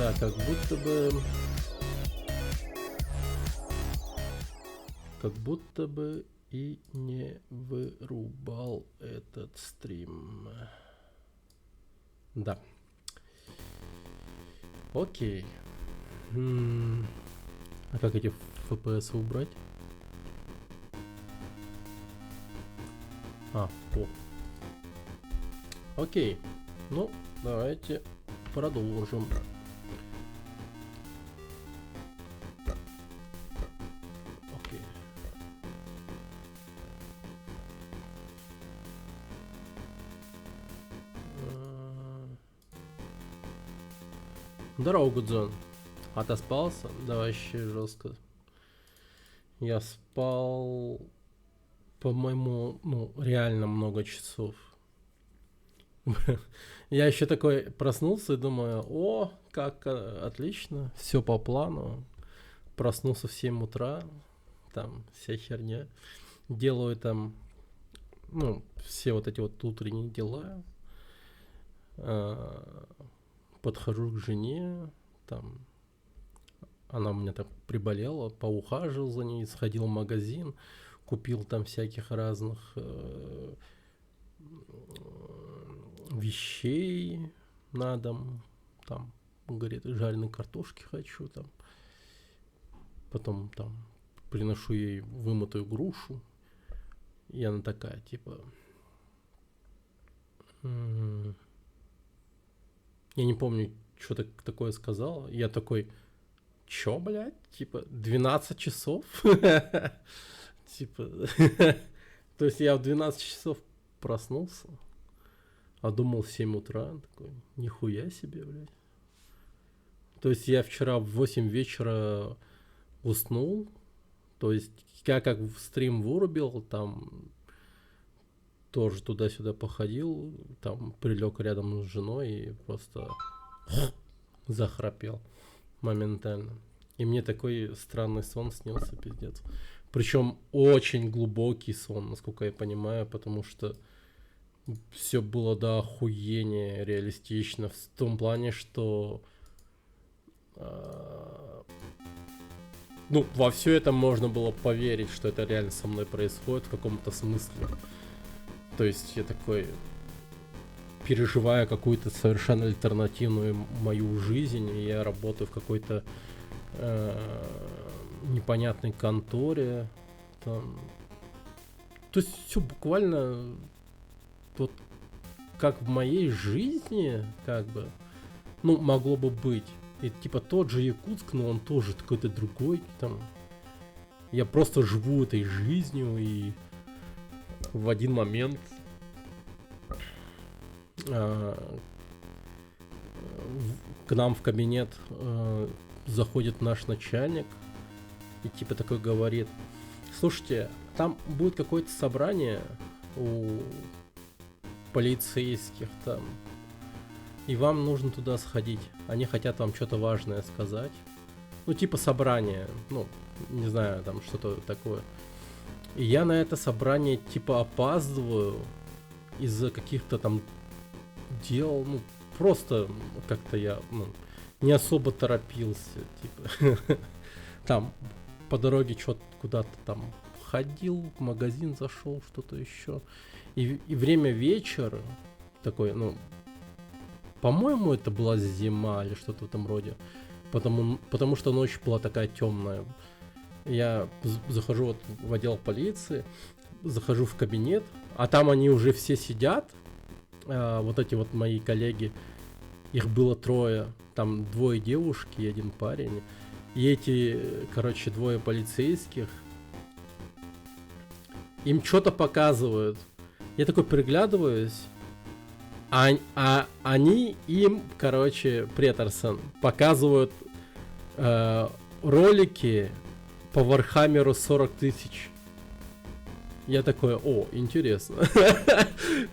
Да, как будто бы и не вырубал этот стрим. Да. Окей. А как эти FPS убрать? О. Окей. Ну, давайте продолжим. Окей. Здорово, Гудзон. Отоспался? Да вообще жестко. Я спал, по-моему, реально много часов. Я еще такой проснулся и думаю, о, как отлично, все по плану. Проснулся в 7 утра, там вся херня. Делаю там, все вот эти вот утренние дела. Подхожу к жене, там, она у меня так приболела, поухаживал за ней, сходил в магазин, купил там всяких разных вещей на дом, там, говорит, жареной картошки хочу, там, потом там приношу ей вымытую грушу, и она такая, типа, я не помню, что такое сказала, я такой, чё, блядь, типа, 12 часов? Типа, то есть я в 12 часов проснулся, а думал в 7 утра, такой, нихуя себе, блядь. То есть я вчера в 8 вечера уснул, то есть я как в стрим вырубил, там тоже туда-сюда походил, там прилег рядом с женой и просто захрапел моментально. И мне такой странный сон снился, пиздец. Причем очень глубокий сон, насколько я понимаю, потому что все было до охуения реалистично в том плане, что во все это можно было поверить, что это реально со мной происходит в каком-то смысле. То есть я такой, переживая какую-то совершенно альтернативную мою жизнь, и я работаю в какой-то непонятной конторе. Там. То есть все буквально вот как в моей жизни, как бы, могло бы быть. И типа тот же Якутск, но он тоже какой-то другой. Там. Я просто живу этой жизнью, и в один момент к нам в кабинет заходит наш начальник и типа такой говорит: слушайте, там будет какое-то собрание у полицейских там, и вам нужно туда сходить. Они хотят вам что-то важное сказать. Типа собрание, не знаю, там что-то такое. И я на это собрание типа опаздываю из-за каких-то там дел, просто как-то я, не особо торопился, типа, там по дороге что-то куда-то там ходил, в магазин зашел, что-то еще, и время вечера, такой, по-моему, это была зима или что-то в этом роде, потому что ночь была такая темная. Я захожу вот в отдел полиции, захожу в кабинет, а там они уже все сидят, вот эти вот мои коллеги, их было 3, там 2 девушки и 1 парень, и эти, 2 полицейских, им что-то показывают. Я такой приглядываюсь, а они им, Преторсон, показывают ролики по Вархаммеру 40 тысяч. Я такой, о, интересно.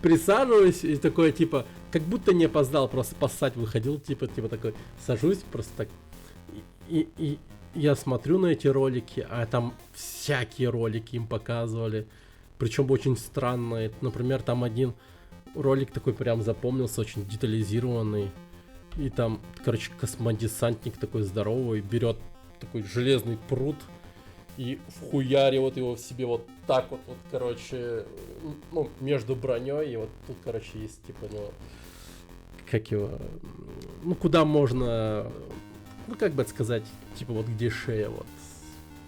Присаживаюсь и такой, типа, как будто не опоздал, просто поссать выходил, типа такой, сажусь просто так. И я смотрю на эти ролики, а там всякие ролики им показывали. Причем очень странные. Например, там один ролик такой прям запомнился, очень детализированный. И там, короче, космодесантник такой здоровый берет такой железный пруд и вхуяривает его в себе вот так вот, короче, ну, между броней, и вот тут, короче, есть, типа, ну, как его, ну, куда можно, ну, как бы это сказать, типа, вот где шея, вот,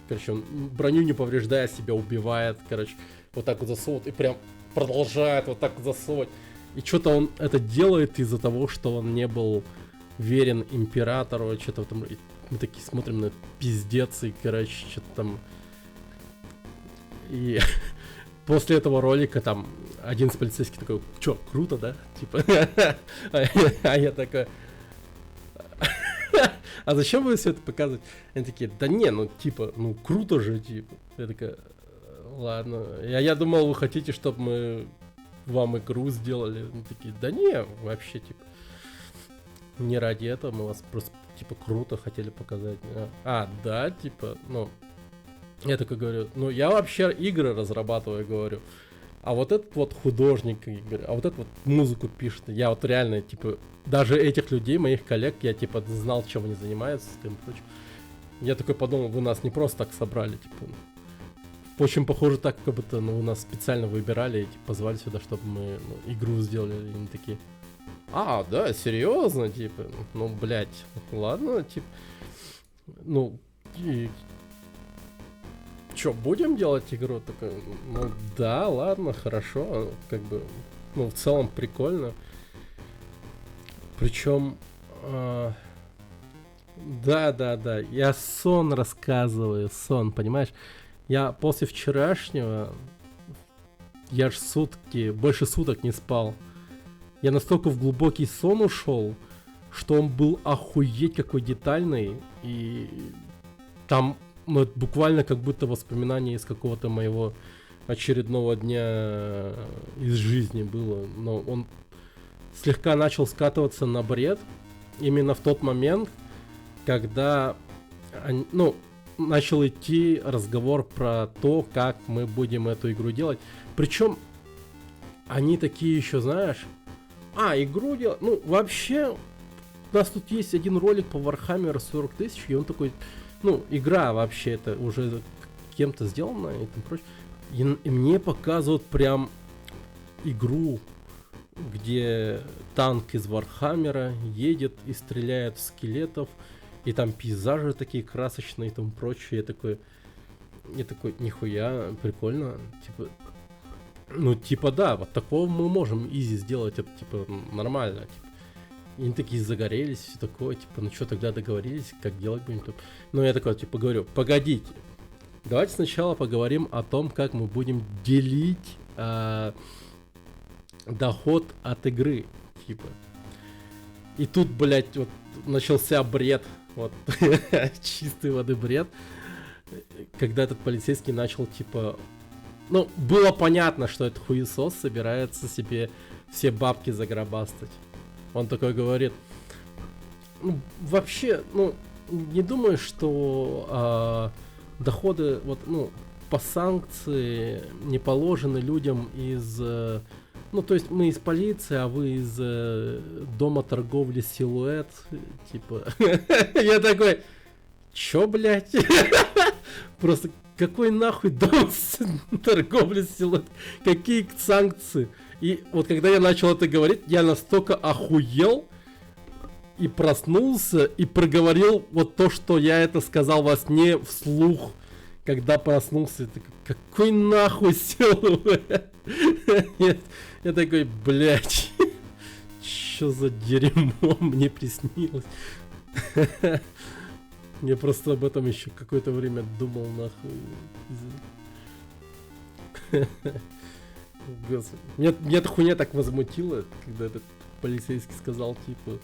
короче, он броню не повреждая себя убивает, короче, вот так вот засовывает, и прям продолжает вот так вот засовывать, и что-то он это делает из-за того, что он не был верен императору, что-то в этом, мы такие смотрим на пиздец, и, короче, что-то там, и после этого ролика там один из полицейских такой, чё, круто, да? Типа, а я такой, а зачем вы все это показывать? Они такие, да не, ну типа, ну круто же, типа. Я такая, ладно. Я думал, вы хотите, чтобы мы вам игру сделали. Они такие, да не, вообще, типа, не ради этого, мы вас просто, типа, круто хотели показать. Да, типа, ну, я такой говорю, ну, я вообще игры разрабатываю, говорю. А вот этот вот художник, а вот этот вот музыку пишет. Я вот реально, типа, даже этих людей, моих коллег, я, типа, знал, чем они занимаются, и прочим. Я такой подумал, вы нас не просто так собрали, типа. Очень похоже так, как будто, ну, вы нас специально выбирали и, типа, позвали сюда, чтобы мы, ну, игру сделали. И они такие, да, серьезно, типа, ну, блядь, ладно, типа, ну, и... Чё, будем делать игру? Такой, ну да, ладно, хорошо, как бы, ну в целом прикольно. Причем, да, я сон рассказываю, сон, понимаешь? Я после вчерашнего, я ж больше суток не спал. Я настолько в глубокий сон ушел, что он был охуеть какой детальный, и там... Ну, это буквально как будто воспоминание из какого-то моего очередного дня из жизни было. Но он слегка начал скатываться на бред именно в тот момент, когда, ну, начал идти разговор про то, как мы будем эту игру делать. Причем они такие еще, знаешь, игру делать. Ну, вообще, у нас тут есть один ролик по Warhammer 40 тысяч, и он такой... Ну, игра вообще это уже кем-то сделана и там прочее. И мне показывают прям игру, где танк из Вархаммера едет и стреляет в скелетов, и там пейзажи такие красочные и там прочее. Я такой, нихуя, прикольно. Типа, ну, типа, да, вот такого мы можем изи сделать, это, типа, нормально. Типа. И они такие загорелись, все такое, типа, ну что, тогда договорились, как делать будем тут. Ну, я такой, типа, говорю, погодите, давайте сначала поговорим о том, как мы будем делить доход от игры, типа. И тут, блядь, вот начался бред, вот, чистой воды бред, когда этот полицейский начал, типа, ну, было понятно, что этот хуесос собирается себе все бабки заграбастать. Он такой говорит, ну, вообще, ну, не думаю, что доходы, вот, ну, по санкции не положены людям из, ну, то есть мы из полиции, а вы из дома торговли Силуэт, типа, я такой, чё, блядь, просто какой нахуй дом торговли Силуэт, какие санкции? И вот когда я начал это говорить, я настолько охуел и проснулся и проговорил вот то, что я это сказал во сне вслух, когда проснулся. Какой нахуй Силуэт? Я такой, блядь, что за дерьмо мне приснилось? Я просто об этом еще какое-то время думал, нахуй. Господи. Меня эта хуйня так возмутила, когда этот полицейский сказал, типа,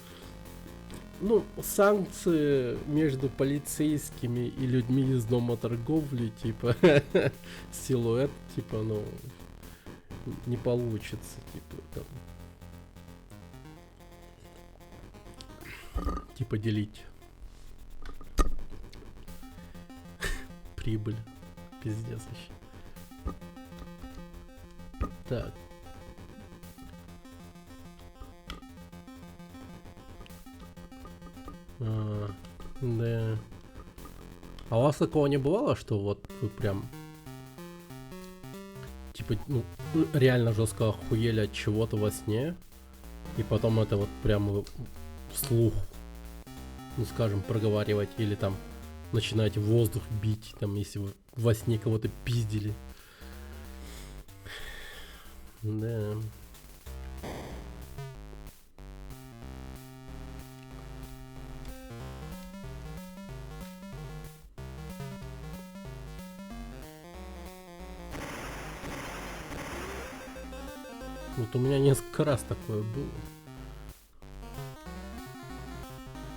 ну, санкции между полицейскими и людьми из дома торговли, типа, Силуэт, типа, ну, не получится, типа, там, типа, делить прибыль, пиздец вообще. Так. Да. А у вас такого не бывало, что вот вы прям типа, ну, реально жестко охуели от чего-то во сне, и потом это вот прям вслух, ну скажем, проговаривать, или там начинаете воздух бить, там, если вы во сне кого-то пиздили. Да. Вот у меня несколько раз такое было.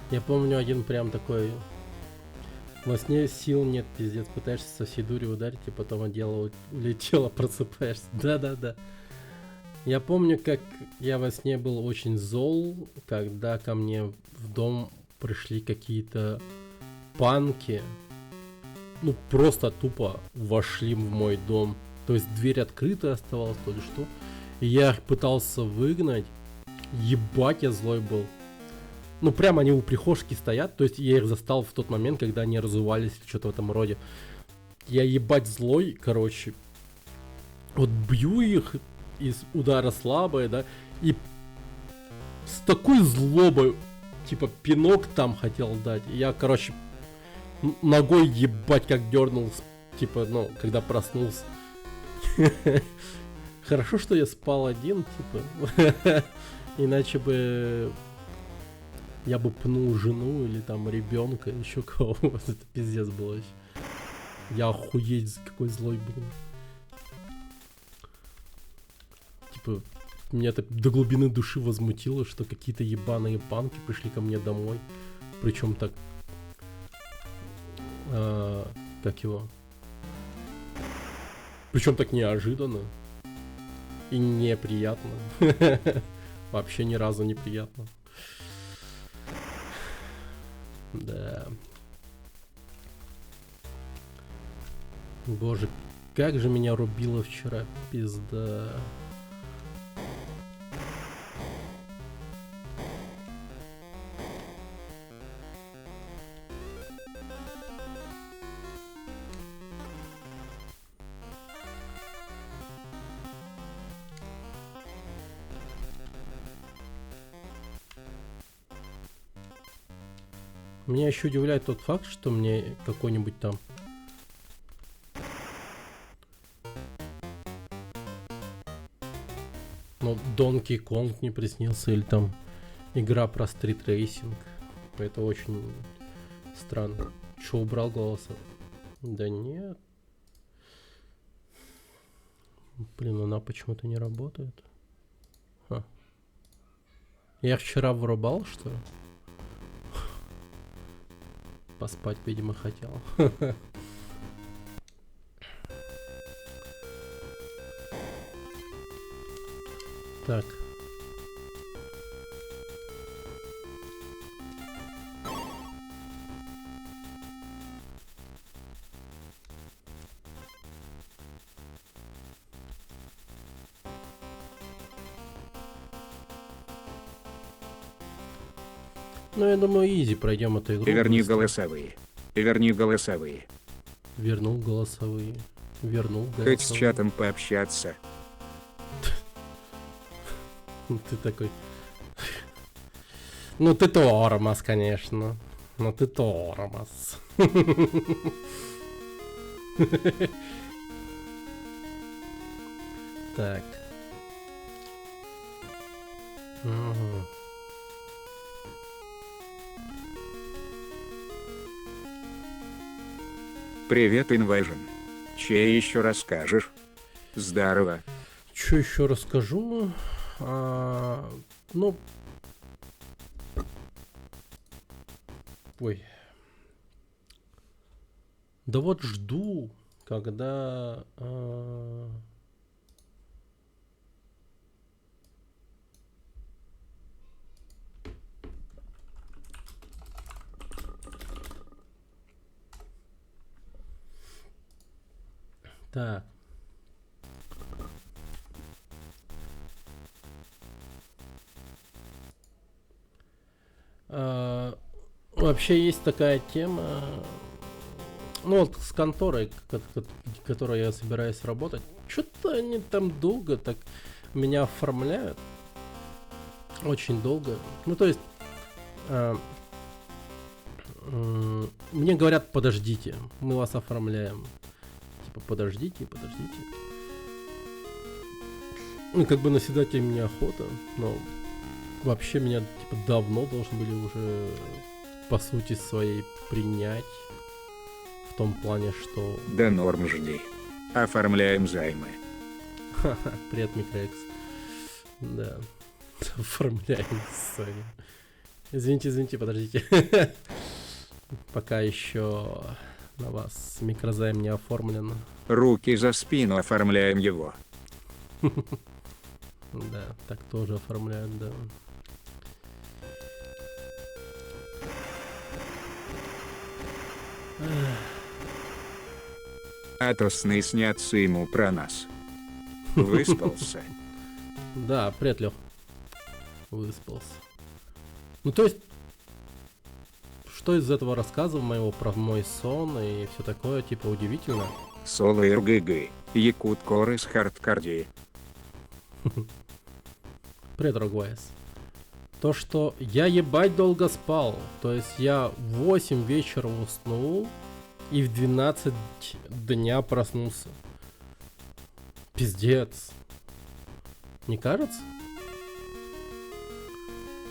Я помню один прям такой. Во сне сил нет, пиздец. Пытаешься со всей дури ударить, и потом одеяло улетело, просыпаешься. Да-да-да. Я помню, как я во сне был очень зол, когда ко мне в дом пришли какие-то панки. Ну, просто тупо вошли в мой дом. То есть дверь открытая оставалась, то ли что. И я их пытался выгнать. Ебать, я злой был. Ну, прям они у прихожки стоят. То есть я их застал в тот момент, когда они разувались или что-то в этом роде. Я ебать злой, короче. Вот бью их из удара слабое, да. И с такой злобой, типа, пинок там хотел дать. И я, короче, ногой ебать как дернул. Типа, ну, когда проснулся. Хорошо, что я спал один, типа. Иначе бы я бы пнул жену или там ребенка, еще кого-то. Это пиздец было вообще. Я охуеть, какой злой был. Типа, меня так до глубины души возмутило, что какие-то ебаные панки пришли ко мне домой. Причем так... как его? Причем так неожиданно. И неприятно. Вообще ни разу неприятно. Да. Боже, как же меня рубило вчера, пизда. Меня еще удивляет тот факт, что мне какой-нибудь там Donkey Kong не приснился, или там игра про стритрейсинг. Это очень странно. Че, убрал голоса? Да нет. Блин, она почему-то не работает. Я вчера вырубал, что ли? Поспать, видимо, хотел. Так. Ну, я думаю, изи пройдем эту игру. Верни голосовые. Верни голосовые. Вернул голосовые. Вернул голосовые. Хоть с чатом пообщаться. Ты такой... Ну ты тормоз, конечно. Ну ты тормоз. Так. Привет, Invasion. Че еще расскажешь? Здорово. Что еще расскажу? Ну... Ой. Да вот жду, когда... Так. Вообще есть такая тема, ну вот с конторой, которой я собираюсь работать, что-то они там долго так меня оформляют, очень долго. Ну то есть мне говорят, подождите, мы вас оформляем. Типа, подождите. Ну, как бы наседать им неохота, но вообще меня типа давно должны были уже по сути своей принять. В том плане, что... Да норм жди. Оформляем займы. Ха-ха, привет, Микроэкс. Да, оформляем займы. Извините, подождите. Пока еще на вас микрозайм не оформлен. Руки за спину, оформляем его. Да, так тоже оформляют, да. А то сны снятся ему про нас. Выспался. Да, привет, Лёх. Выспался. Ну, то есть, что из этого рассказа моего про мой сон и все такое, типа, удивительно? Соло РГГ. Якут Коры с хардкардии. Привет, Рогвайс. То, что я ебать долго спал. То есть я в 8 вечера уснул и в 12 дня проснулся. Пиздец. Не кажется?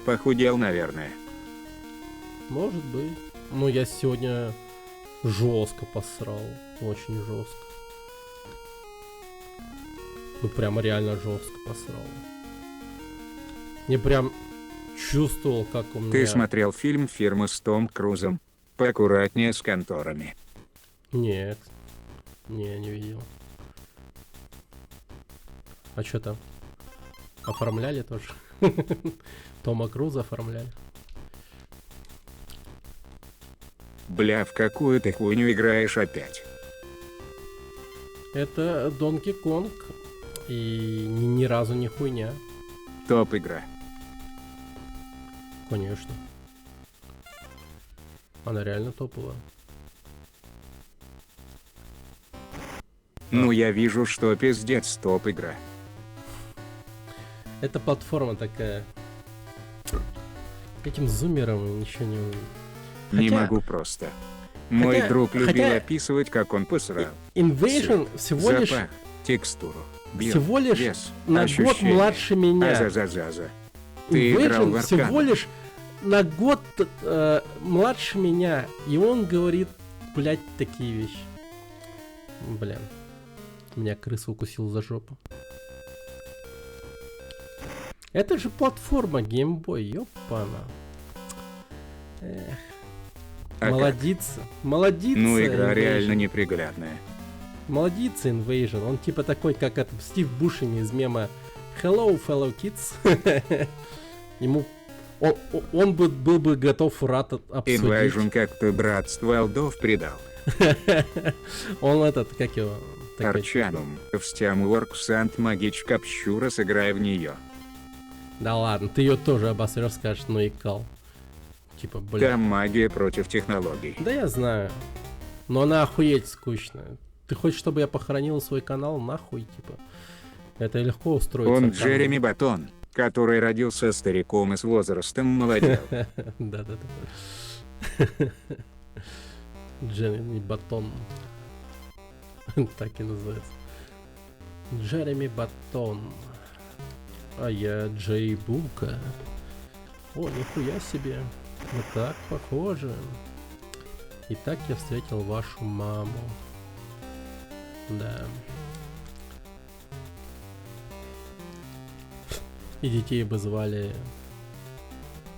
Похудел, наверное. Может быть. Ну, я сегодня жестко посрал. Очень жестко. Ну, прямо реально жестко посрал. Не прям чувствовал, как у меня... Ты смотрел фильм «Фирма» с Том Крузом? Поаккуратнее с конторами. Нет. Не видел. А что там? Оформляли тоже? Тома Круза оформляли. Бля, в какую ты хуйню играешь опять? Это Донки Конг. И ни разу не хуйня. Топ игра. Конечно. Она реально топовая. Ну я вижу, что пиздец топ игра. Это платформа такая. Этим зумером ничего не... Не могу просто. Мой друг любил хотя- описывать, как он посрал. Invasion всего лишь... Запах, текстуру, Всего лишь вес, на год ощущения. младше меня. Азазазаза. Ты играл в Invasion всего Аркану? лишь на год младше меня. И он говорит, блядь, такие вещи. Блин. Меня крыса укусила за жопу. Это же платформа Game Boy, ёпана. Эх. А Молодица. Молодица. Ну игра Invasion. реально неприглядная. Молодица Invasion. Он типа такой, как этот Стив Бушеми из мема Hello, fellow kids. Ему... Он был бы готов рад обсудить. Invasion как-то братство алдов предал. Он этот, как его... такой Арчанум, в Steamworks Сант Магич Капщура, сыграй в нее. типа, да ладно, ты ее тоже обосрешь, скажешь, ну и кал. Типа, блин. Там магия против технологий. Да я знаю. Но она охуеть скучная. Ты хочешь, чтобы я похоронил свой канал? Нахуй, типа. Это легко устроить. Он Джереми Батон, который родился стариком и с возрастом молодел. Да. Джереми Батон. Так и называется. Джереми Батон. А я Джей Бука. О, нихуя себе. Мы так похожи. И так я встретил вашу маму. Да. И детей бы звали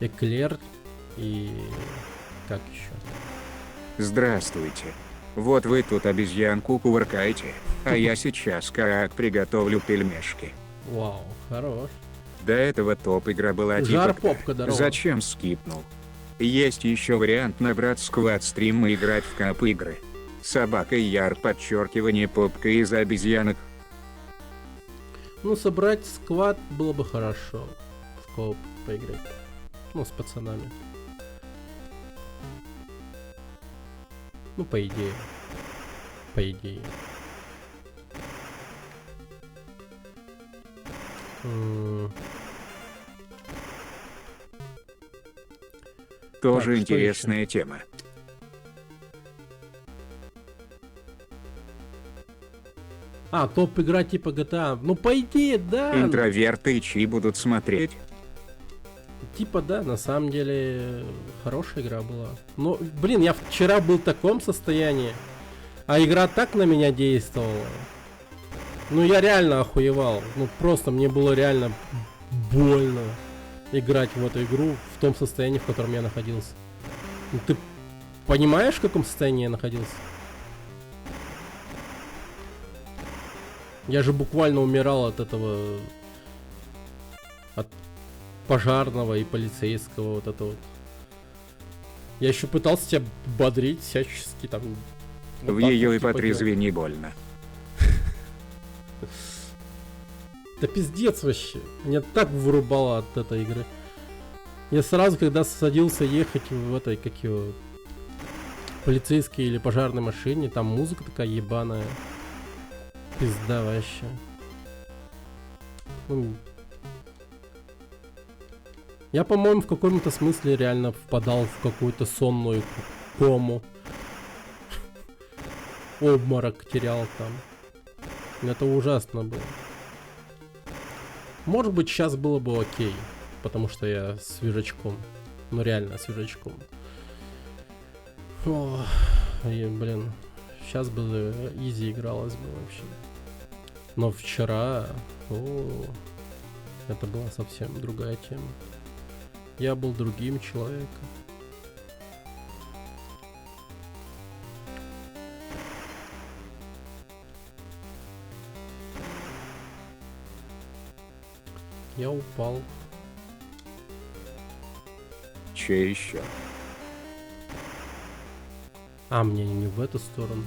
Эклер и... как еще? Здравствуйте. Вот вы тут обезьянку кувыркаете, а я сейчас как приготовлю пельмешки. Вау, хорош. До этого топ-игра была Жар типа попка, здорово. «Зачем скипнул?». Есть еще вариант набрать сквад-стрим и играть в кап-игры. Собака Яр, подчеркивание попка из обезьянок. Ну, собрать сквад было бы хорошо. В кооп поиграть. Ну, с пацанами. Ну, по идее. По идее. Тоже Так, что интересная еще? тема. А, топ игра типа GTA. Ну, по идее, да. Интроверты чьи будут смотреть? Типа, да, на самом деле, хорошая игра была. Но, блин, я вчера был в таком состоянии, а игра так на меня действовала. Ну, я реально охуевал. Ну, просто мне было реально больно играть в эту игру в том состоянии, в котором я находился. Ну, ты понимаешь, в каком состоянии я находился? Я же буквально умирал от этого... От пожарного и полицейского вот это вот. Я еще пытался тебя бодрить всячески там. Вот В так ее вот, и типа, по трезве не больно. да пиздец вообще. Меня так вырубало от этой игры. Я сразу, когда садился ехать в этой, как его, полицейской или пожарной машине, там музыка такая ебаная. Пизда вообще. Ну, я, по-моему, в каком-то смысле реально впадал в какую-то сонную кому. Обморок терял там. Это ужасно было. Может быть, сейчас было бы окей, потому что я свежачком. Ну, реально свежачком. О, и, блин, сейчас бы изи игралось бы вообще. Но вчера... это была совсем другая тема. Я был другим человеком. Я упал. Че еще? А, мне не в эту сторону.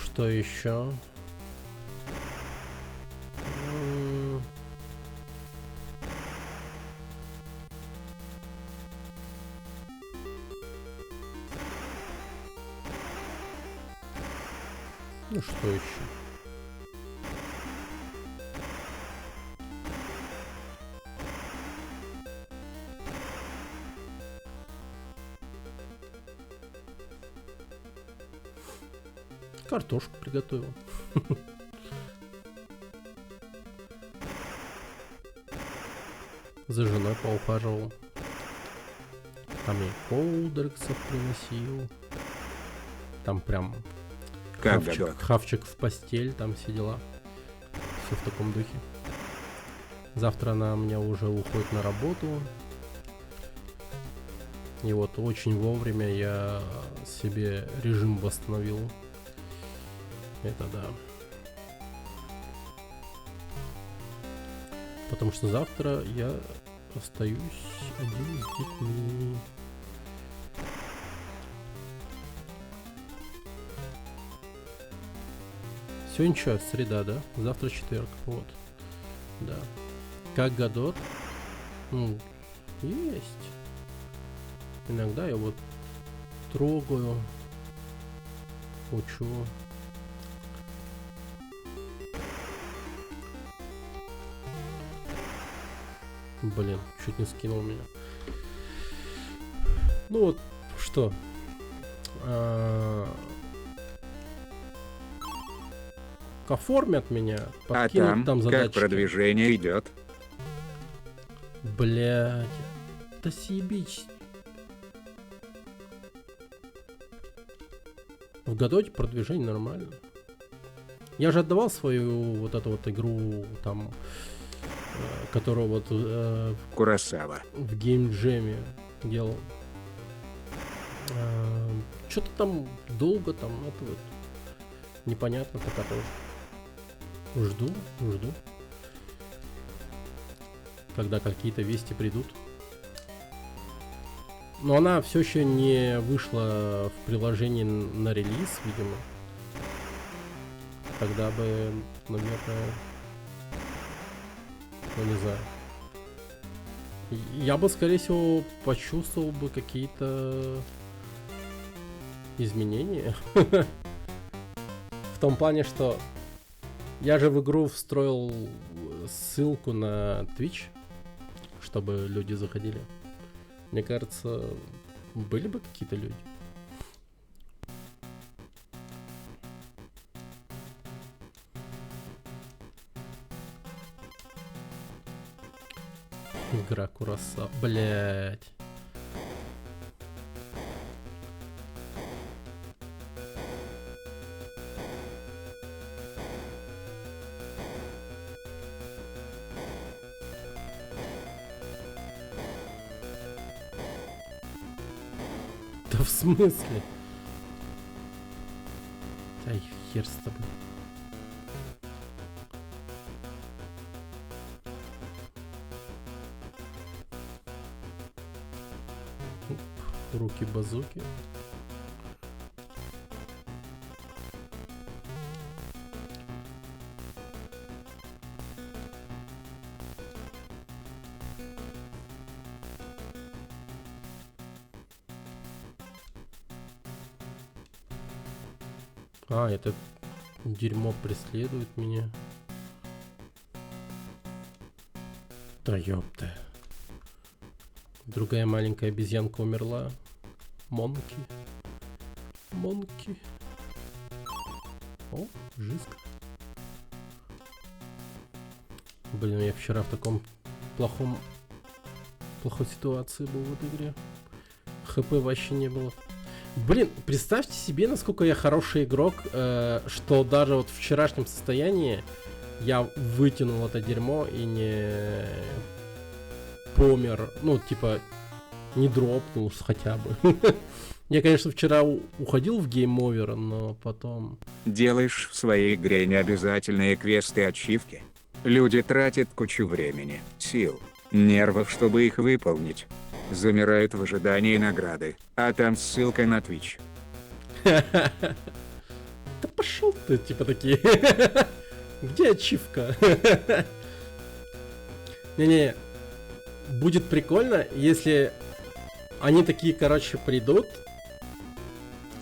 Что еще? Ну что еще? Картошку приготовил. За женой поухаживал. Там и колдерксов приносил. Там прям хавчик в постель, там все дела. Все в таком духе. Завтра она у меня уже уходит на работу. И вот очень вовремя я себе режим восстановил. Это да. Потому что завтра я остаюсь один с детьми. Сегодня что, среда, да? Завтра четверг, вот. Да. Как Годот? Ну, есть. Иногда я вот трогаю, учу. Блин, чуть не скинул меня. Ну вот, что? Оформят меня, подкинут там задачки. Как продвижение идет? Блядь, да съебись. В Годоте продвижение нормально. Я же отдавал свою вот эту вот игру там, которую вот Куросава в геймджеме делал. Что-то там долго там это вот непонятно пока тоже. Жду. Когда какие-то вести придут. Но она все еще не вышла в приложении на релиз, видимо. Тогда бы, наверное, ну не знаю. Я бы, скорее всего, почувствовал бы какие-то изменения. В том плане, что я же в игру встроил ссылку на Twitch, чтобы люди заходили. Мне кажется, были бы какие-то люди. Игра Кураса, блять. Да в смысле? Ай, хер с тобой. Руки-базуки. А, это дерьмо преследует меня. Да ёпта. Другая маленькая обезьянка умерла. Монки. Монки. О, жизнь. Блин, я вчера в таком плохой ситуации был в этой игре. ХП вообще не было. Блин, представьте себе, насколько я хороший игрок, что даже вот в вчерашнем состоянии я вытянул это дерьмо и не помер. Ну, типа, не дропнул хотя бы. Я, конечно, вчера уходил в гейм-овер, но потом... Делаешь в своей игре необязательные квесты и ачивки. Люди тратят кучу времени, сил, нервов, чтобы их выполнить. Замирают в ожидании награды, а там ссылка на Twitch. Да пошел ты, типа такие. Где ачивка? Не-не, будет прикольно, если они такие, короче, придут,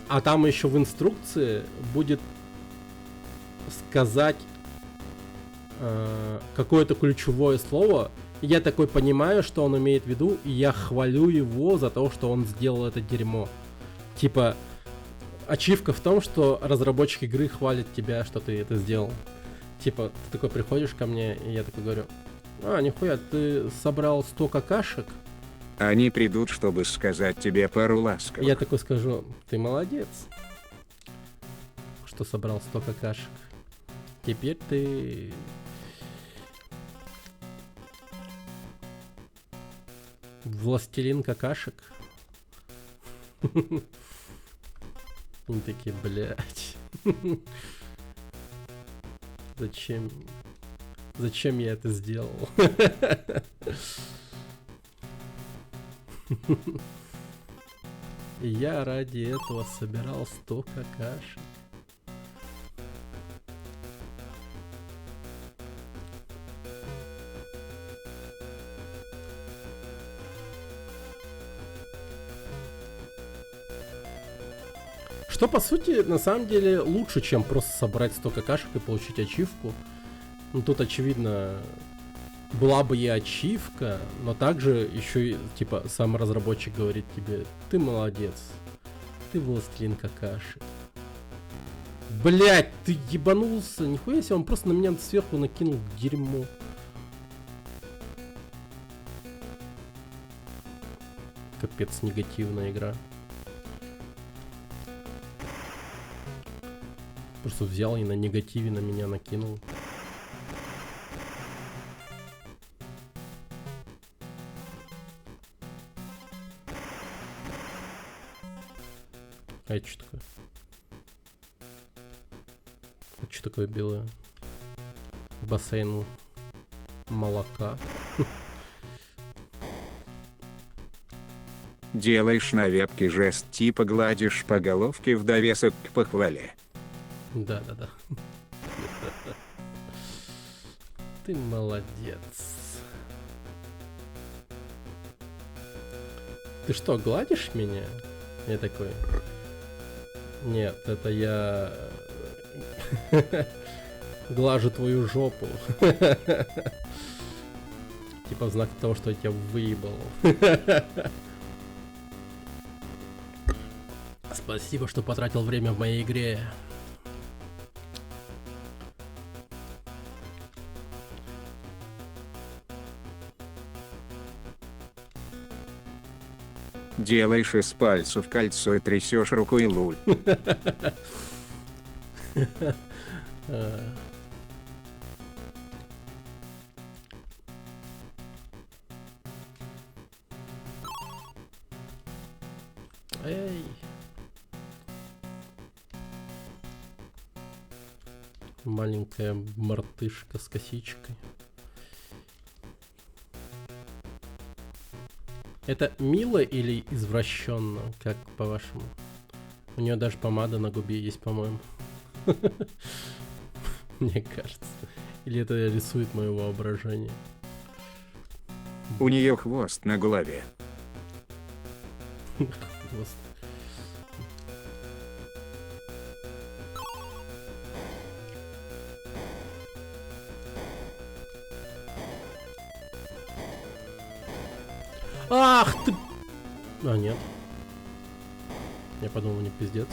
а там еще в инструкции будет сказать какое-то ключевое слово. И я такой понимаю, что он имеет в виду, и я хвалю его за то, что он сделал это дерьмо. Типа, ачивка в том, что разработчик игры хвалит тебя, что ты это сделал. Типа, ты такой приходишь ко мне, и я такой говорю: а, нихуя, ты собрал 100 какашек? Они придут, чтобы сказать тебе пару ласковых. Я такой скажу: ты молодец, что собрал 100 какашек. Теперь ты... властелин какашек. Они такие: блять. Зачем я это сделал? И я ради этого собирал 100 какашек. Что, по сути, на самом деле лучше, чем просто собрать 100 какашек и получить ачивку. Ну, тут, очевидно, была бы и ачивка, но также еще и, типа, сам разработчик говорит тебе: ты молодец, ты властелин какашек. Блять, ты ебанулся, нихуя себе, он просто на меня сверху накинул дерьмо. Капец, негативная игра. Просто взял и на негативе на меня накинул. А это что такое? Это что такое белое? Бассейн молока. Делаешь на вебке жест типа гладишь по головке в довесок к похвале. Да-да-да. Ты молодец. Ты что, гладишь меня? Я такой: Нет, это я глажу твою жопу. Типа в знак того, что я тебя выебал. Спасибо, что потратил время в моей игре. Делаешь из пальцев кольцо и трясешь рукой луль. Эй. Маленькая мартышка с косичкой. Это мило или извращенно, как по-вашему? У нее даже помада на губе есть, по-моему. Мне кажется. Или это рисует мое воображение? У нее хвост на голове. Хвост. Ах ты! А, нет. Я подумал, не пиздец.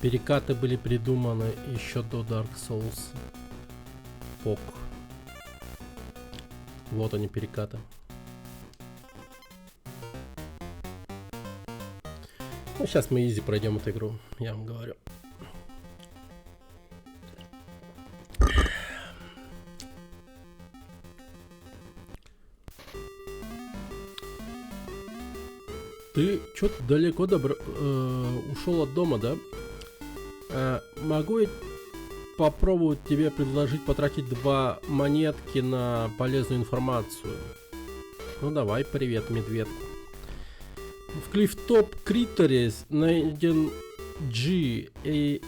Перекаты были придуманы еще до Dark Souls. Пок. Вот они, перекаты. Ну, сейчас мы изи пройдем эту игру, я вам говорю. Ты что-то далеко ушел от дома, да? Могу я попробовать тебе предложить потратить 2 монетки на полезную информацию? Ну давай, привет, медведь. В Клиффтоп Критерис найден G и...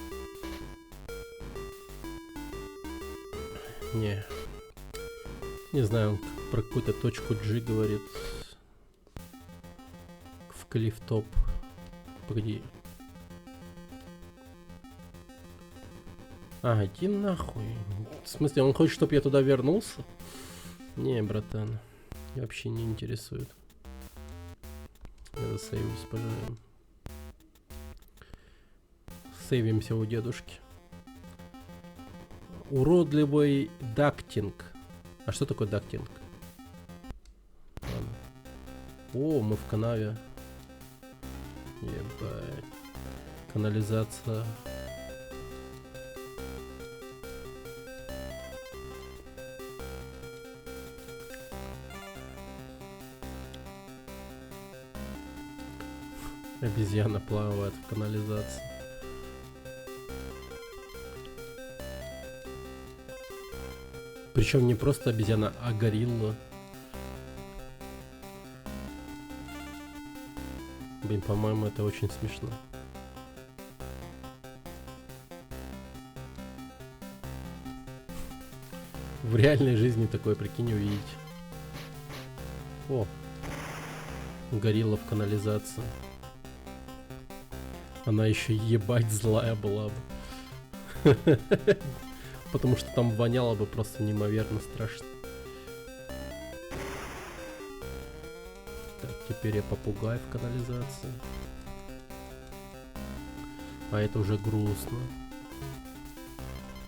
Не знаю, он про какую-то точку G говорит. В Клиффтоп. Погоди. А, иди нахуй. В смысле, он хочет, чтобы я туда вернулся? Не, братан. Вообще не интересует. Я засейвлюсь, пожалуй. Сейвимся у дедушки. Уродливый дактинг. А что такое дактинг? Ладно. О, мы в канаве. Ебать. Канализация. Обезьяна плавает в канализации. Причем не просто обезьяна, а горилла. Блин, по-моему, это очень смешно. В реальной жизни такое, прикинь, увидеть. О, горилла в канализации. Она еще ебать злая была бы. Потому что там воняло бы просто неимоверно страшно. Так, теперь я попугай в канализации. А это уже грустно.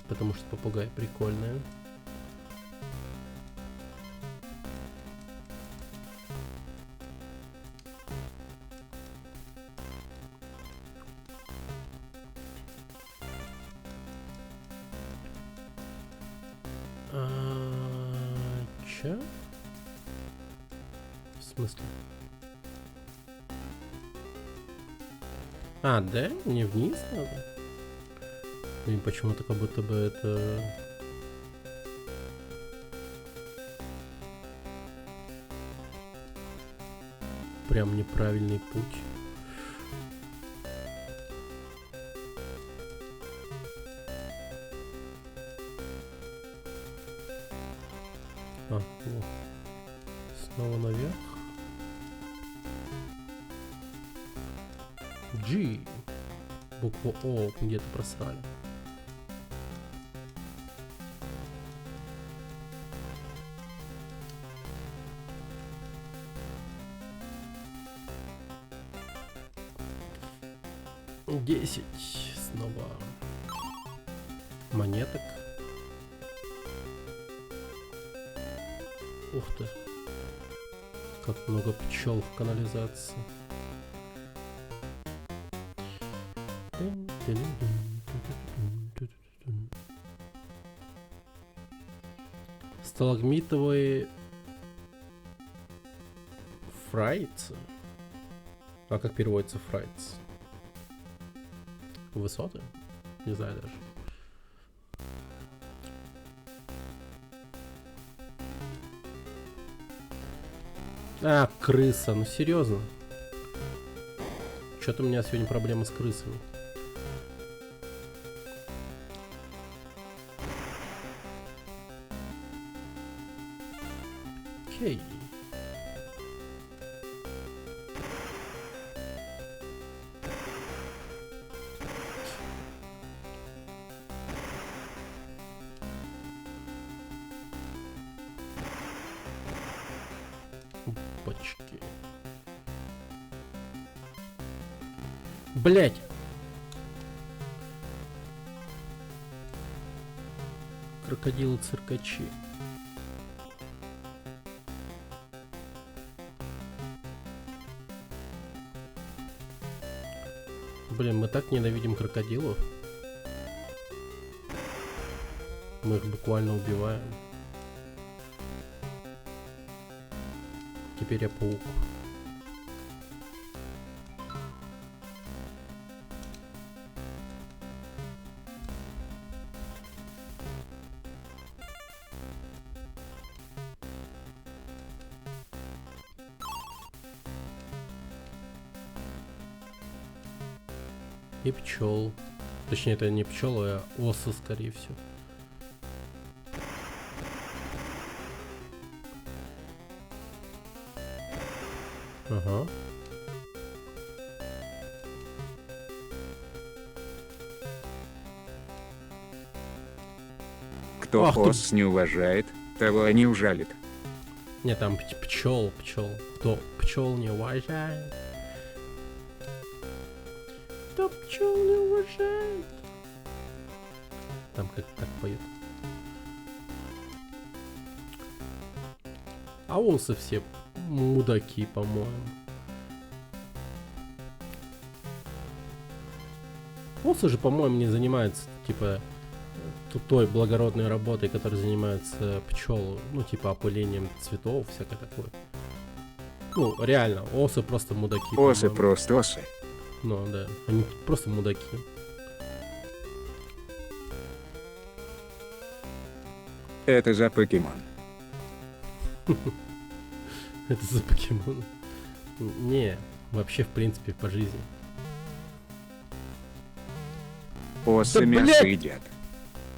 Потому что попугай прикольная. Чё? В смысле? А, да? Не вниз надо? Блин, почему-то как будто бы это... Прям неправильный путь. А, вот. Снова наверх. G. Букву О где-то просрали. Десять. Снова монеток. Ух ты. Как много пчел в канализации. Сталагмитовые фрайцы. А как переводится фрайц? Высоты? Не знаю даже. А, крыса, ну серьезно. Что-то у меня сегодня проблемы с крысами. Окей. Опачки. Блять. Крокодилы-циркачи. Блин, мы так ненавидим крокодилов. Мы их буквально убиваем. Теперь я паук. И пчел. Точнее, это не пчелы, а осы, скорее всего. Ага. Кто Ах ты. ос не уважает, того не ужалит. Не, там пчел. Кто пчел не уважает? Кто пчел не уважает? Там как так поет. А осы все мудаки, по-моему. Осы же, по-моему, не занимаются, типа, той благородной работой, которой занимаются пчелы. Ну, типа, опылением цветов, всякое такое. Ну, реально, осы просто мудаки. Осы по-моему. просто осы. Ну, да, они просто мудаки. Это за покемон. Это за покемон. Не, вообще, в принципе, по жизни. Осы Да, мясо блядь! едят.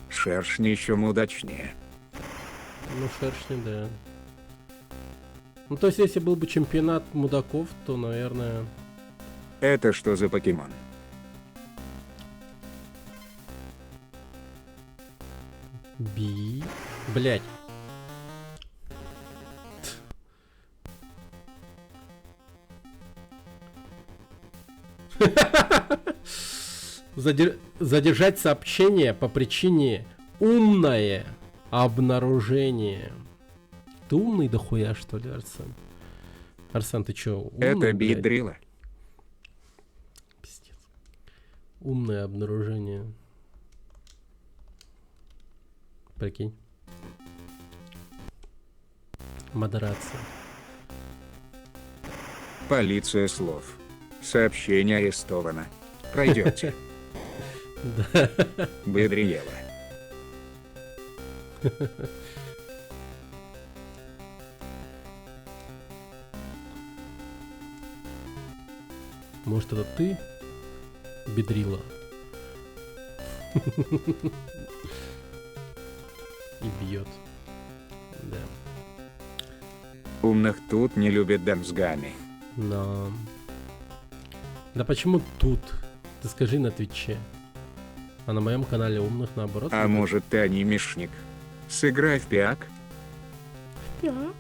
Шершни еще мудачнее. Ну, шершни, да. Ну, то есть, если был бы чемпионат мудаков, то, наверное... Это что за покемон? Блять. Задержать сообщение по причине умное обнаружение. Ты умный дохуя, что ли, Арсен? Арсен, ты чё, умный, Это блядь? бидрила. Пиздец. Умное обнаружение. Прикинь. Модерация. Полиция слов. Сообщение арестовано. Пройдете. Да. Бедриева. Может, это ты, бедрила? И бьет. Да. Умных тут не любят Дамсгами. Да. Да почему тут? Ты скажи на Твиче. А на моем канале умных наоборот. А любят. может ты анимешник? Сыграй в пиак. Пиак.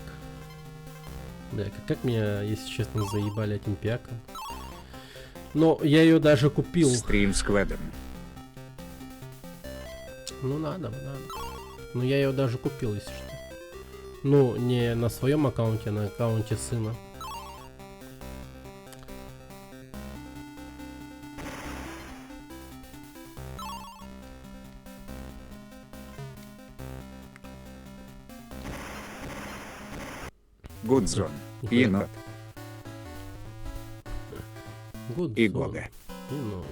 Да, как меня, если честно, заебали этим пиаком. Но я ее даже купил. Стрим с квадом. Ну надо. Ну я ее даже купил, если что. Ну, не на своем аккаунте, а на аккаунте сына. Гудзон. Енот. Гудзон. И Гога. Енот.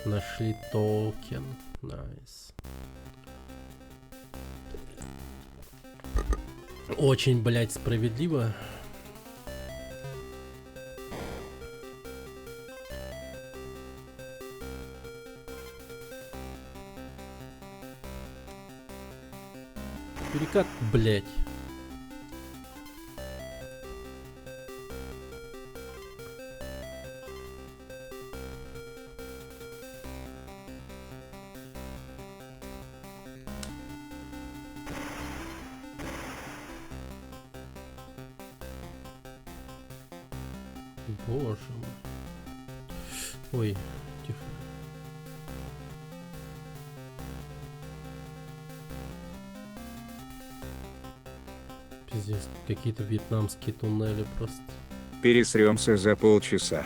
Нашли токен. Найс. Очень, блядь, справедливо. Перекат, блядь. Боже мой. Ой, тихо. Пиздец, какие-то вьетнамские туннели просто. Пересремся за полчаса.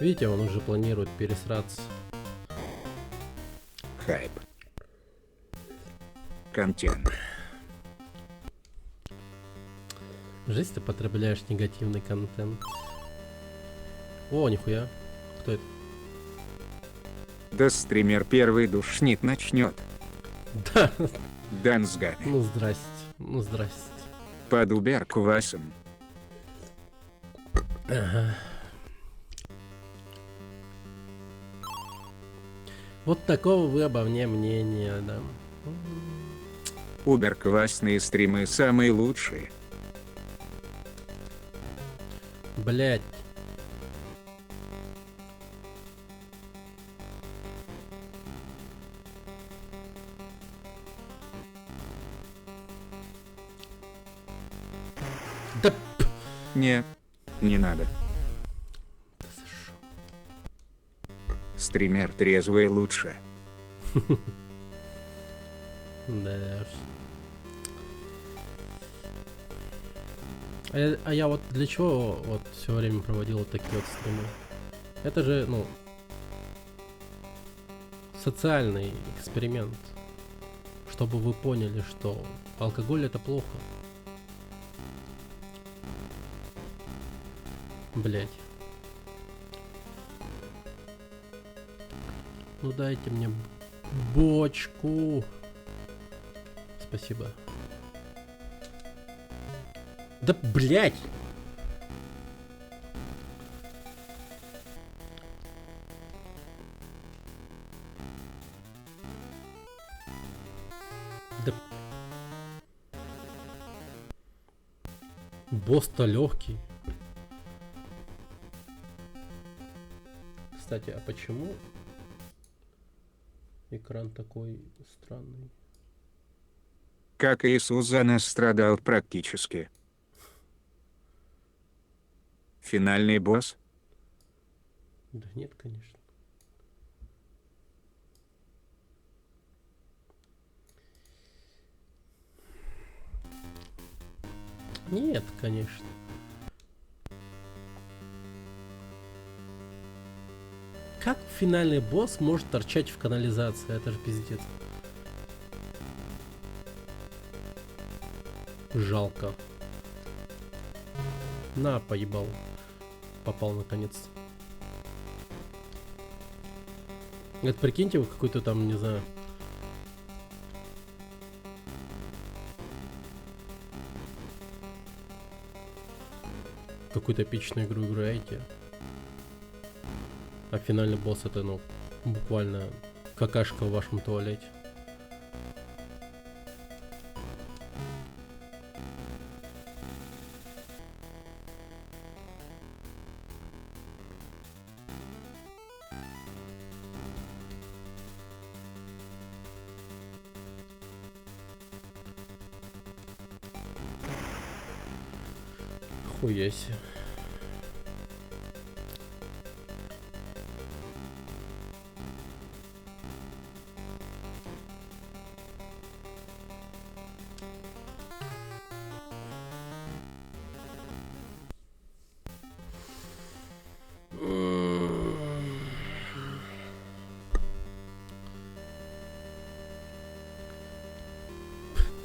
Видите, он уже планирует пересраться. Хайп. Контент. Жесть, ты потребляешь негативный контент. О, нихуя. Кто это? Да стример первый душнит начнет. Да. Дамсгами. Ну здрасте. Ну здрасте. Под убер-квасом. Ага. Вот такого вы обо мне мнения, да. Убер-квасные стримы самые лучшие. Блять. Да Не надо. Стример трезвый лучше. да уж. А я вот для чего вот все время проводил вот такие вот стримы? Это же, ну, социальный эксперимент. Чтобы вы поняли, что алкоголь это плохо. Блять. Ну дайте мне бочку. Спасибо. Да блять. Да. Босс-то легкий. Кстати, а почему экран такой странный? Как Иисус за нас страдал практически. Финальный босс? Да нет, конечно. Нет, конечно. Как финальный босс может торчать в канализации? Это же пиздец. Жалко. На, поебал. Попал наконец. Это прикиньте, вы какой-то там, не знаю. какую-то эпичную игру играете, а финальный босс это, ну, буквально какашка в вашем туалете. Хуя себе.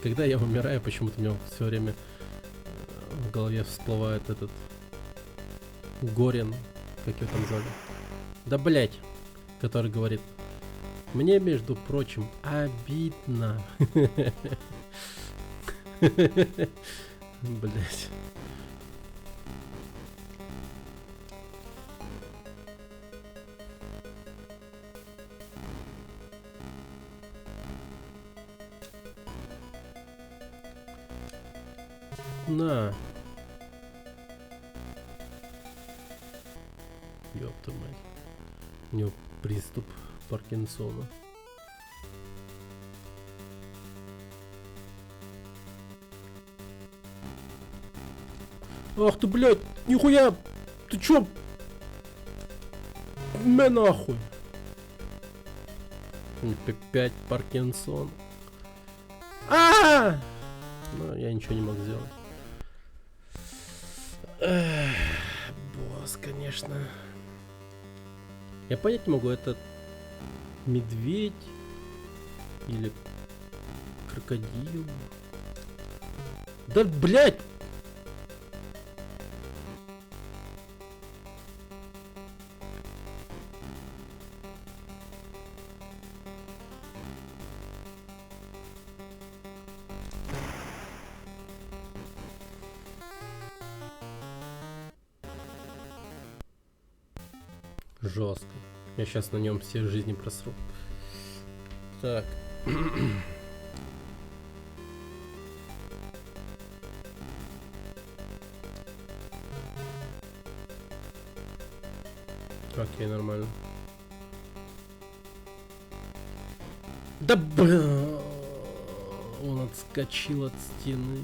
Когда я умираю, почему-то у меня все время в голове всплывает этот Горин, как его там звали. Да блять, который говорит: мне, между прочим, обидно. Блять. На. Ёпта мать. У него приступ Паркинсона. Ах ты, блядь, нихуя! Ты чё? Me нахуй! 5 Паркинсон. А! Но я ничего не мог сделать. Босс, конечно. Я понять не могу, это медведь или крокодил. Да, блядь! Жестко. Я сейчас на нем все жизни просру. Так. Окей, нормально. Да бля! Он отскочил от стены.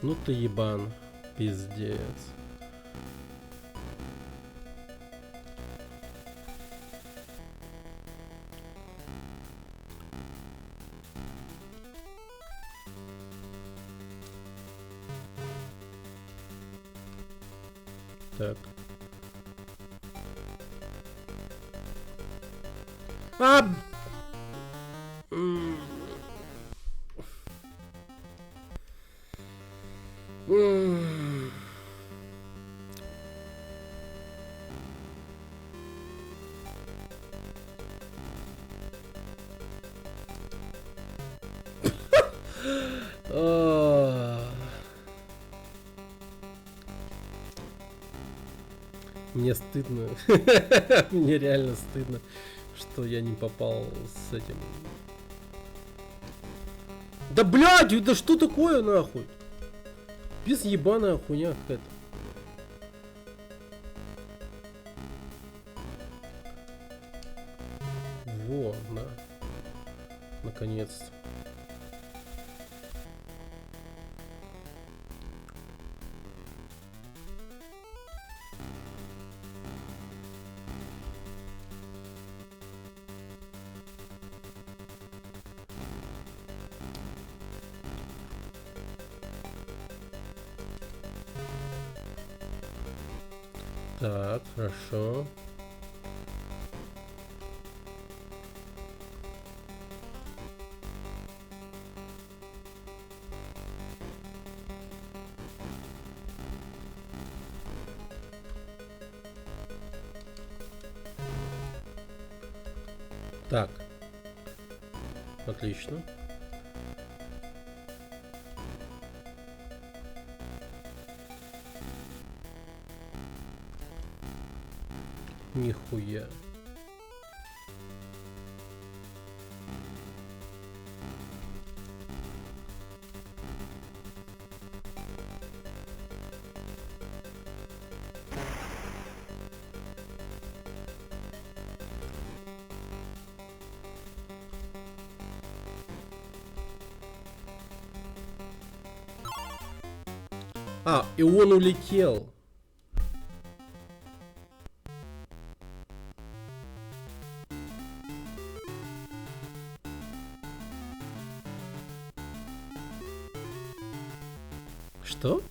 Ну ты ебан, пиздец. Так. А! Мне стыдно. Мне реально стыдно, что я не попал с этим. Да блядь, да что такое нахуй? Без ебаная хуйня какая-то. Во, на. Наконец-то. Так, хорошо. Так. Отлично. Нихуя. А, и он улетел. Что?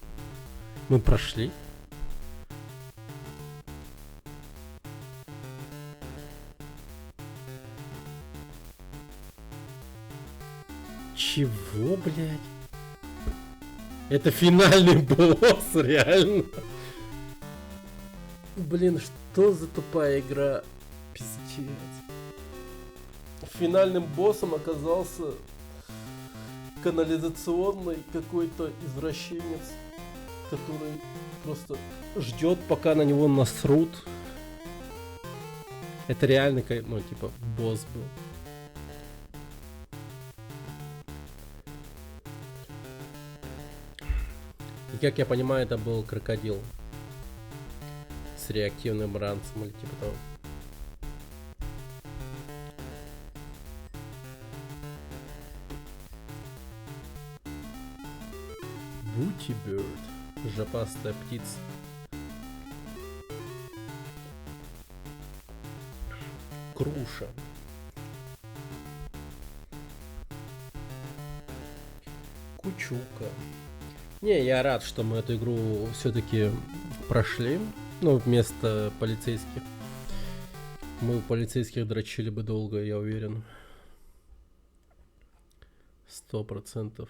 Мы прошли? Чего, блядь? Это финальный босс, реально. Блин, что за тупая игра? Пиздец. Финальным боссом оказался канализационный какой-то извращенец, который просто ждет, пока на него насрут. Это реально, ну, типа, босс был. И как я понимаю, это был крокодил с реактивным ранцем или типа того. Бутиберд. Жопастая птица. Круша. Кучука. Не, я рад, что мы эту игру все-таки прошли. Ну, вместо полицейских. Мы полицейских дрочили бы долго, я уверен. 100%.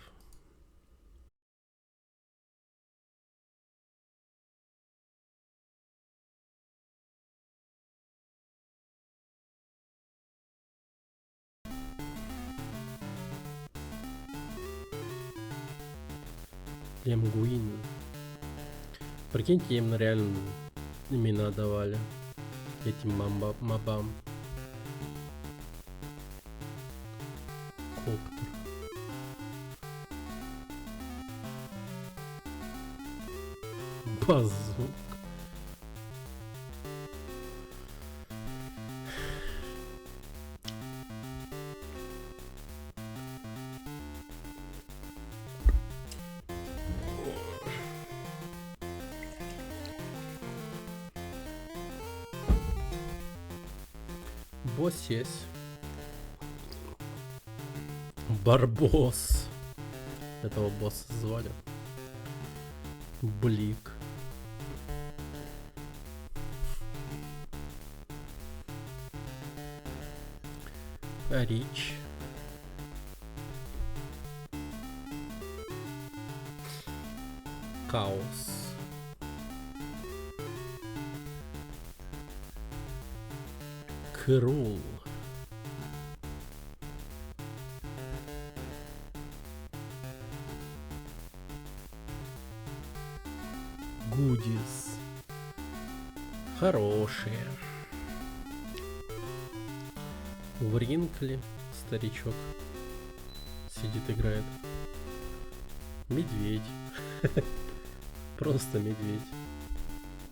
Лемгуин. Прикиньте, им реально имена давали этим мобам. Коптер. Базук. Босс есть. Барбос. Этого босса звали. Блик. Рич. Хаос. Крул. Гудис. Хорошие. Вринкли. Старичок. Сидит, играет. Медведь. Просто медведь.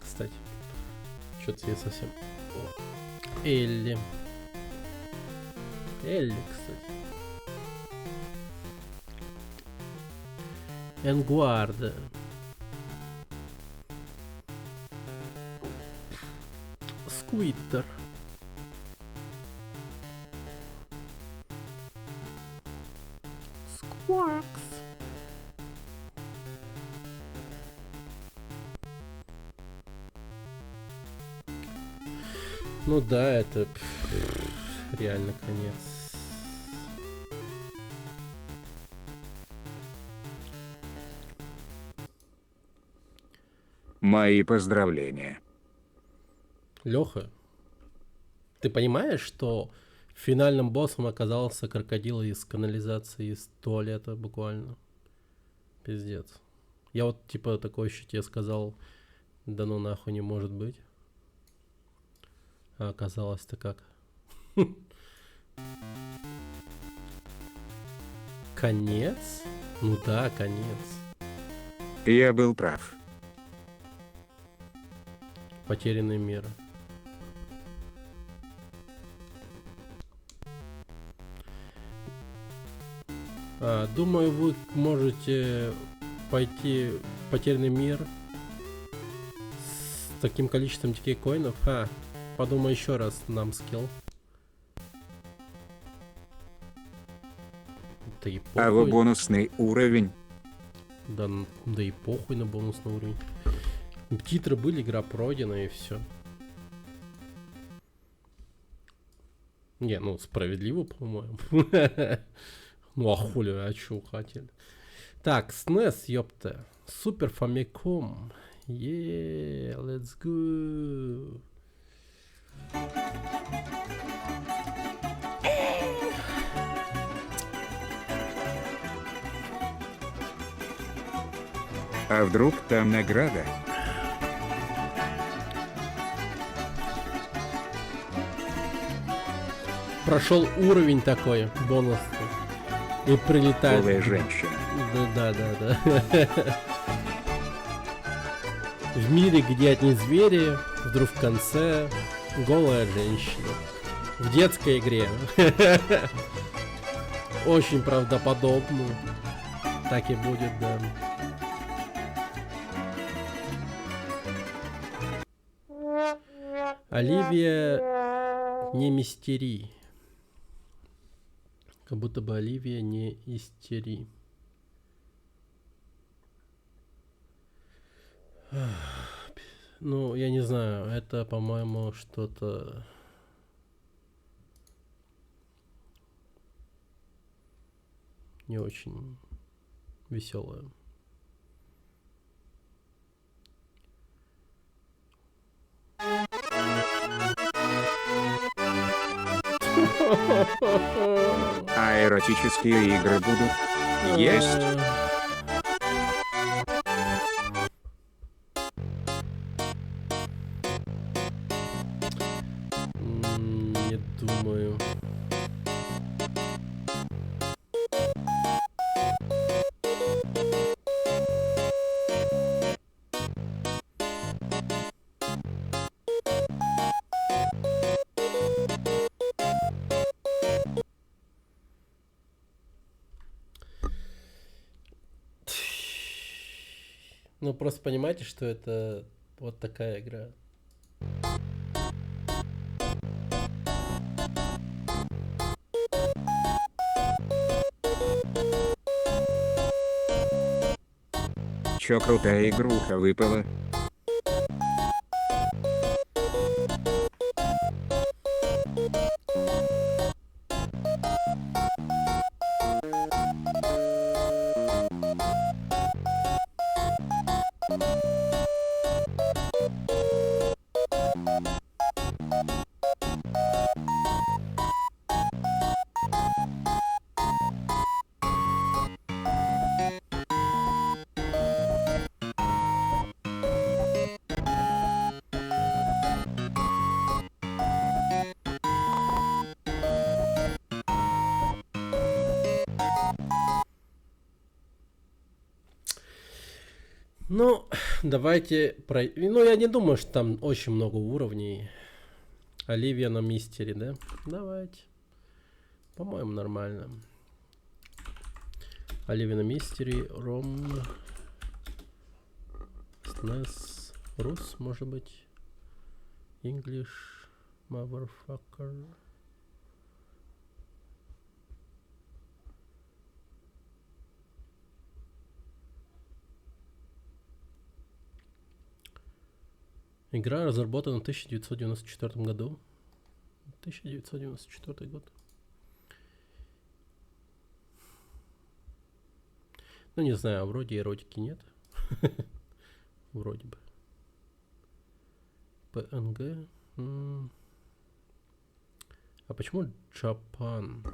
Кстати. Что-то я совсем... Элли. Элли, кстати. Энгуарда. Сквиттер. Скваркс. Ну да, это реально конец. Мои поздравления. Леха, ты понимаешь, что Финальным боссом оказался крокодил из канализации, из туалета буквально. Пиздец. Я вот типа такой еще тебе сказал, да ну нахуй не может быть. А оказалось-то как. Конец? Ну да, конец. Я был прав. Потерянный мир. Думаю, вы можете пойти в потерянный мир с таким количеством диких коинов. Подумай еще раз, нам скилл. Да и А вот похуй. бонусный уровень. Да и похуй на бонусный уровень. Титры были, игра пройдена и все. Не, ну справедливо, по-моему. Ну а хули, а чё хотели? Так, SNES, ёпта. Супер Famicom. Yeah, let's go. А вдруг там награда? Прошел уровень такой, бонусный. И прилетает. Голая женщина. Да. В мире, где одни звери, вдруг в конце голая женщина. В детской игре. Очень правдоподобно. Так и будет, да. Оливия, не мистери. Как будто бы Оливия, не истери. Ну, я не знаю, это, по-моему, что-то... не очень веселое. А эротические игры будут? Есть? Не думаю. Ну, просто понимаете, что это вот такая игра. Чё, крутая игруха выпала? Ну, давайте про... Ну, я не думаю, что там очень много уровней. Оливия на мистере, да? Давайте. По-моему, нормально. Оливия на мистере, Ром... SNES, Рус, может быть. English, motherfucker. Игра разработана в 1994 году. 1994 год. Ну, не знаю, вроде эротики нет. Вроде бы. ПНГ. А А почему Джапан?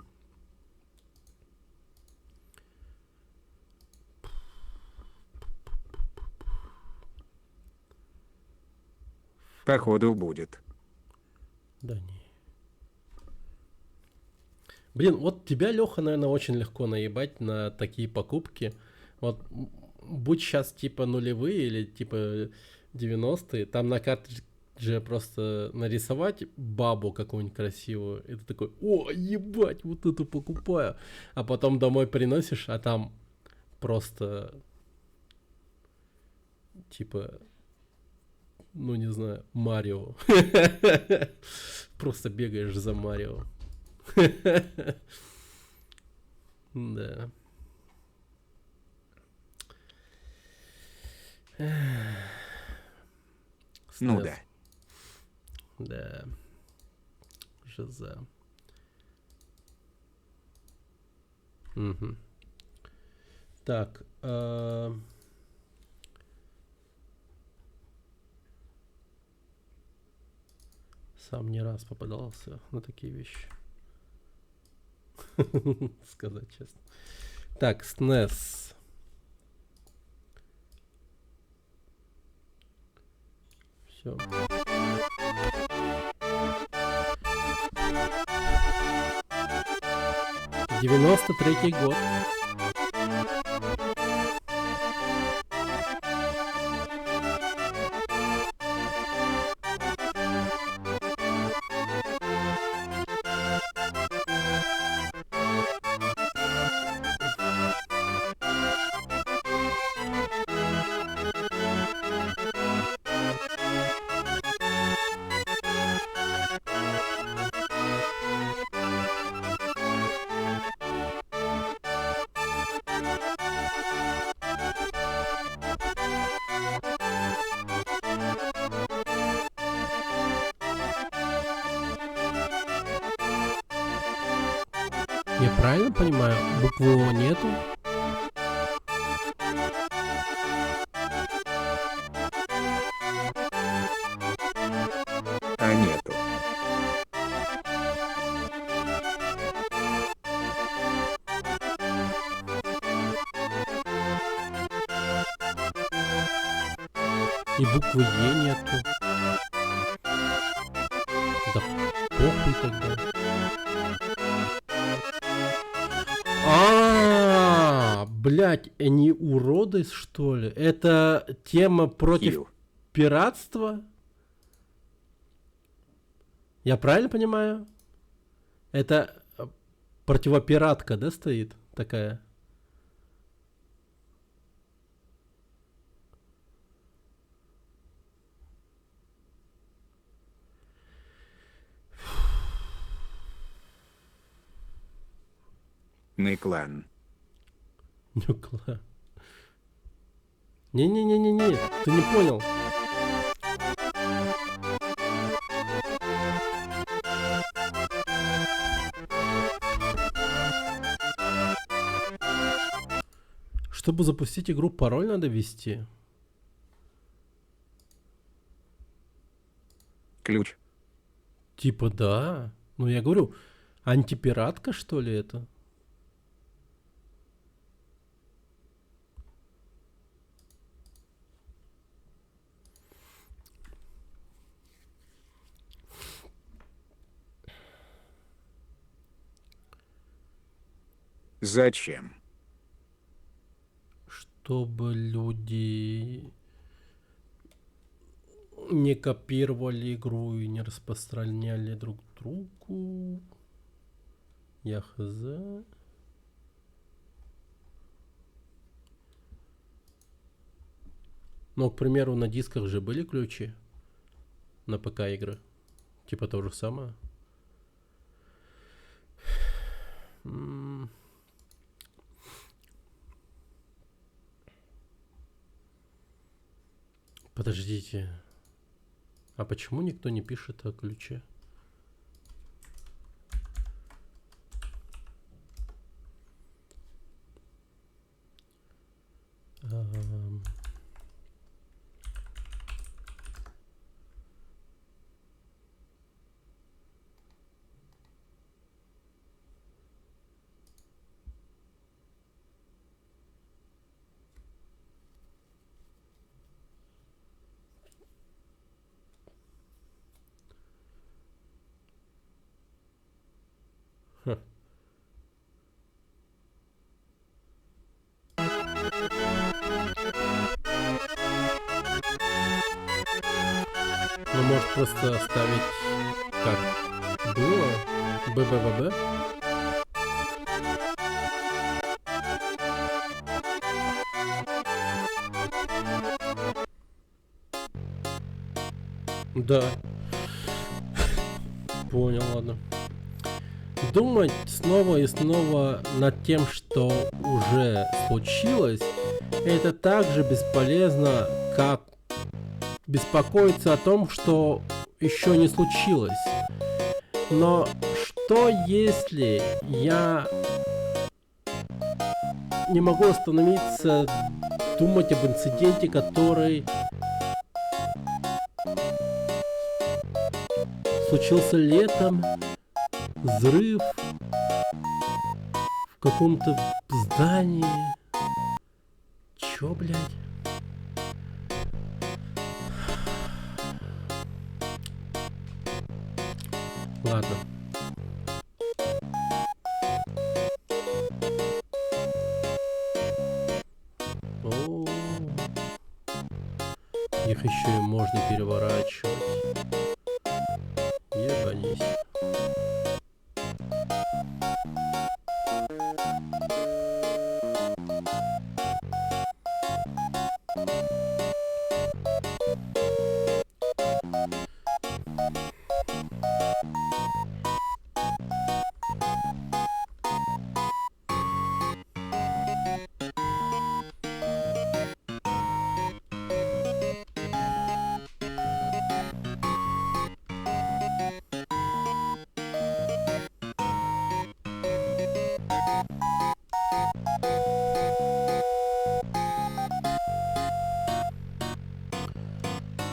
Походу будет. Да не. Блин, вот тебя, Леха, наверное, очень легко наебать на такие покупки. Вот будь сейчас типа нулевые или типа 90-е, там на картридже просто нарисовать бабу какую-нибудь красивую, и ты такой, о, ебать, вот это покупаю. А потом домой приносишь, а там просто типа, ну не знаю, Марио. Просто бегаешь за Марио. Да. Ну SNES. да. Да. Жиза. Мгм. Так. Сам не раз попадался на такие вещи. Сказать честно. Так, SNES. Все. 93-й год. Я правильно понимаю? Буквы О нету? А нету. И буквы Е нету. Да похуй тогда. Блять, они уроды, что ли? Это тема против Кью. пиратства? Я правильно понимаю? Это противопиратка, да, стоит такая? Клан. Нюкла. Не-не-не-не-не, ты не понял. Чтобы запустить игру, пароль надо ввести. Ключ. Типа да. Ну я говорю, антипиратка что ли это? Зачем? Чтобы люди не копировали игру и не распространяли друг другу. Я хз. Ну, к примеру, на дисках же были ключи на ПК игры. Типа то же самое. Подождите. А почему никто не пишет о ключе? можешь просто оставить как было. БББ. Да. Понял, ладно. Думать снова и снова над тем, что уже случилось, это так же бесполезно, как беспокоиться о том, что еще не случилось. Но что если я не могу остановиться думать об инциденте, который случился летом, взрыв в каком-то здании. Чё, блядь? Ладно. О, их еще и можно переворачивать. Ебанись.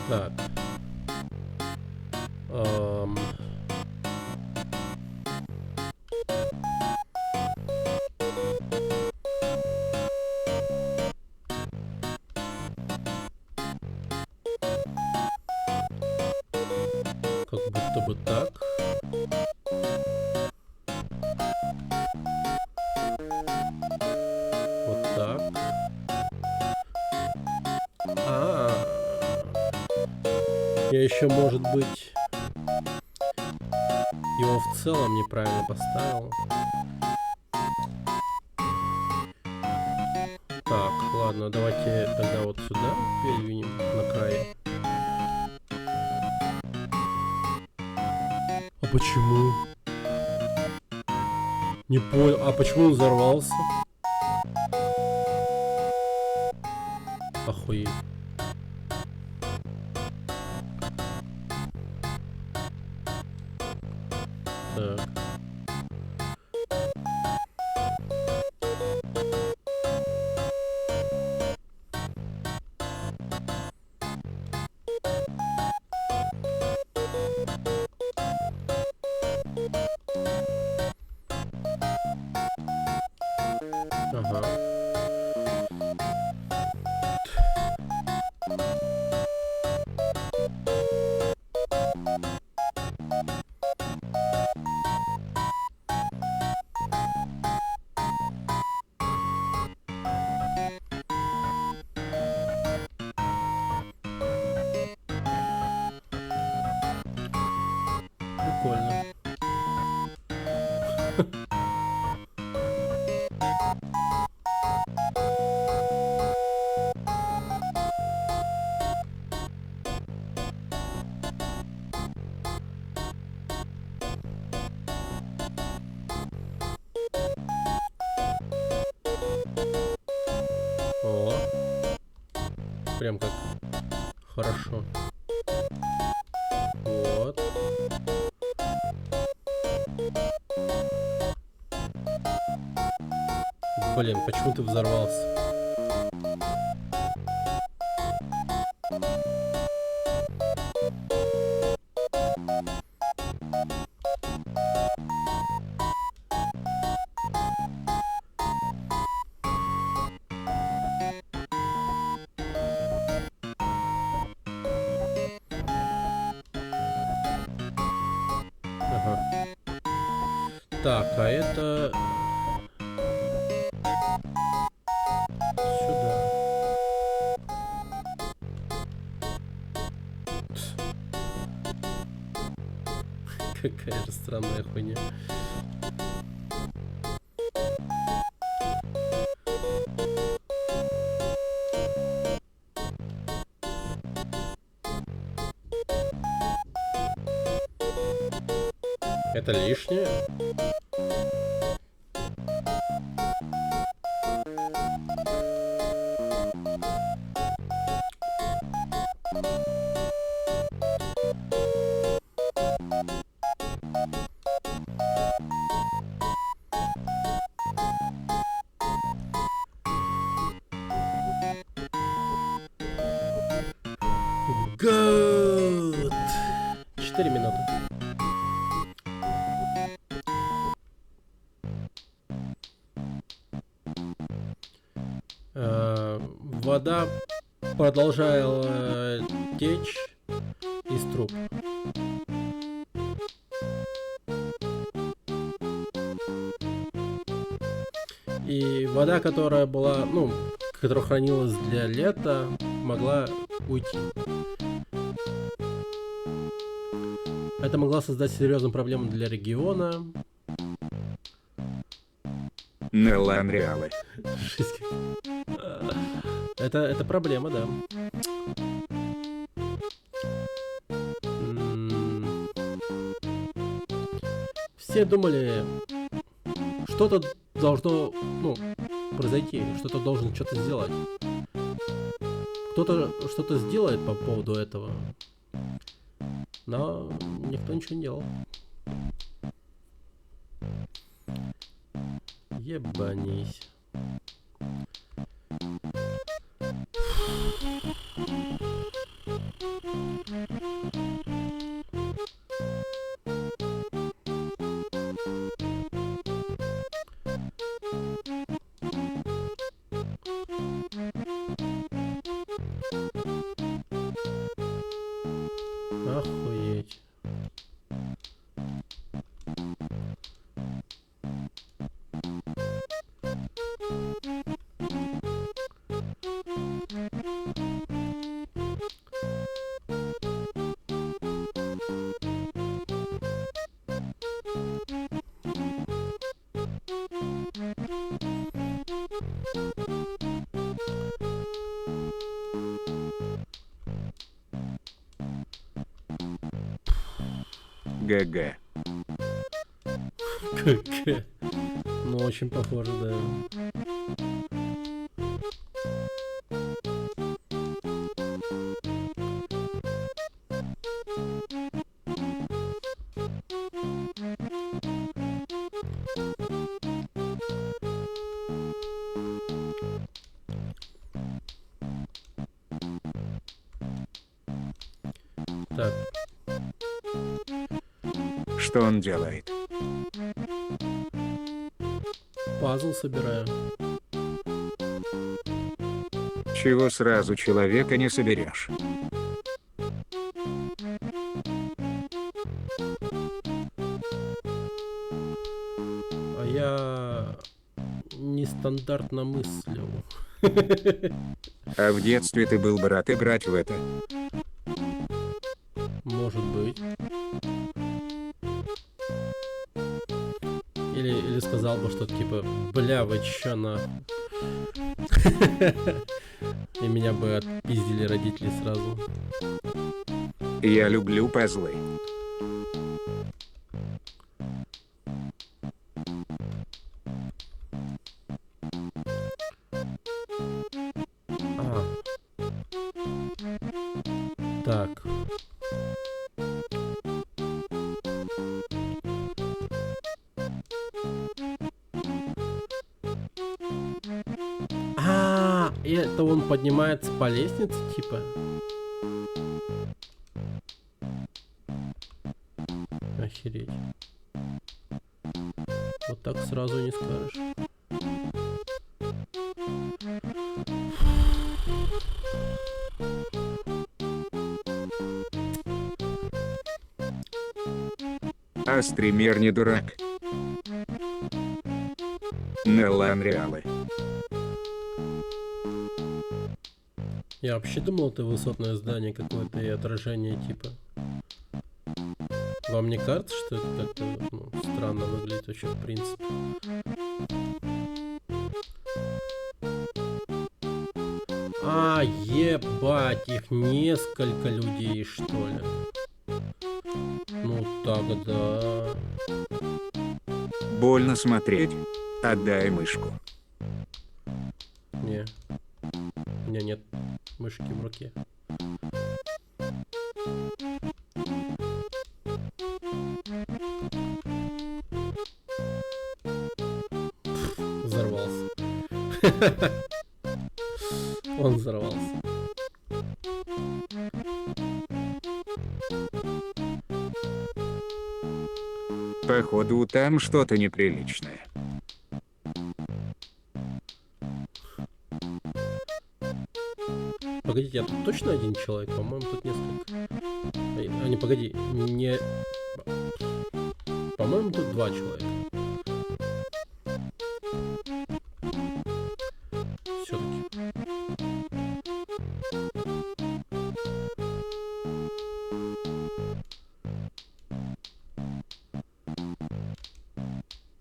Так. Как будто бы так. Вот так. Я еще, может быть, его в целом неправильно поставил. Так, ладно, давайте тогда вот сюда передвинем на край. А почему? Не понял. А почему он взорвался? Охуеть. Так. Ага. Прикольно. О, прям как хорошо. Вот. Блин, почему ты взорвался? Ага. Так, а это... Сюда. Какая же странная хуйня. Это лишнее? Good. 4 минуты. Вода продолжала течь из труб. И вода, которая была, ну, которая хранилась для лета, могла уйти. Это могло создать серьезную проблему для региона. Неланреалы. Это проблема, да. Все думали, что-то должно, ну, произойти, что-то должен что-то сделать. Кто-то что-то сделает по поводу этого, но никто ничего не делал. Ебанись. Охуеть. ГГ. КК. Ну, очень похоже, да. Так, Что он делает? пазл собираю. Чего сразу человека не соберешь? А я нестандартно мыслил. А в детстве ты был бы рад играть в это? Может быть. Или сказал бы что-то типа, бля, вы чё нахуй? И меня бы отпиздили родители сразу. Я люблю пазлы. А. Так. И это он поднимается по лестнице, типа. Охереть. Вот так сразу не скажешь. А стример не дурак. Неланреалы. Я вообще думал, это высотное здание какое-то и отражение типа. Вам не кажется, что это как-то странно выглядит вообще в принципе? А, ебать, их несколько людей, что ли? Ну тогда... Больно смотреть. Отдай мышку. Не. У меня нет мышки в руке. Взорвался. Он взорвался. Походу, там что-то неприличное. Погодите, а тут точно один человек? По-моему, тут несколько. А не, погоди, не... По-моему, тут два человека. Все-таки.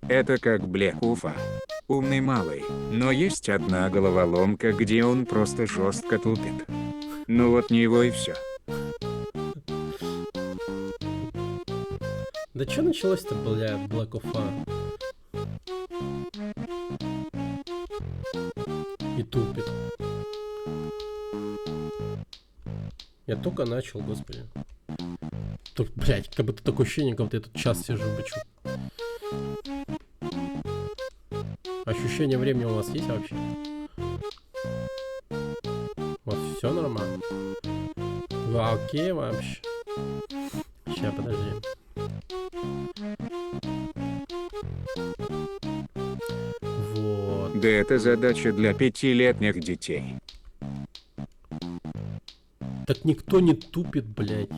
Это как Блек Уфа. Умный малый, но есть одна головоломка, где он просто жестко тупит. Ну вот не его и все. Да что началось-то, бля, Black Ufa? И тупит. Я только начал, господи. Тут, блядь, как будто такое ощущение, как будто я тут час сижу, бычу. Ощущение времени у вас есть вообще? У вас все нормально? Вы окей вообще? Сейчас, подожди. Вот. Да это задача для 5-летних детей. Так никто не тупит, блядь.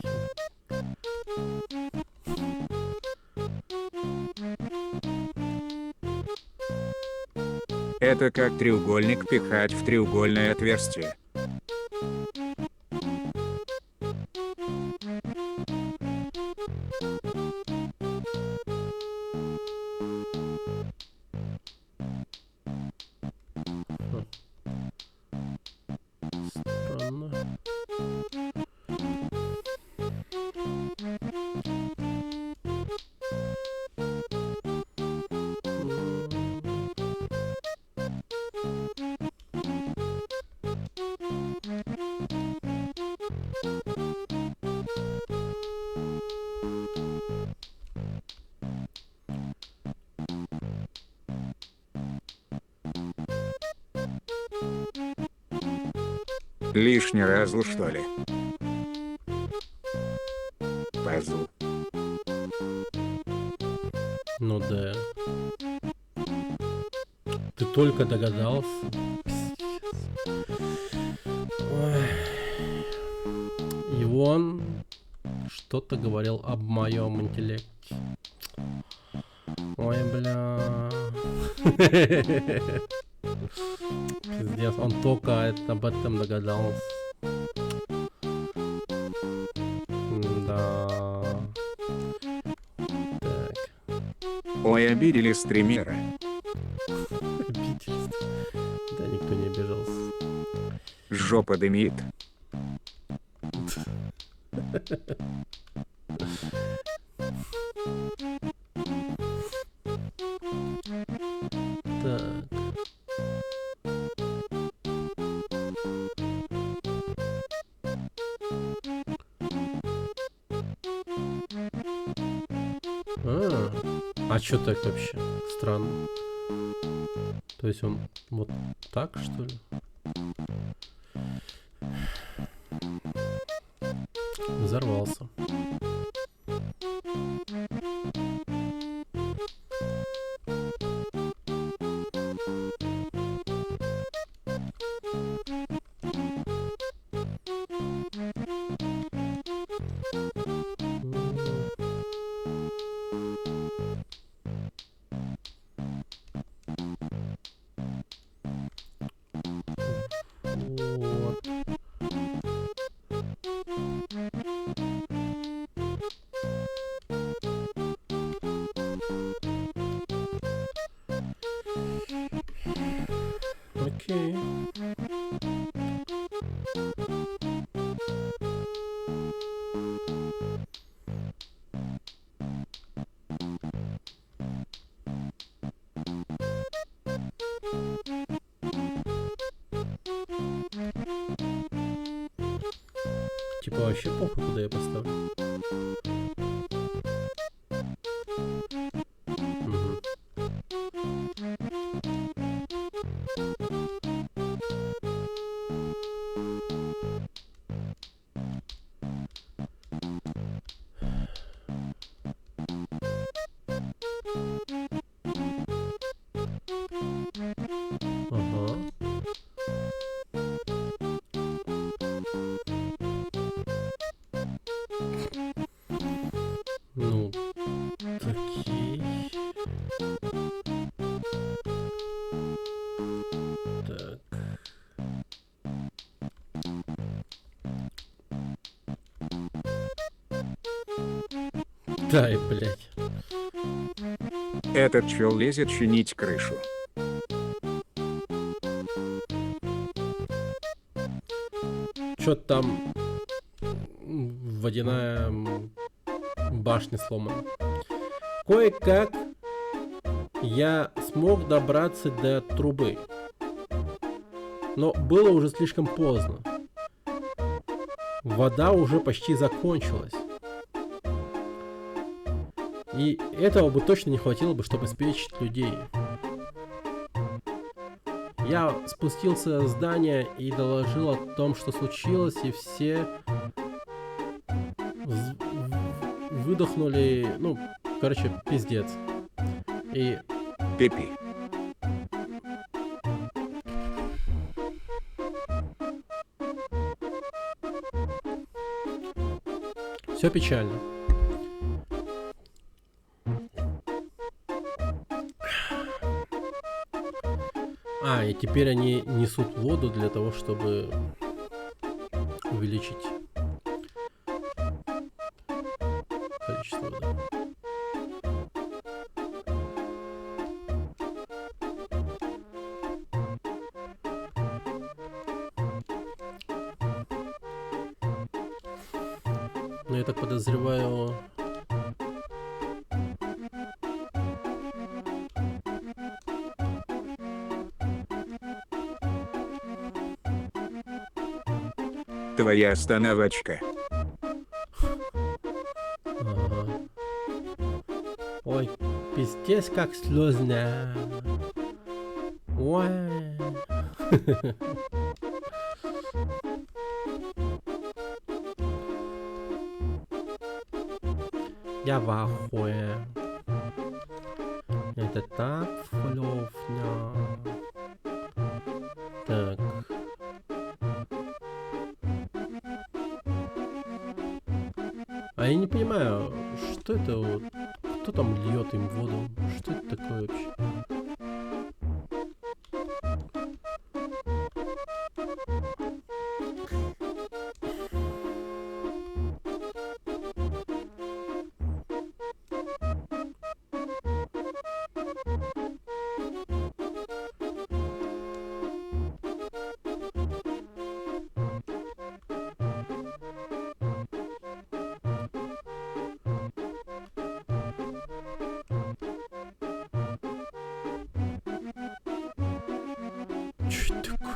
Это как треугольник пихать в треугольное отверстие. Странно. Лишний разл, что ли? Пазл. Ну да. Ты только догадался. Ой. И он что-то говорил об моем интеллекте. Ой, бля. Пиздец, он только об этом догадался. Да. Так. Ой, обидели стримера. Обиделись. Да, никто не обижался. Жопа дымит. Так. А чё так вообще? Странно. То есть он вот так, что ли? Взорвался. Вот. Окей. Типа вообще похуй, куда я поставлю. Мгм. Ага. Ну, окей. Так. Дай, блядь. Этот чел лезет чинить крышу. Чё-то там водяная башня сломана. Кое-как я смог добраться до трубы. Но было уже слишком поздно. Вода уже почти закончилась. И этого бы точно не хватило бы, чтобы обеспечить людей. Я спустился с здания и доложил о том, что случилось, и все выдохнули, ну, короче, пиздец. И Пипи. все печально. А, и теперь они несут воду для того, чтобы увеличить количество воды. Но я так подозреваю... Твоя остановочка. Ага. Ой, пиздец, как слезно. Ой. Я в ахуе. Это так флёфня. Так. А я не понимаю, что это вот... Кто там льет им воду? Что это такое вообще? Что это такое?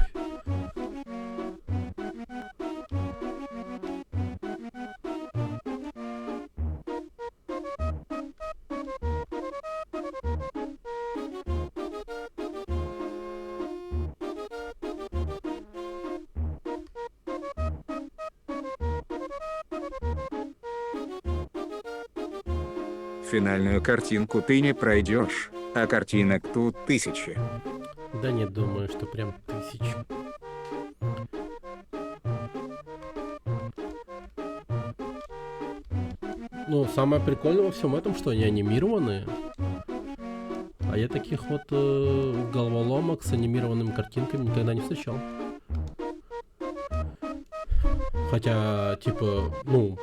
Финальную картинку ты не пройдешь, а картинок тут тысячи. Да нет, думаю, что прям 1000. Ну, самое прикольное во всем этом, что они анимированные. А я таких вот головоломок с анимированными картинками никогда не встречал. Хотя, типа, ну,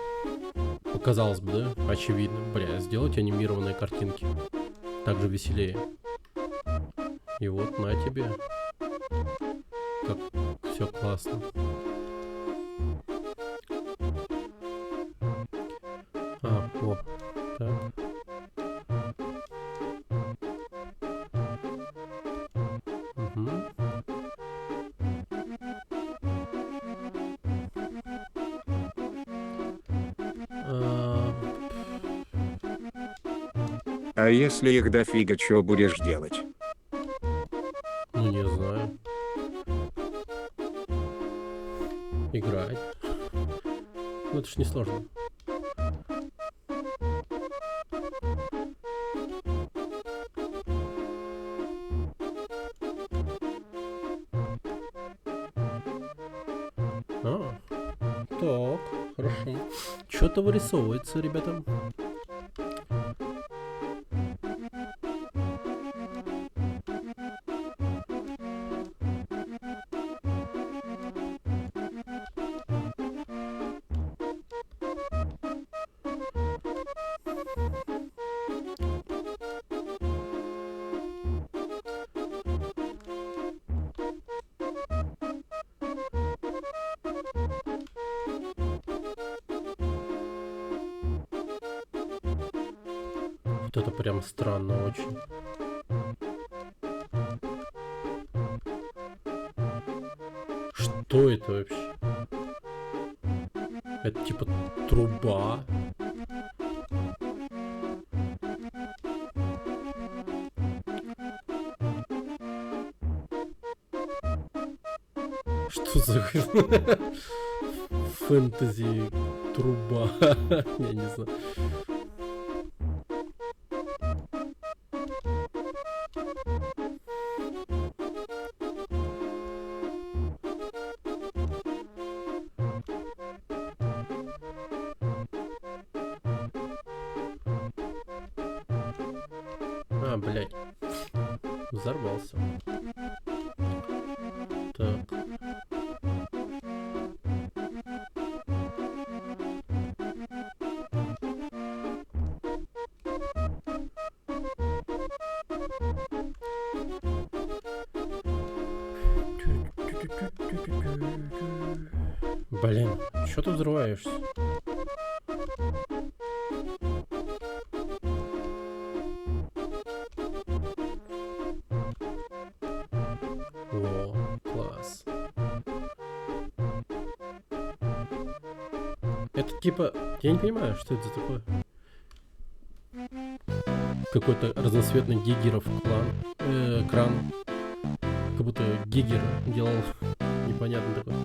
показалось бы, да, очевидно. Бля, сделать анимированные картинки. Так же веселее. И вот, на тебе. Все классно. О, так. Угу. А если их дофига, что будешь делать? Ну, не знаю. Играть. Ну, это ж не сложно. Так, хорошо. Что-то вырисовывается, ребята. Вот это прям странно очень. Что это вообще? Это типа труба. Что за фэнтези труба? Я не знаю. Блядь. Взорвался. Так. Блин, что ты взрываешься? О, класс. Это типа... Я не понимаю, что это за такое. Какой-то разноцветный гигеров кран. Как будто гигер делал непонятно такое.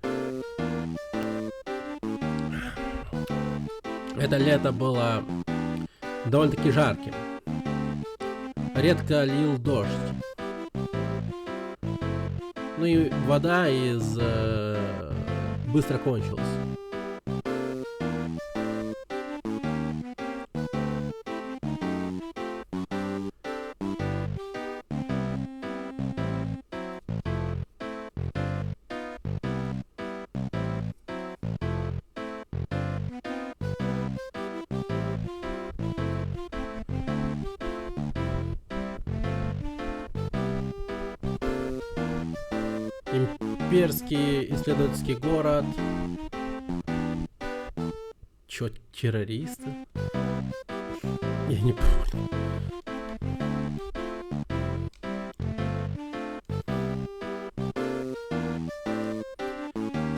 Это лето было довольно-таки жарким. Редко лил дождь. Ну и вода быстро кончилась. Имперский исследовательский город. Чё, террористы? Я не понял.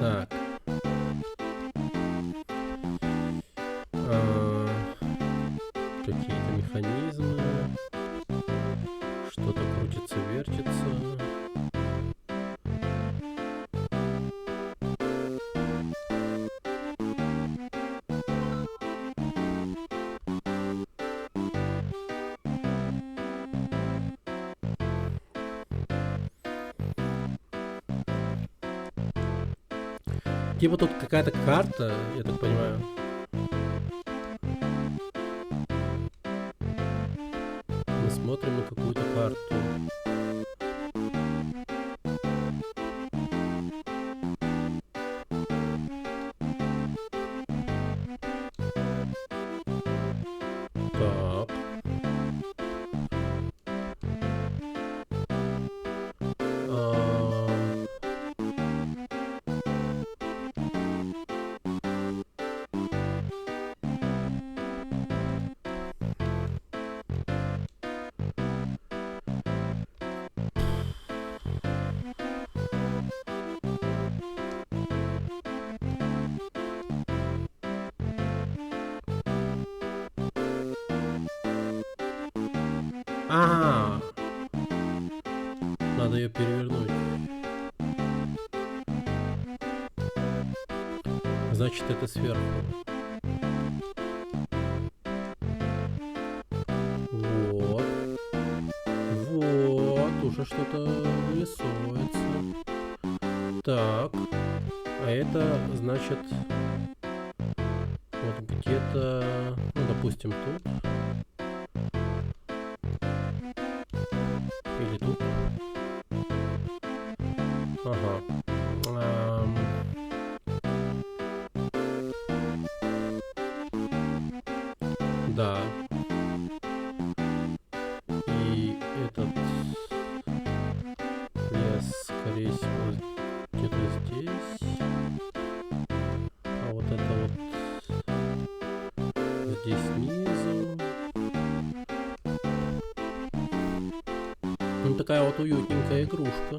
Так. Какие-то механизмы. Что-то крутится, вертится. Типа тут какая-то карта, я так понимаю. Мы смотрим на какую-то карту. Так. А, надо ее перевернуть. Значит, это сверху. Вот. Вот, уже что-то вырисовывается. Так. А это значит вот где-то, ну, допустим, тут. Или тут. Ага. Да. И этот лес, скорее всего, где-то здесь. А вот это вот здесь снизу. Ну, такая вот уютненькая игрушка.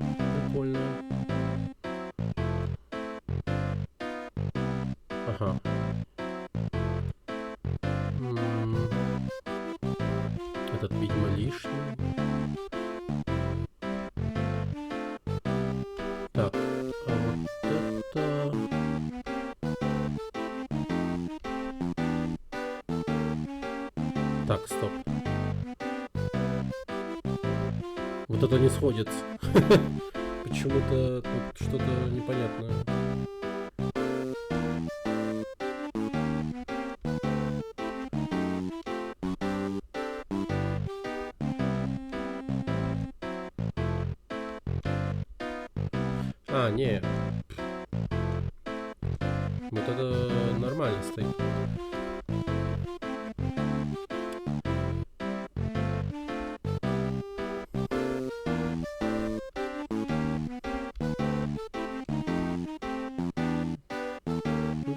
Прикольная. Ага. Этот, видимо, лишний. Так, а вот это... Так, стоп. Вот это не сходится. Почему-то тут что-то непонятное. А, не. Вот это нормально стоит.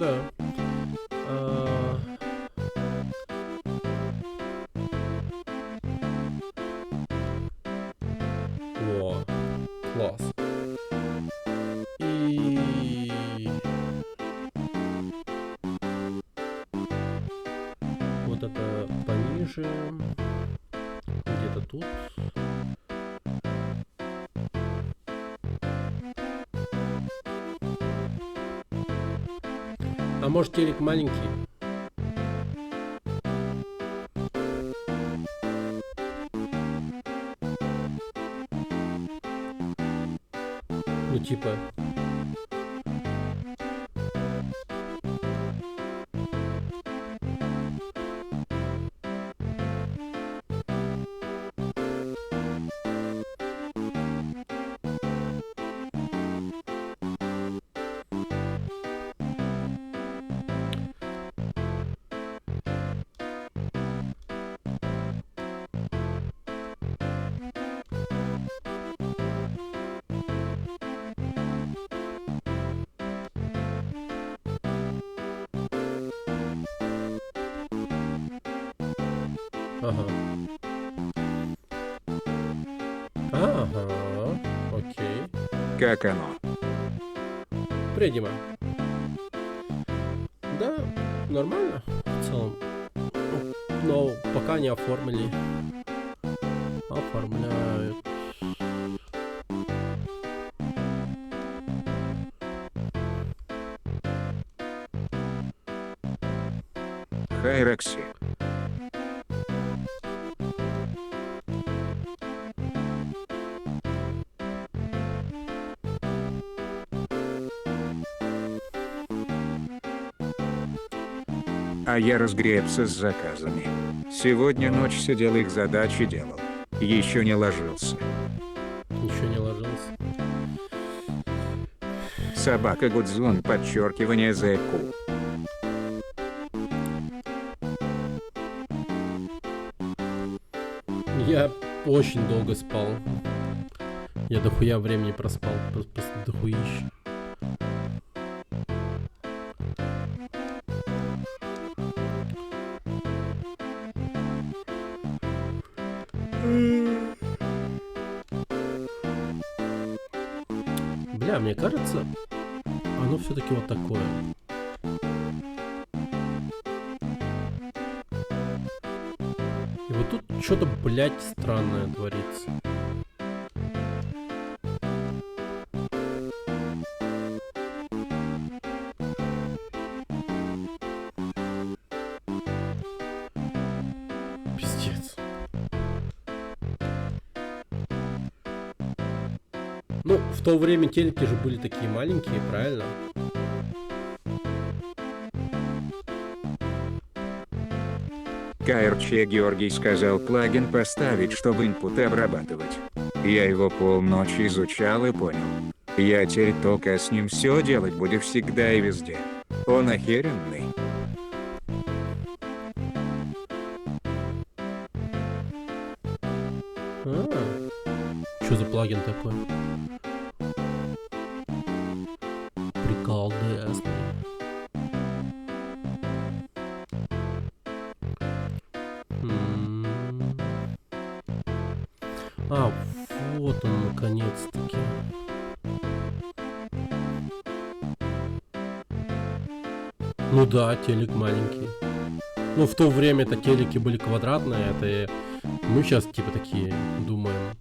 Да. О, класс. И вот это пониже, где-то тут. А может, телек маленький? Ну типа. Ага. Ага. Окей. Как оно? Предима. Да, нормально в целом. Но пока не оформили. Оформляют. Хайрекси. А я разгребся с заказами. Сегодня ночь сидел, их задачи делал. Еще не ложился. Еще не ложился. Собака Гудзон, подчеркивание ЗК. Я очень долго спал. Я дохуя времени проспал. Просто дохуище. Бля, мне кажется, оно все-таки вот такое. И вот тут что-то, блядь, странное творится. Пиздец. Ну, в то время телеки же были такие маленькие, правильно? КРЧ Георгий сказал плагин поставить, чтобы инпут обрабатывать. Я его полночи изучал и понял. Я теперь только с ним все делать буду всегда и везде. Он охеренный. Что за плагин такой? Приколдесный. А, вот он, наконец-таки. Ну да, телек маленький. Ну, в то время это телеки были квадратные, это мы сейчас типа такие думаем.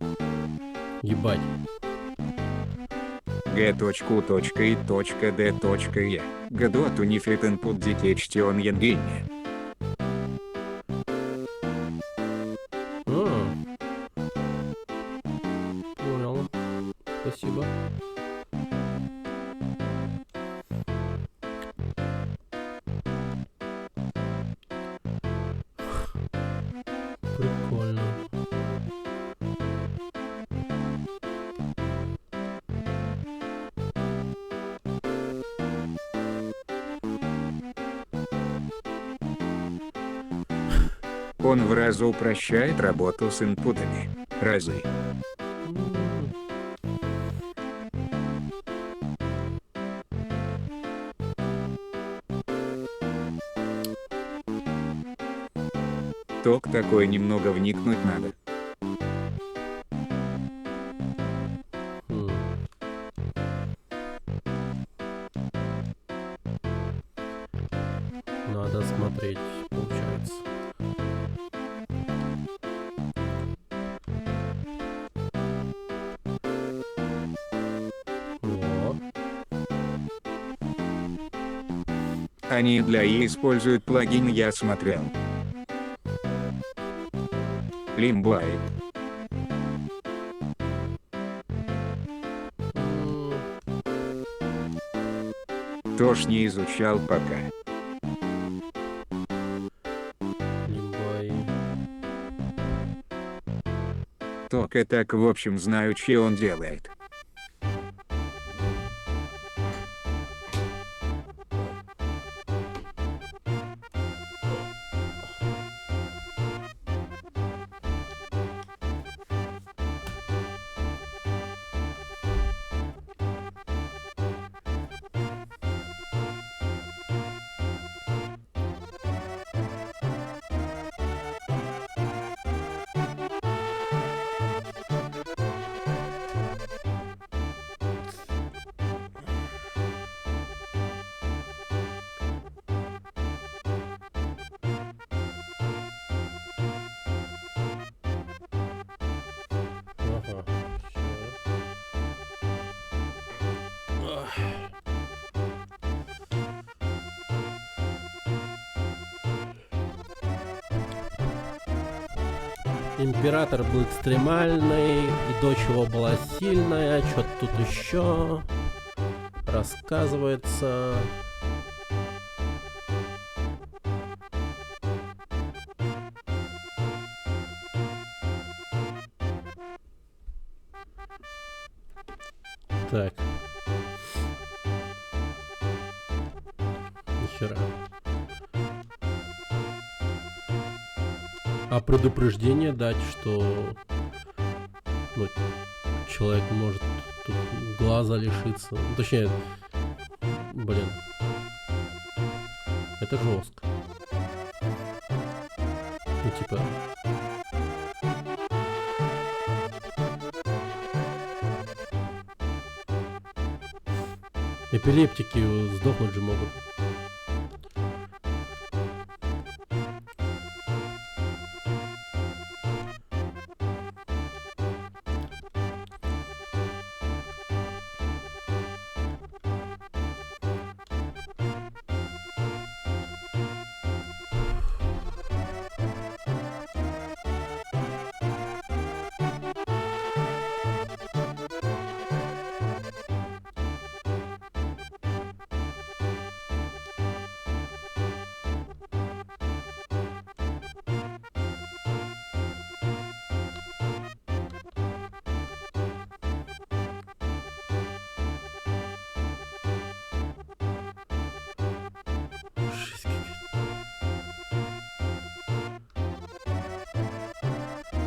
Ебать. G.U.I.D.E Годот унифит input detection енгенне. Понял. Спасибо. Прикольно. Он в разы упрощает работу с инпутами. Разы. Ток такой, немного вникнуть надо. Надо смотреть, получается. О. Они для И используют плагин, я смотрел. Лимбай. Тоже не изучал пока. Лимбай. Только так, в общем, знаю, что он делает. Ага. Император был экстремальный, и дочь его была сильная, что-то тут еще рассказывается. Так. Нихера. А предупреждение дать, что ну, человек может тут глаза лишиться. Ну, точнее, блин. Это жестко. Ну, типа... Эпилептики сдохнуть же могут.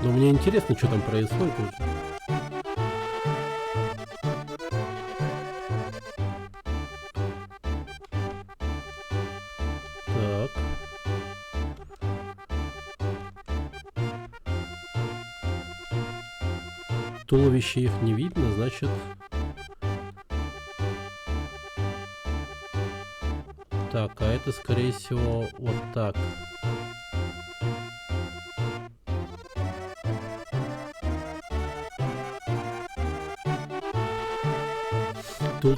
Но мне интересно, что там происходит уже. Так. Туловище их не видно, значит... Так, а это, скорее всего, вот так.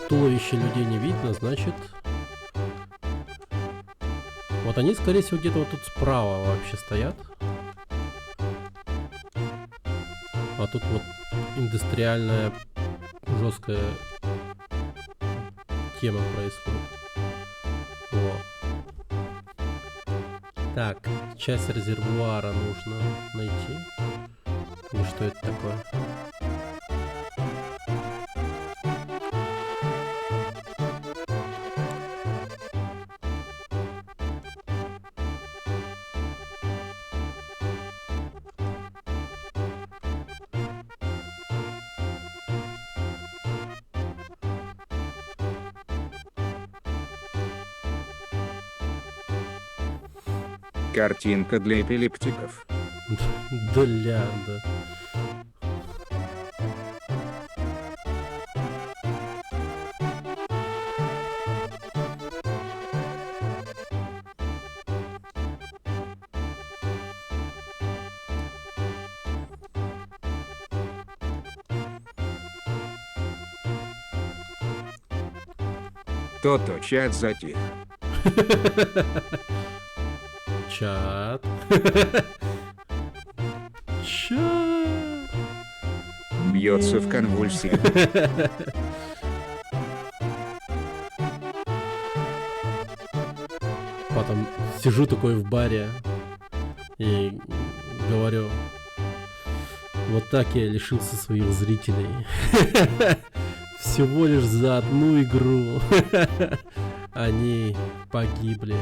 Туловище людей не видно, значит... Вот они, скорее всего, где-то вот тут справа вообще стоят. А тут вот индустриальная жесткая тема происходит. Во. Так, часть резервуара нужно найти. И что это такое? Картинка для эпилептиков. Да. То-то чат затих. Чат. Чат. Бьется в конвульсиях. Потом сижу такой в баре и говорю: вот так я лишился своих зрителей. Всего лишь за одну игру. Они погибли.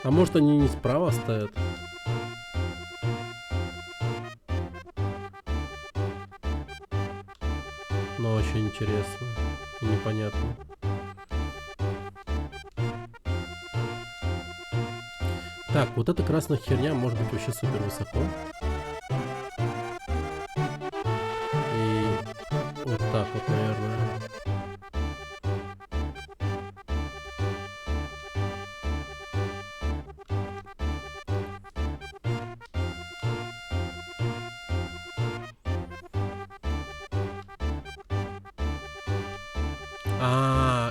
А может, они не справа стоят? Но очень интересно и непонятно. Так, вот эта красная херня может быть вообще супер высоко. И вот так вот, наверное.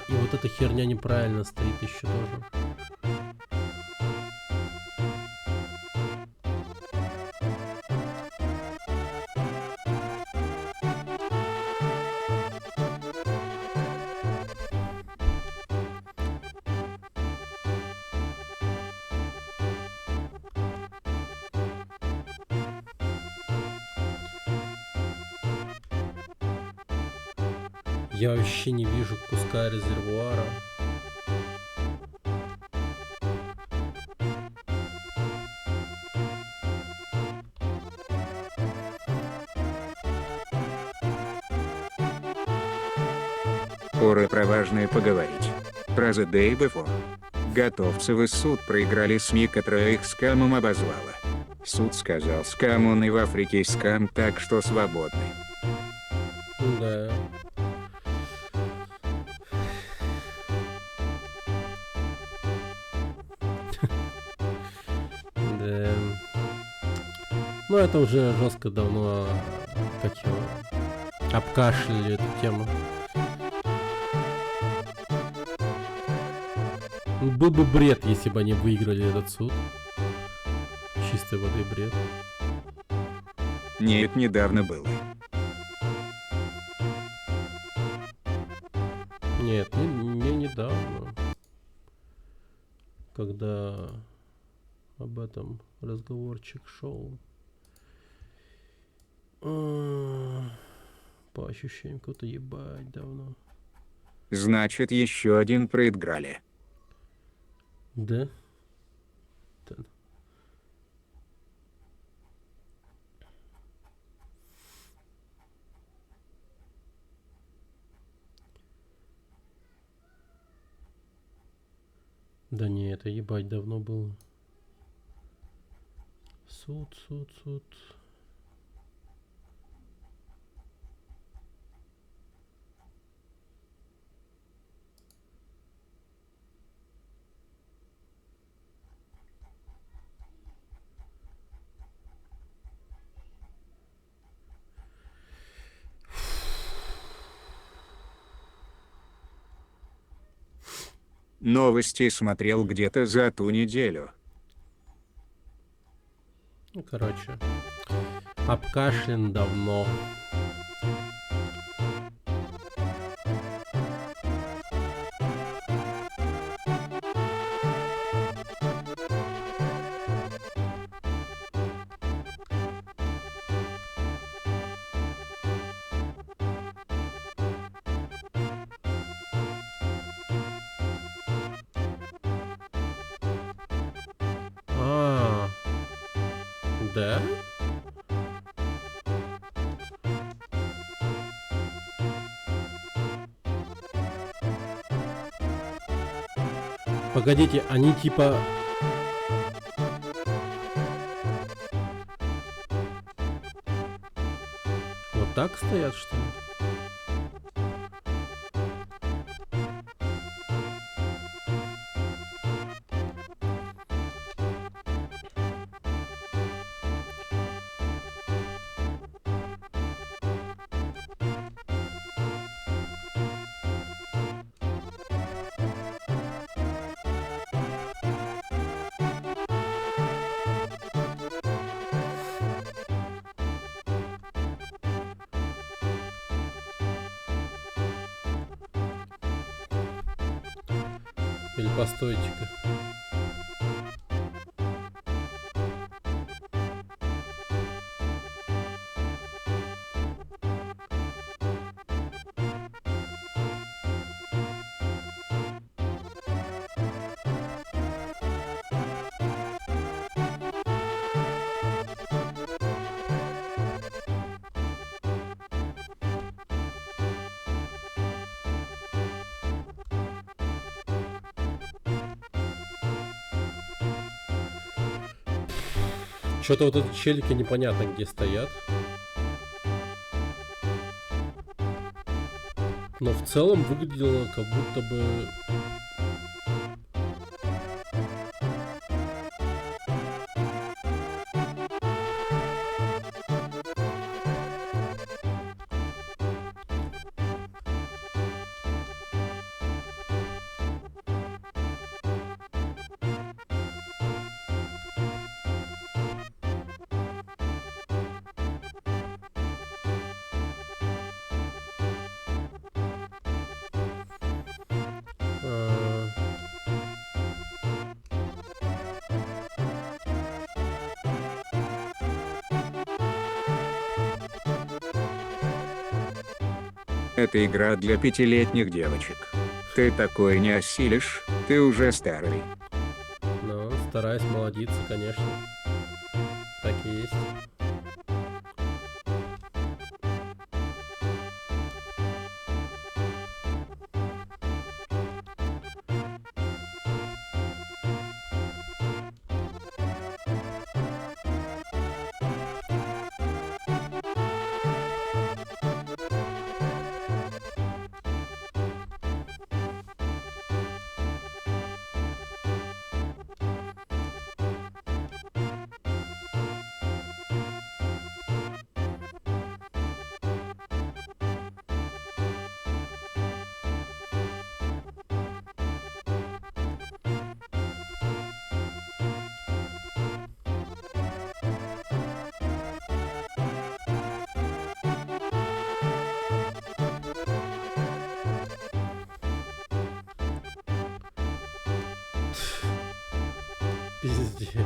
И вот эта херня неправильно стоит еще тоже. Я вообще не вижу куска резервуара. Пора про важное поговорить. Про The Day Before. Готовцевы суд проиграли СМИ, которая их скамом обозвала. Суд сказал, скам он и в Африке скам, так что свободны. Да. Да. Ну это уже жестко давно, как его, обкашляли эту тему. Был бы бред, если бы они выиграли этот суд. Чистой воды бред. Нет, недавно было. Нет, недавно, когда об этом разговорчик шел. По ощущениям, кого-то ебать давно. Значит, еще один проиграли. Да? Да не, это ебать давно было. Суд. Новости смотрел где-то за ту неделю. Ну, короче, обкашлен давно. Да? Погодите, они типа... Вот так стоят, что ли? Или постойте-ка. Что-то вот эти челики непонятно где стоят. Но в целом выглядело как будто бы... Это игра для 5-летних девочек. Ты такое не осилишь, ты уже старый. Ну, стараюсь молодиться, конечно. Так и есть. Пиздец.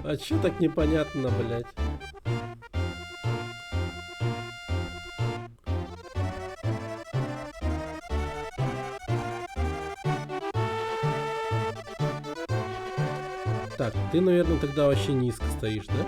А чё так непонятно, блядь? Так, ты, наверное, тогда вообще низко стоишь, да?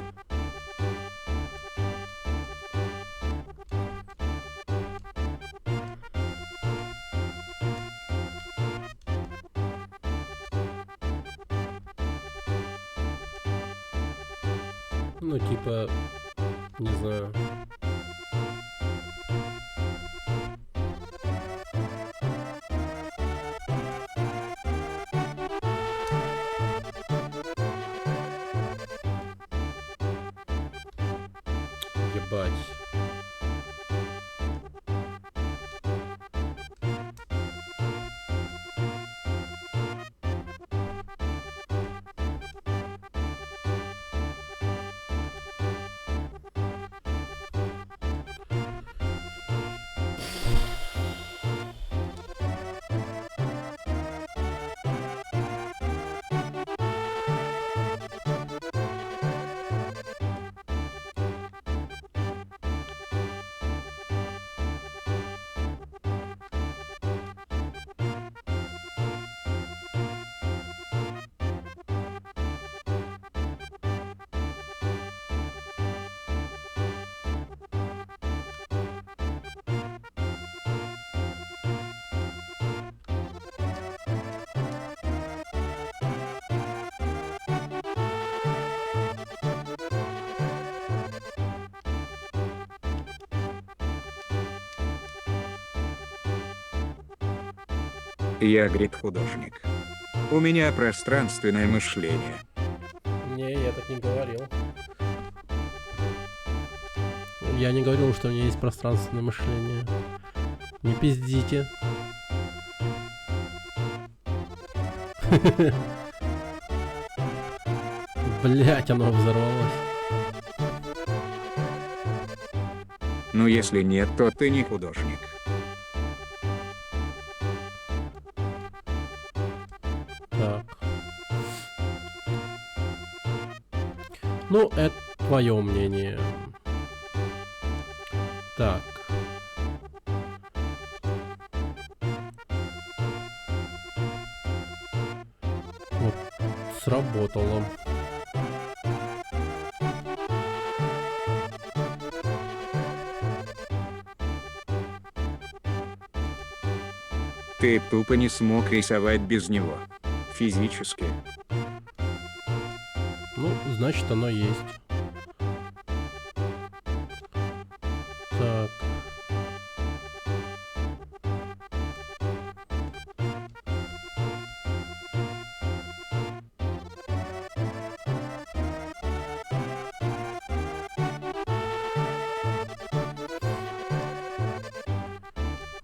Ну, типа, не знаю. Ебать. Я, говорит, художник. У меня пространственное мышление. Не, я так не говорил. Я не говорил, что у меня есть пространственное мышление. Не пиздите. Блять, оно взорвалось. Ну если нет, то ты не художник. Так. Ну, это твое мнение. Так. Вот, сработало. Ты тупо не смог рисовать без него. Физически. Ну, значит, оно есть. Так.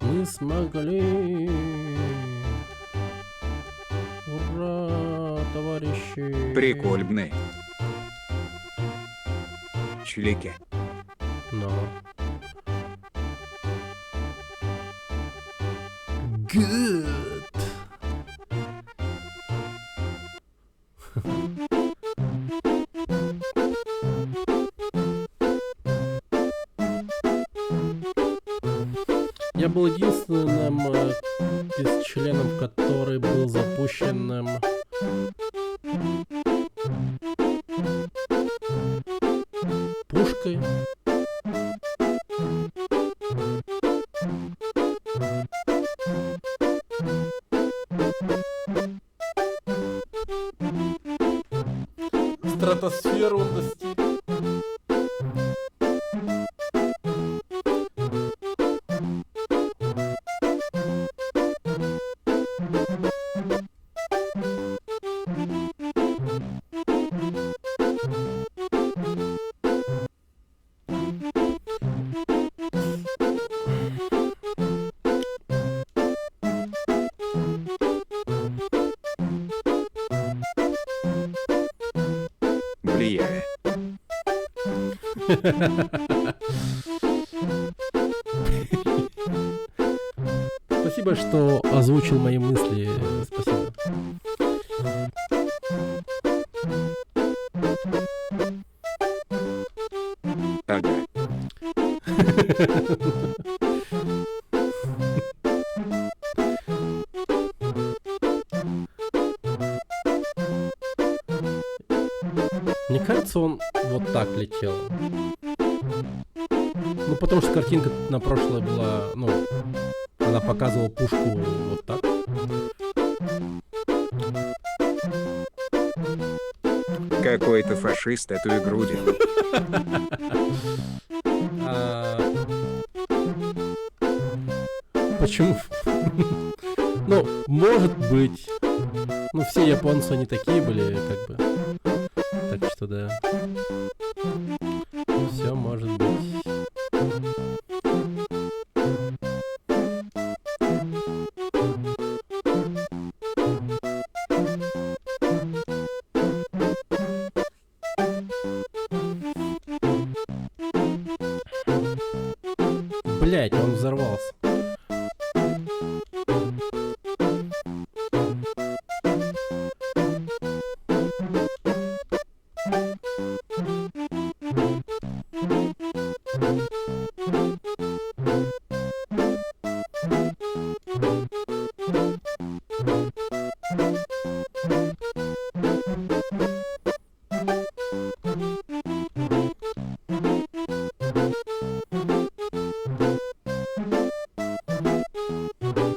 Мы смогли. Ура, товарищи. Прикольный. Чилики. Но. Good. Я был единственным из членов, который был запущенным пушкой. Стратосферу он достиг. Влияя. Спасибо, что озвучил мои мысли. Спасибо. Ага. Мне кажется, он вот так летел. Ну, потому что картинка на прошлой была, ну, она показывала пушку вот так. Какой-то фашист эту игру делал. Почему? Ну, может быть. Ну, все японцы, они такие были, как бы. Так что да. Все может быть. Блять, он взорвался.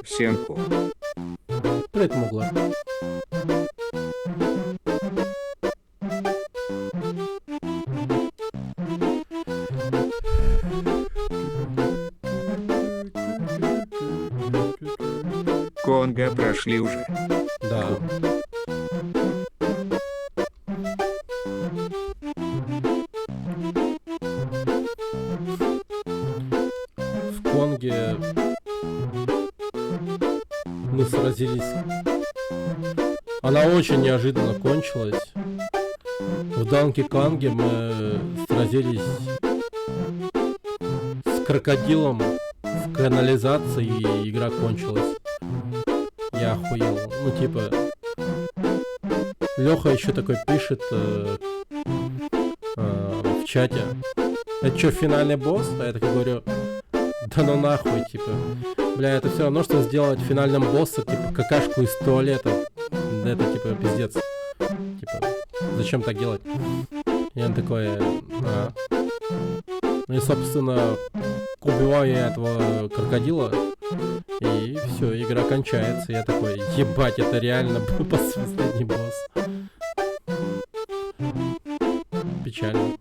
Сенку. Привет, Мугла. Конго прошли уже. Да. В Конге мы сразились. Она очень неожиданно кончилась. В Данки Конге мы сразились с крокодилом в канализации, и игра кончилась. Я охуел. Ну, типа, Леха еще такой пишет в чате: это что, финальный босс? А я так говорю: да ну нахуй, типа. Бля, это все равно, что сделать финальным боссом, типа, какашку из туалета. Да это, типа, пиздец. Типа, зачем так делать? И он такой: Ну и, собственно, убиваю я этого крокодила, и все, игра кончается. Я такой: ебать, это реально был последний босс. Печально.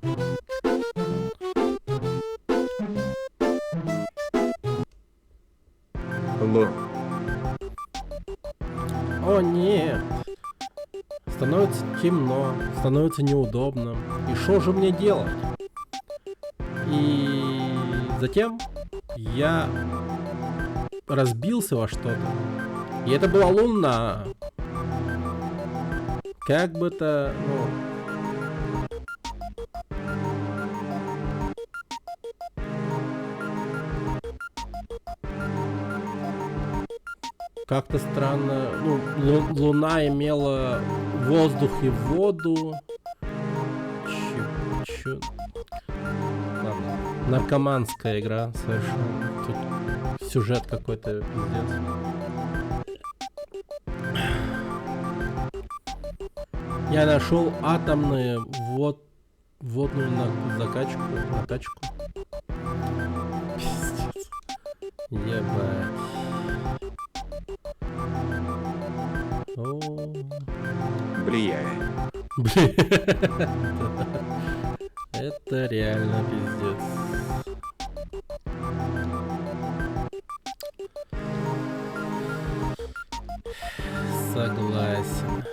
Лох. О нет. Становится темно, становится неудобно. И что же мне делать? И затем я разбился во что-то. И это была луна. Как бы то, ну... Как-то странно. Ну, луна имела воздух и воду. Чё? Ладно. Наркоманская игра совершенно. Тут сюжет какой-то пиздец. Я нашел атомную водную накачку. Пиздец. Ебать. Влияет. Блин. Это реально пиздец. Согласен.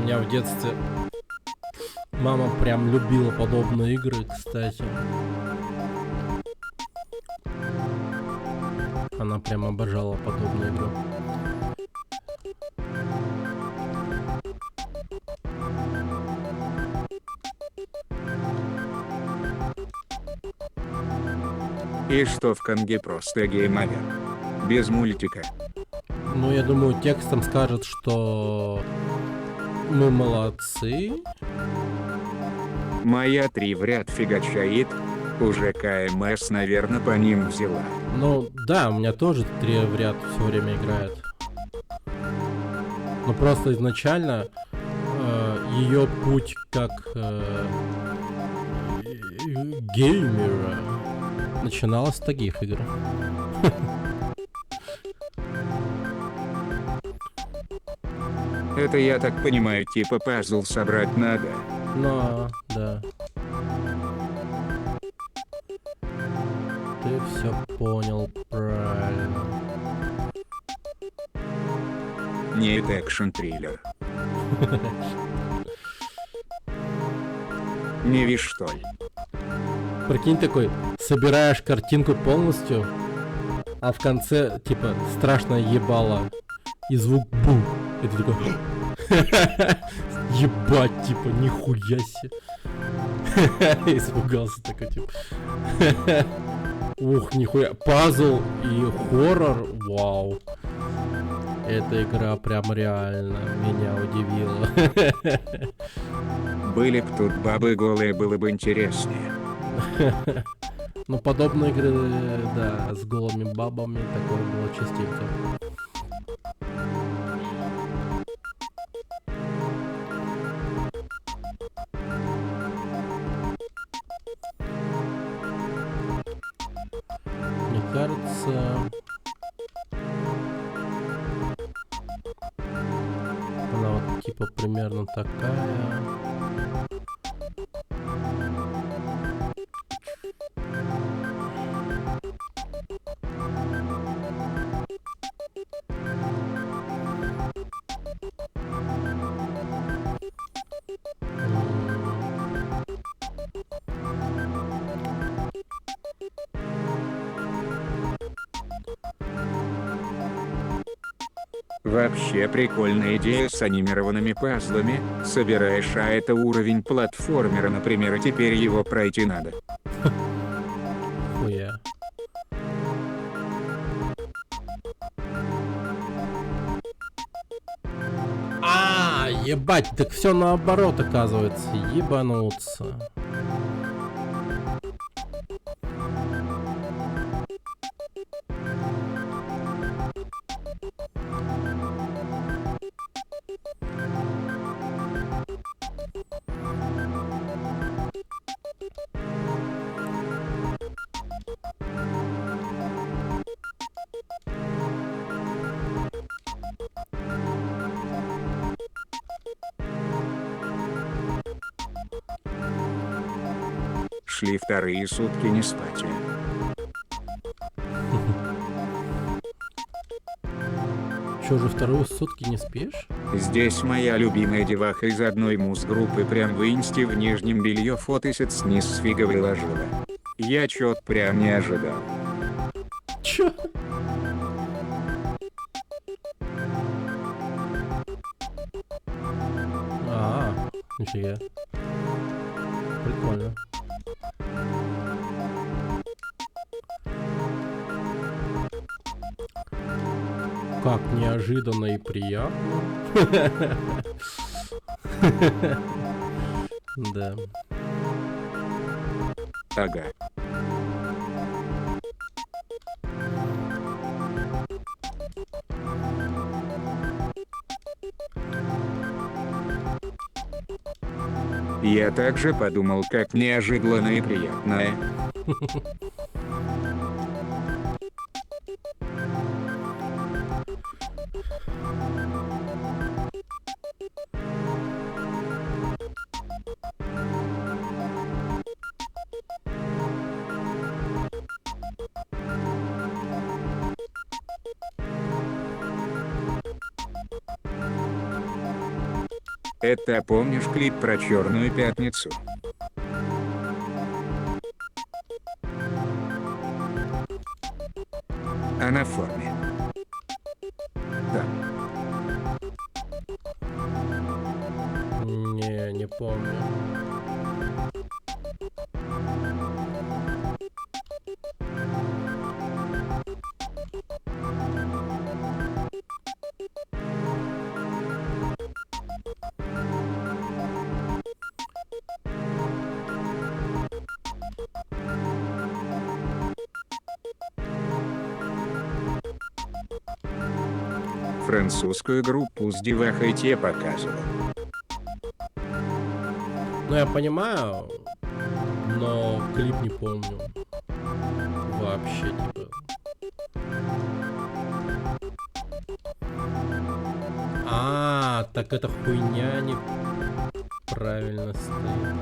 меня в детстве мама прям любила подобные игры, кстати. Она прям обожала подобную игру. И что в Конге просто гейм-овер? Без мультика. Ну, я думаю, текстом скажет, что мы молодцы. Моя 3 в ряд фигачает. Уже КМС, наверное, по ним взяла. Ну, да, у меня тоже 3 в ряд все время играет. Но просто изначально ее путь как геймера начиналась с таких игр. Это, я так понимаю, типа пазл собрать надо. Но, да. Ты все понял правильно. Нет, экшн-триллер. Не вишь, что ли? Прикинь, такой, собираешь картинку полностью, а в конце, типа, страшное ебало. И звук бу. И ты такой... Ебать, типа, нихуя себе. Испугался такой, типа. Ух, нихуя. Пазл и хоррор. Вау. Эта игра прям реально меня удивила. Были б тут бабы голые, было бы интереснее. Ну, подобные игры, да, с голыми бабами такое было частенько. Мне кажется, она вот типа примерно такая. Вообще прикольная идея с анимированными пазлами. Собираешь, а это уровень платформера, например, и теперь его пройти надо. Хуя. Ебать, так все наоборот оказывается, ебануться. Шли вторые сутки не спать. Чё же вторые сутки не спишь? Здесь моя любимая деваха из одной муз-группы прям в инсте в нижнем белье фотосет сниз с фиговой ложила. Я чё-то прям не ожидал. Чё? Нифига. Прикольно. Как неожиданно и приятно. Да. Ага. Я также подумал, как неожиданно и приятное. Это помнишь клип про Черную пятницу? А на форме. Там. Не помню. Французскую группу с девахой те показывал. Ну, я понимаю, но клип не помню. Вообще, типа. Так эта хуйня не правильно стоит.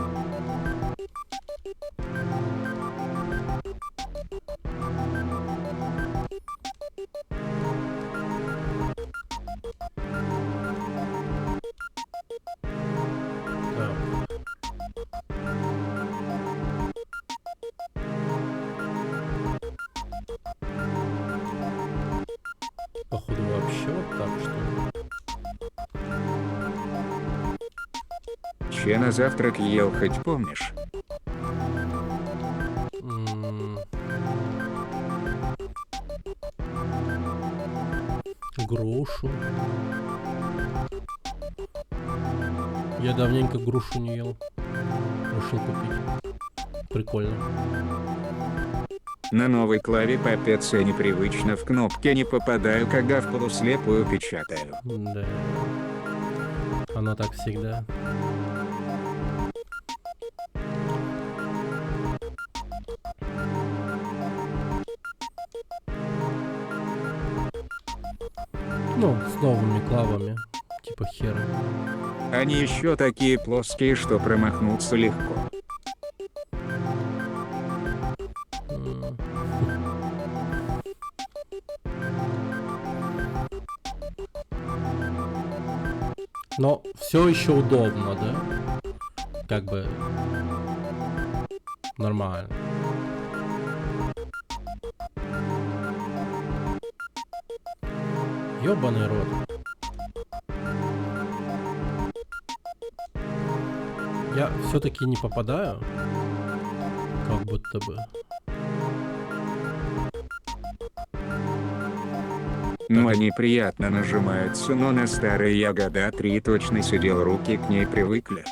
Походу вообще вот так, что ли? Че на завтрак ел, хоть помнишь? Грушу. Я давненько грушу не ел. Решил купить. Прикольно. На новой клаве по PC непривычно, в кнопки не попадаю, когда в полуслепую печатаю. Да. Оно так всегда. Ну, с новыми клавами. Типа хера. Они еще такие плоские, что промахнуться легко. Но все еще удобно, да? Как бы нормально. Ёбаный рот. Я все-таки не попадаю. Как будто бы. Ну они приятно нажимаются, но на старые я года 3 точно сидел, руки к ней привыкли.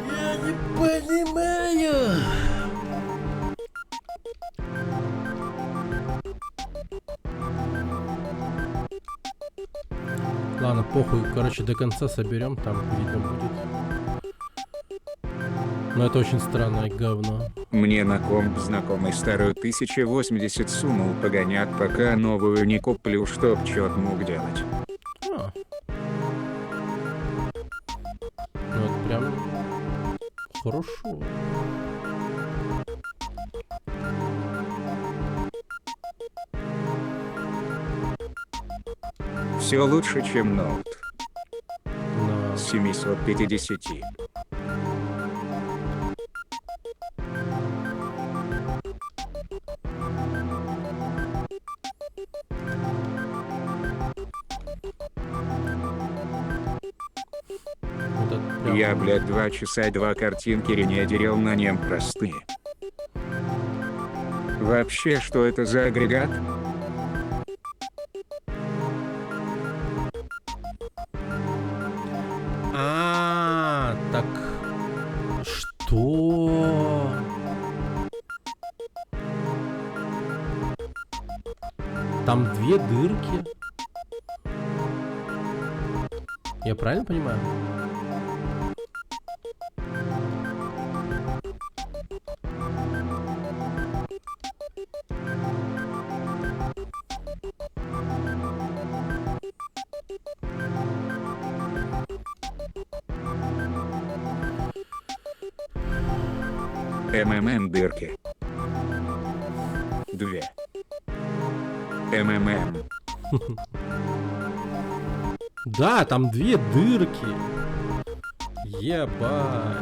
Я не понимаю. Ладно, похуй, короче, до конца соберем, там видно будет. Но это очень странное говно. Мне на комп знакомый старую 1080 сунул погонять, пока новую не куплю, чтоб чёт мог делать. А. Ну это прям хорошо. Все лучше, чем ноут. На... 750. Вот это прям... Я, блядь, 2 часа 2 картинки ренедерил на нем простые. Вообще, что это за агрегат? Так... Что? Там две дырки? Я правильно понимаю? МММ дырки. 2. МММ. Да, там 2 дырки. Ебать.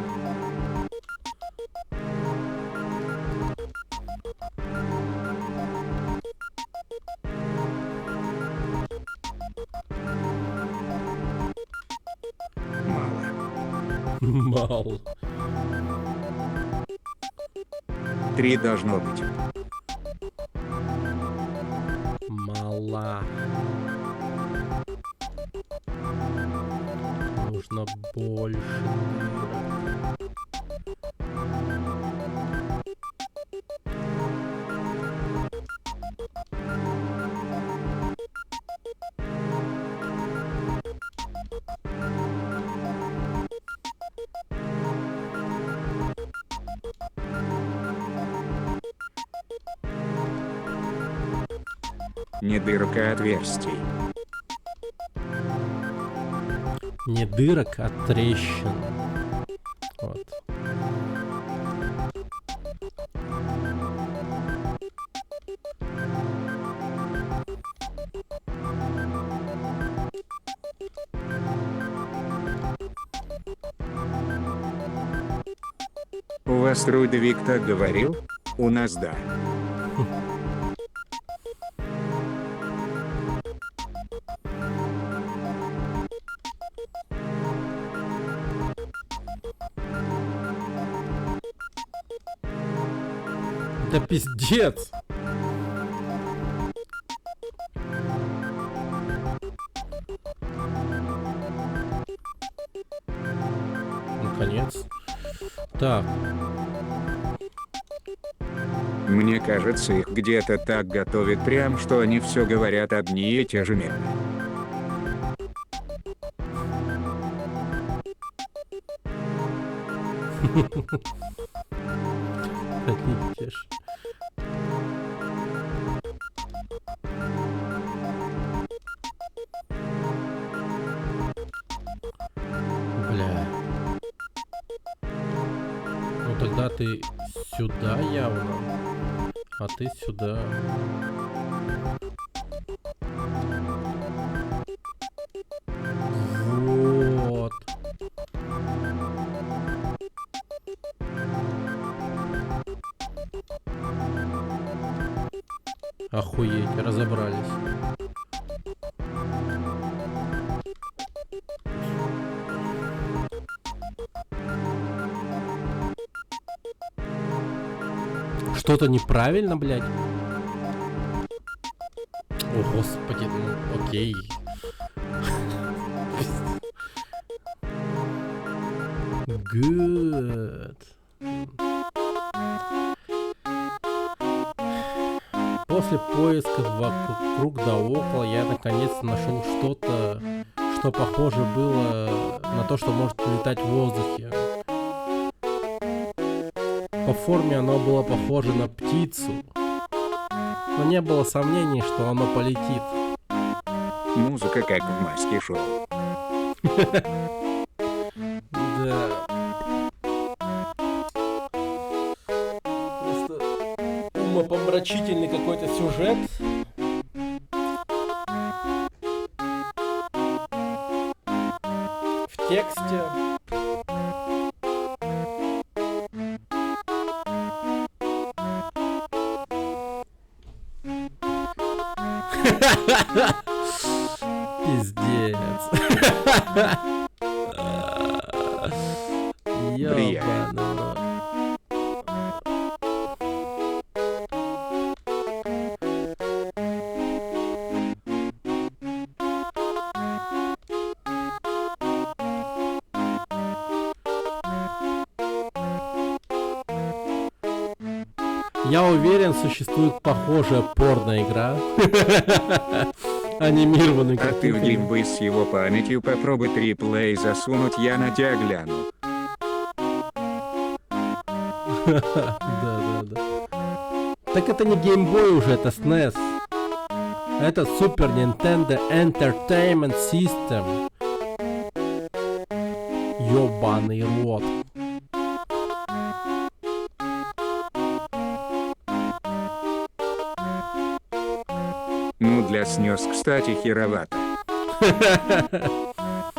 Мало. Мало. 3 должно быть. Мало. Нужно больше дырок. Не дырка, а отверстий. Не дырок, а трещин. Вот. У вас трудовик так говорил? У нас да. Да пиздец. Наконец. Так. Мне кажется, их где-то так готовят прям, что они все говорят одни и те же меры. Видишь. Бля. Ну тогда ты сюда явно, а ты сюда. Вот. Охуеть, разобрались. Что-то неправильно, блядь? О, господи, ну окей. Good. После поисков вокруг да около я наконец-то нашел что-то, что похоже было на то, что может летать в воздухе. По форме оно было похоже на птицу, но не было сомнений, что оно полетит. Музыка как в маске шоу. Да. Просто умопомрачительный какой-то сюжет. В тексте. Пиздец. Ёбаный рот. Я уверен, существует похожая порно-игра, Анимированный А ты в геймбой с его памятью попробуй триплей засунуть, я на тебя гляну. Да. Так это не геймбой уже, это SNES. Это Super Nintendo Entertainment System. Ёбаный рот. Ну для снес, кстати, херовато.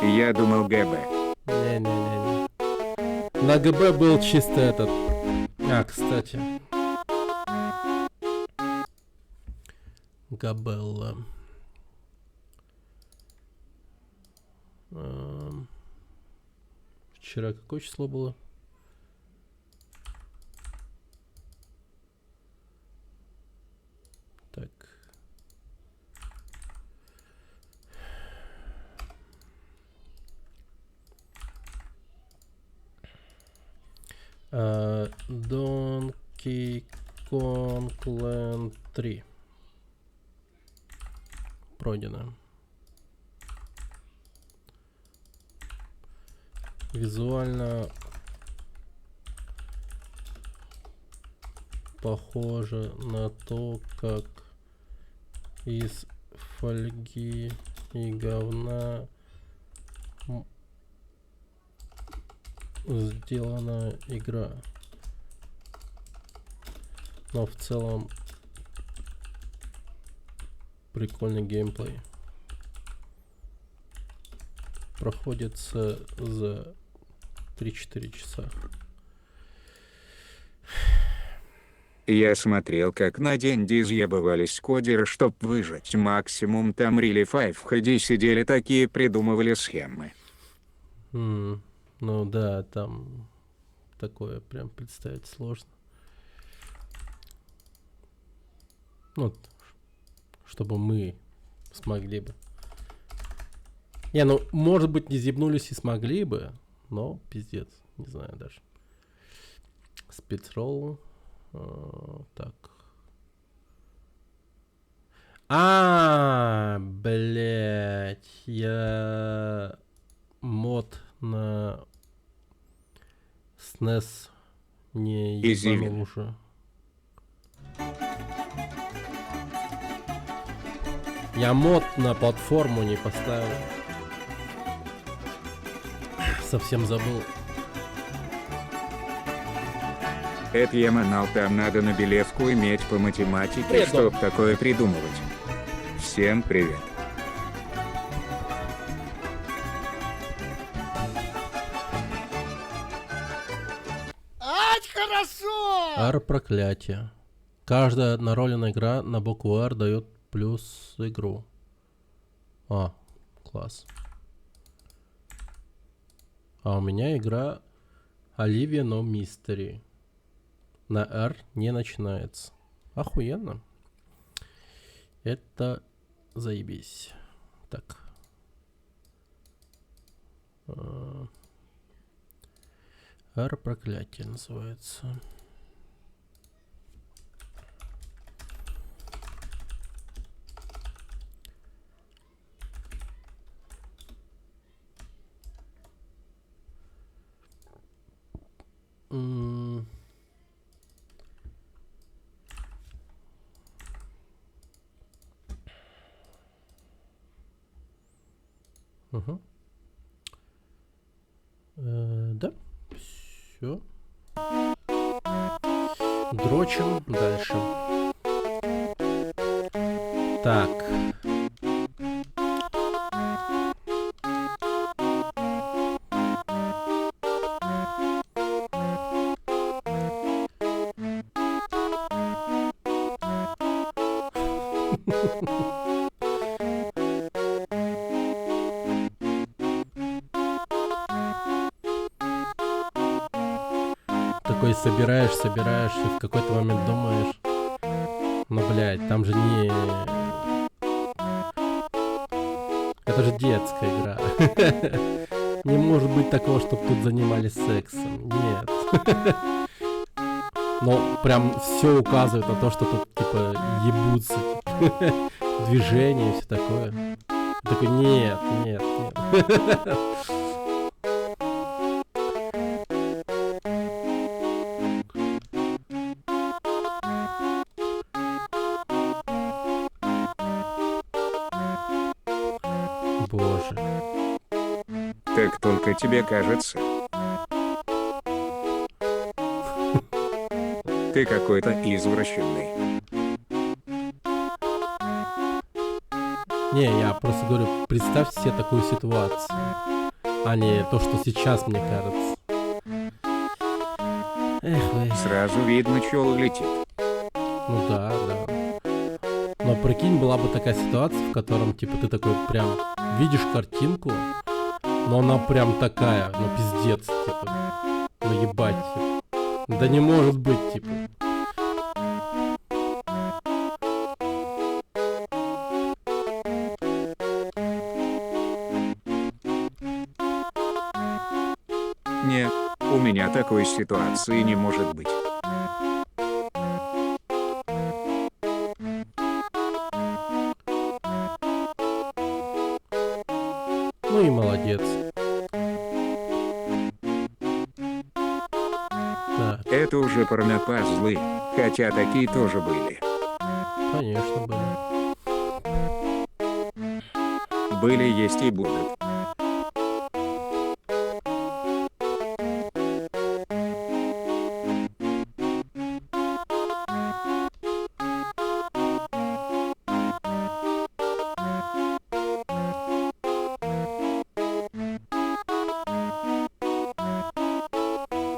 Я думал ГБ. Не. На ГБ был чисто этот. А, кстати. Габелла. Вчера какое число было? Так. Donkey Kong Land 3. Пройдено. Визуально похоже на то, как из фольги и говна сделана игра. Но в целом прикольный геймплей. Проходится за 3-4 часа. Я смотрел, как на деньги изъебывались кодеры, чтоб выжать максимум, там Really 5 в ходе сидели такие, придумывали схемы. Ну да, там такое прям представить сложно. Ну, чтобы мы смогли бы. Ну, может быть, не зебнулись и смогли бы, но пиздец, не знаю даже. Спидролл. Так. Блять, я мод на SNES не ебанул уже. Я мод на платформу не поставил. Совсем забыл. Это я манал, там надо на белевку иметь по математике, чтоб такое придумывать. Всем привет. Ать, хорошо! R проклятие. Каждая одноролевая игра на букву R дает плюс игру. Класс. А у меня игра Оливия No Mystery. На R не начинается. Охуенно. Это заебись. Так. R проклятие называется. Да, все. Дрочим дальше. Так. Такой собираешь, и в какой-то момент думаешь, ну, блядь, там же не... Это же детская игра. Не может быть такого, чтобы тут занимались сексом. Нет. Но прям все указывает на то, что тут, типа, ебутся. движение, все такое. Я такой, нет, нет, нет. Боже. Так только тебе кажется. Ты какой-то извращенный. Не, я просто говорю, представь себе такую ситуацию, а не то, что сейчас мне кажется. Эх вы. Сразу видно, чё летит. Ну да, да. Но прикинь, была бы такая ситуация, в котором, типа, ты такой прям видишь картинку, но она прям такая, ну пиздец, типа, ну ебать, типа. Да не может быть, типа. Нет, у меня такой ситуации не может быть. Ну и молодец. Так, Это уже порнопазлы, хотя такие тоже были. конечно, были. Были, есть и будут.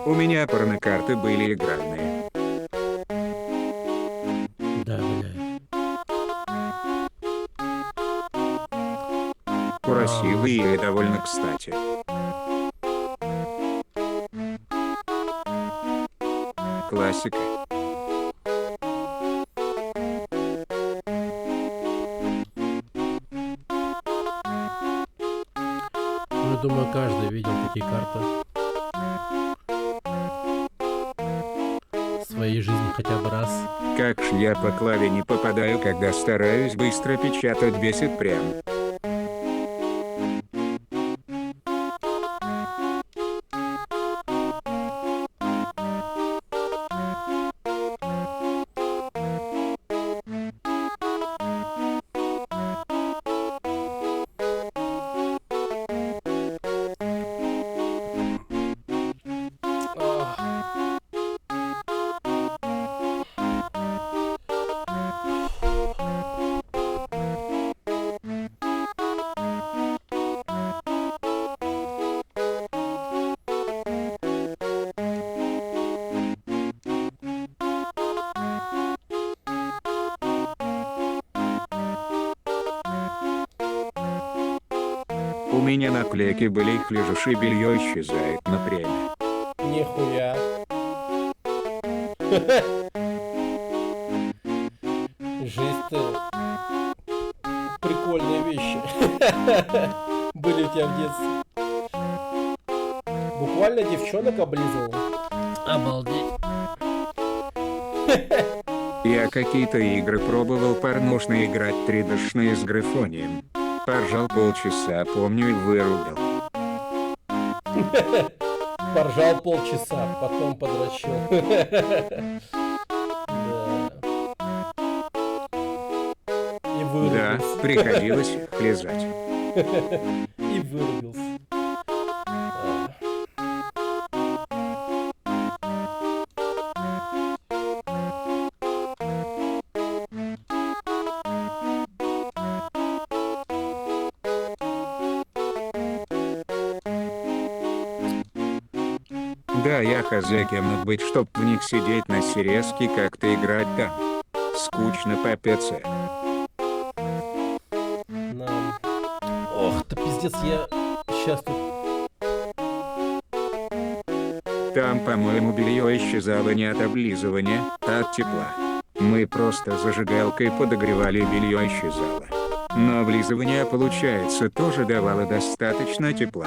У меня порнокарты были игральные. Да, блядь. Красивые и довольно кстати. Классика. Ну, я думаю, каждый видел такие карты в своей жизни хотя бы раз. Как ж я по клаве не попадаю, когда стараюсь быстро печатать, бесит прям. У меня наклейки были, их лежишь и белье исчезает на премии. Нихуя. Жизнь-то прикольные вещи были у тебя в детстве. Буквально девчонок облизывал. Обалдеть. Я какие-то игры пробовал порнушно играть 3D-шные с грифонием. Поржал полчаса, помню, и вырубил. Поржал полчаса, потом подрочил. И Да, вырубился. приходилось их лизать. И вырубился. Да, я хозяйкем надо быть, чтоб в них сидеть на серезке, как-то играть там. Скучно по ПЦ. Нам. Ох, ты пиздец, я сейчас тут. Там, по-моему, белье исчезало не от облизывания, а от тепла. Мы просто зажигалкой подогревали, и белье исчезало. Но облизывание, получается, тоже давало достаточно тепла.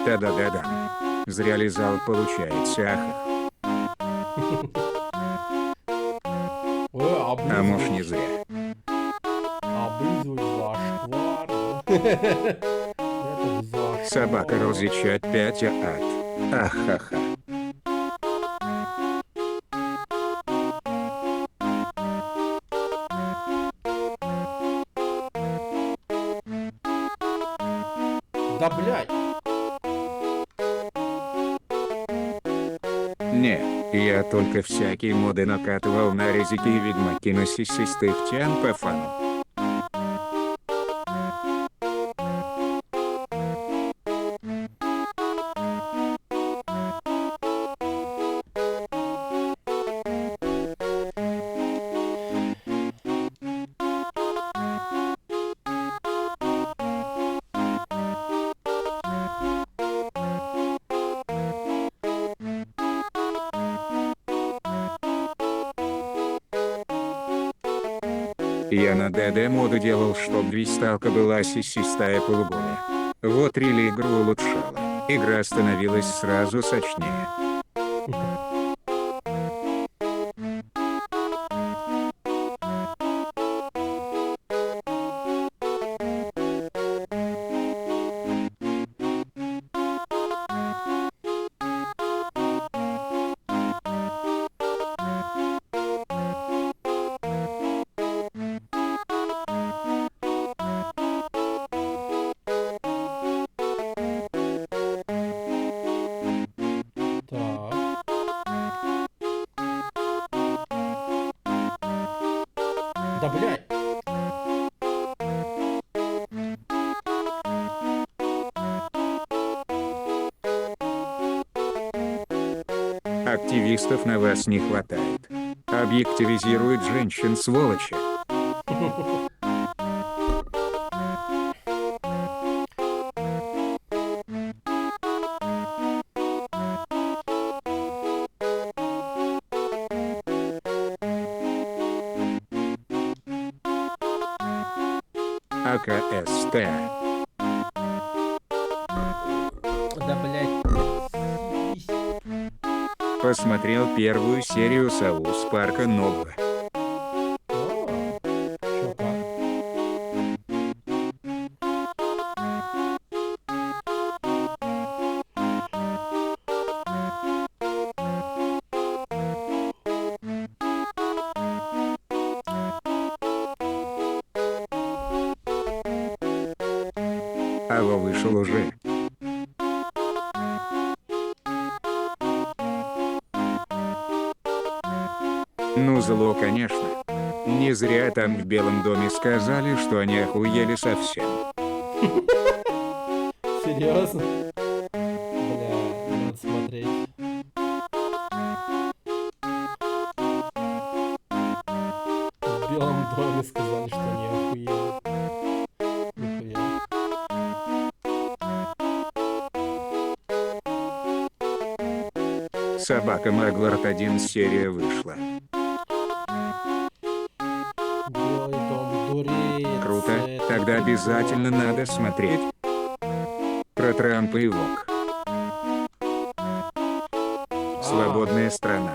Да-да-да-да. Зря ли зал получается, ах. Ой, А может не зря. облизывать зашквар. Это зашквар. Собака розычат 5 ад. Ахаха. Да блядь. Не, я только всякие моды накатывал на резики и ведьмаки на сисистых тян по фану. Я на ДД моду делал, чтоб двиставка была сисистая полуголая. Вот рили игру улучшала. Игра становилась сразу сочнее. Так. Да блядь. Активистов на вас не хватает. Объективизируют женщин, сволочи. АКСТ. Да блядь. Посмотрел первую серию Саус Парка нового. Чё как? Алло, вышел уже. Ну зло, конечно. Не зря там в Белом доме сказали, что они охуели совсем. Серьезно? Бля, надо смотреть. В Белом доме сказали, что они охуели. Нихуя. Собака Маглард 1 серия вышла. Белый дом дуреет. Круто, это тогда обязательно прикольно. надо смотреть. Про Трампа и ВОК. Свободная страна.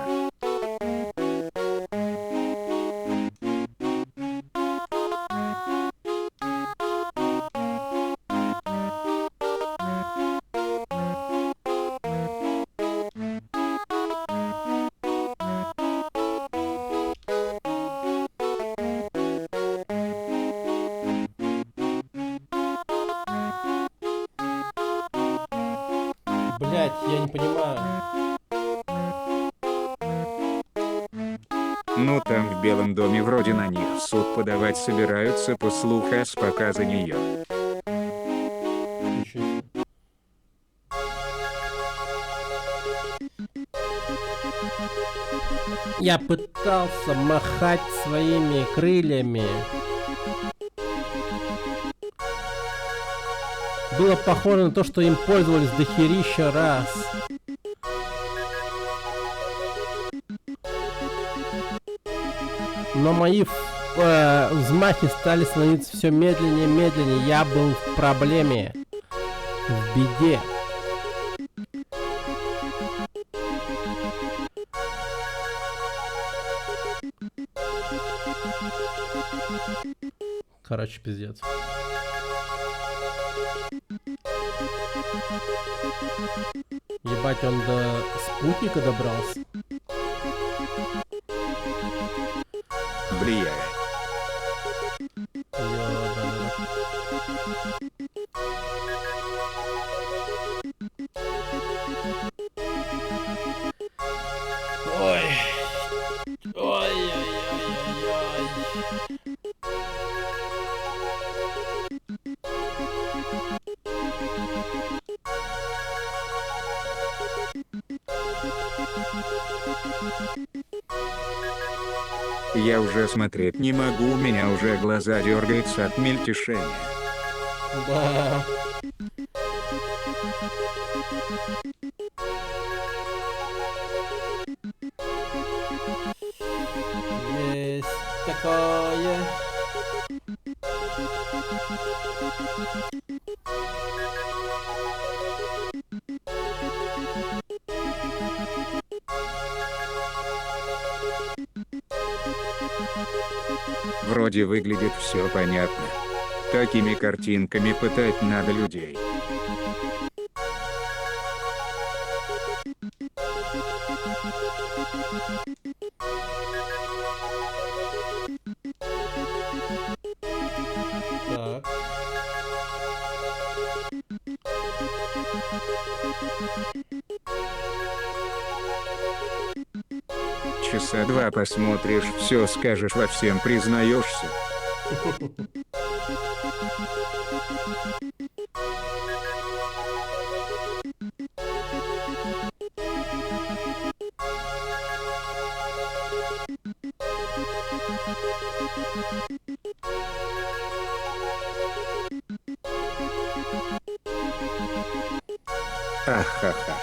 Блять, я не понимаю. Ну там в Белом доме вроде на них в суд подавать собираются по слухам с показа нее. Ничего себе. Я пытался махать своими крыльями. Было похоже на то, что им пользовались дохерища раз. Но мои взмахи стали становиться все медленнее и медленнее. Я был в проблеме. В беде. Короче, пиздец. Ебать, он до спутника добрался. Влияет. Ёбаный. Ой. Ой-ой-ой-ой-ой. Я уже смотреть не могу, у меня уже глаза дергаются от мельтешения. Да. Есть такое. Вроде выглядит все понятно. Такими картинками пытать надо людей. Так. Часа два посмотришь, все скажешь, во всем признаешься. Ахаха.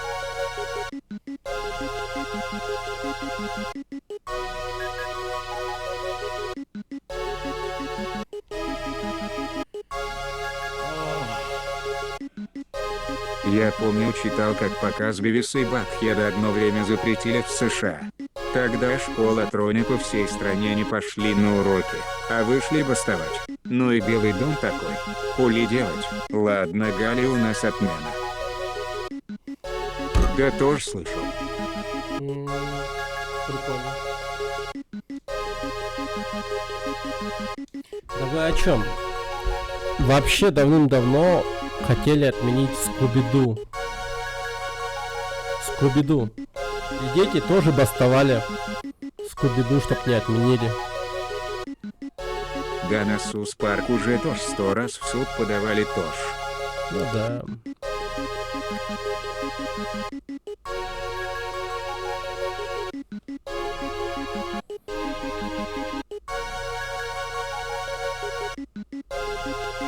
Я помню, читал, как показ Бивиса и Батхеда одно время запретили в США. Тогда школа Трони по всей стране не пошли на уроки, а вышли бастовать. Ну и Белый дом такой. Хули делать? Ладно, Гали, у нас отмена. Да тоже слышал. Прикольно. Да вы о чем? Вообще давным-давно хотели отменить Скуби-Ду. Скуби-Ду. И дети тоже бастовали Скуби-Ду, чтоб не отменили. Да на Сус-парк уже тоже 100 раз в суд подавали тоже. Ну да.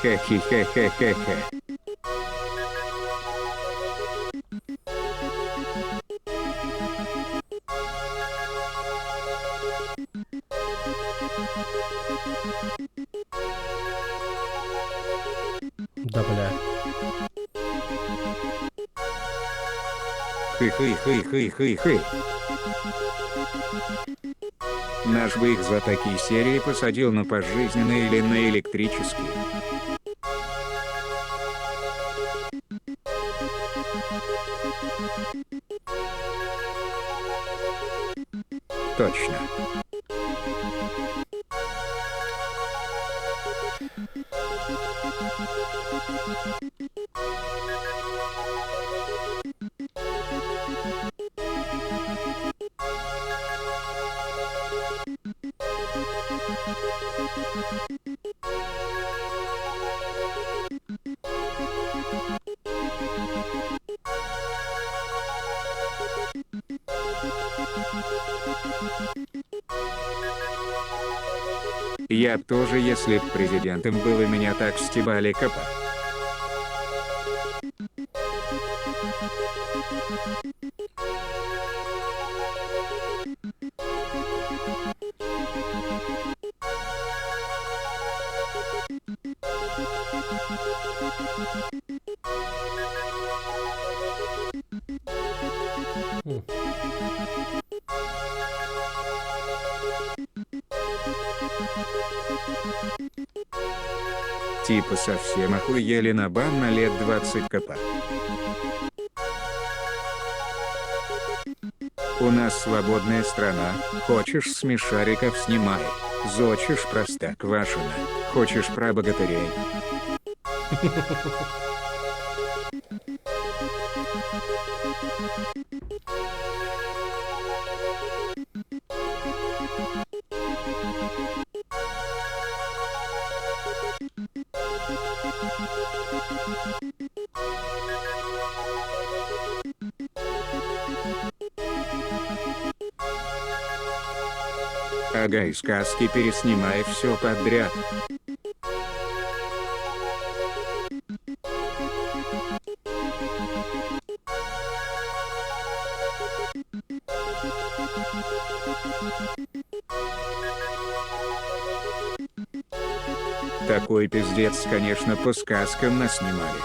Хе-хе-хе-хе-хе-хе. Да бля. Хы-хы-хы-хы-хы-хы. Наш бы их за такие серии посадил на пожизненные или на электрические. Точно. Я б тоже, если б президентом был и меня так стебали копа. Типа совсем охуели на бан на лет 20 кп. У нас свободная страна, хочешь смешариков снимай, зочишь простак Вашина, хочешь про богатырей. Ага, и сказки переснимай все подряд. Такой пиздец, конечно, по сказкам наснимали.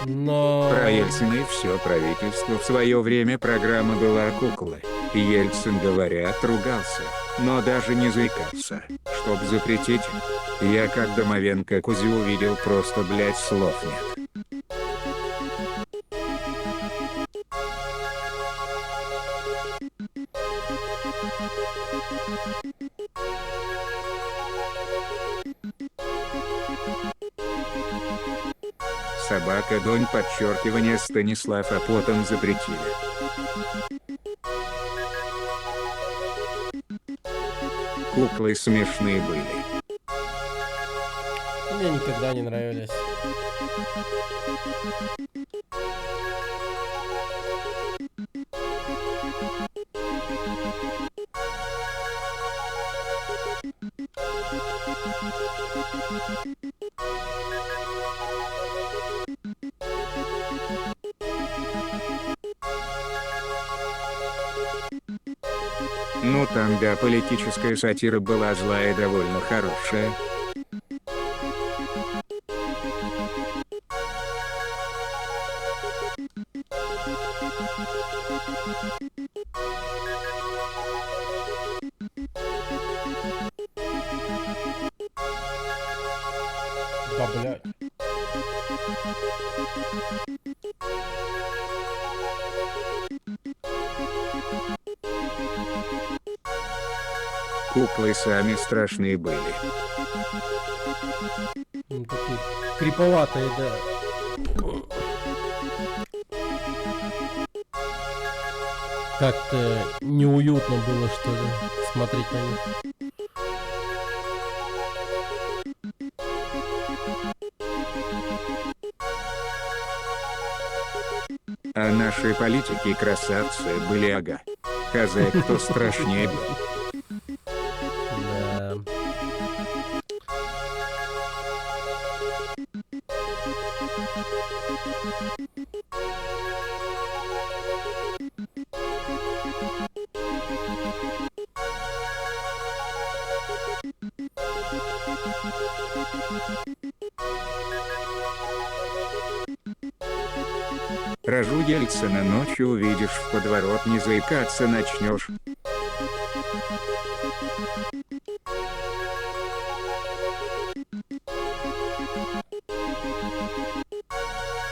Но... Про Ельцина и все правительство в свое время программа была «Куклы». Ельцин, говорят, ругался, но даже не заикался, чтоб запретить. Я как Домовенко Кузю увидел, просто блять слов нет. Собака Донь, подчеркивание Станислав, а потом запретили. Куклы смешные были. Мне никогда не нравились. Ну там да, политическая сатира была злая и довольно хорошая. Да, блядь. Куклы сами страшные были. Ну, такие криповатые, да. Как-то неуютно было, что ли, смотреть на них. А наши политики красавцы были, ага. Хозяй, кто страшнее был. Да. Рожу Ельцина ночью увидишь, в подворот не заикаться начнешь.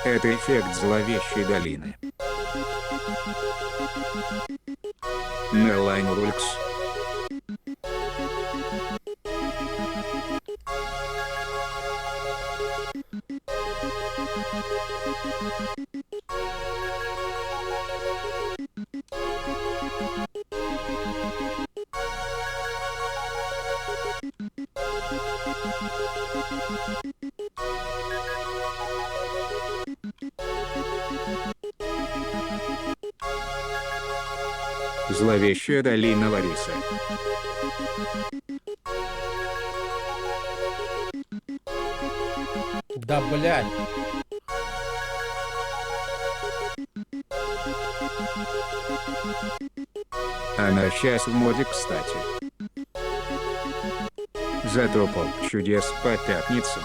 Это эффект зловещей долины. Нелайн Рулькс. Зловещая долина Лариса. Да, блядь. Она сейчас в моде, кстати. Зато полк чудес по пятницам.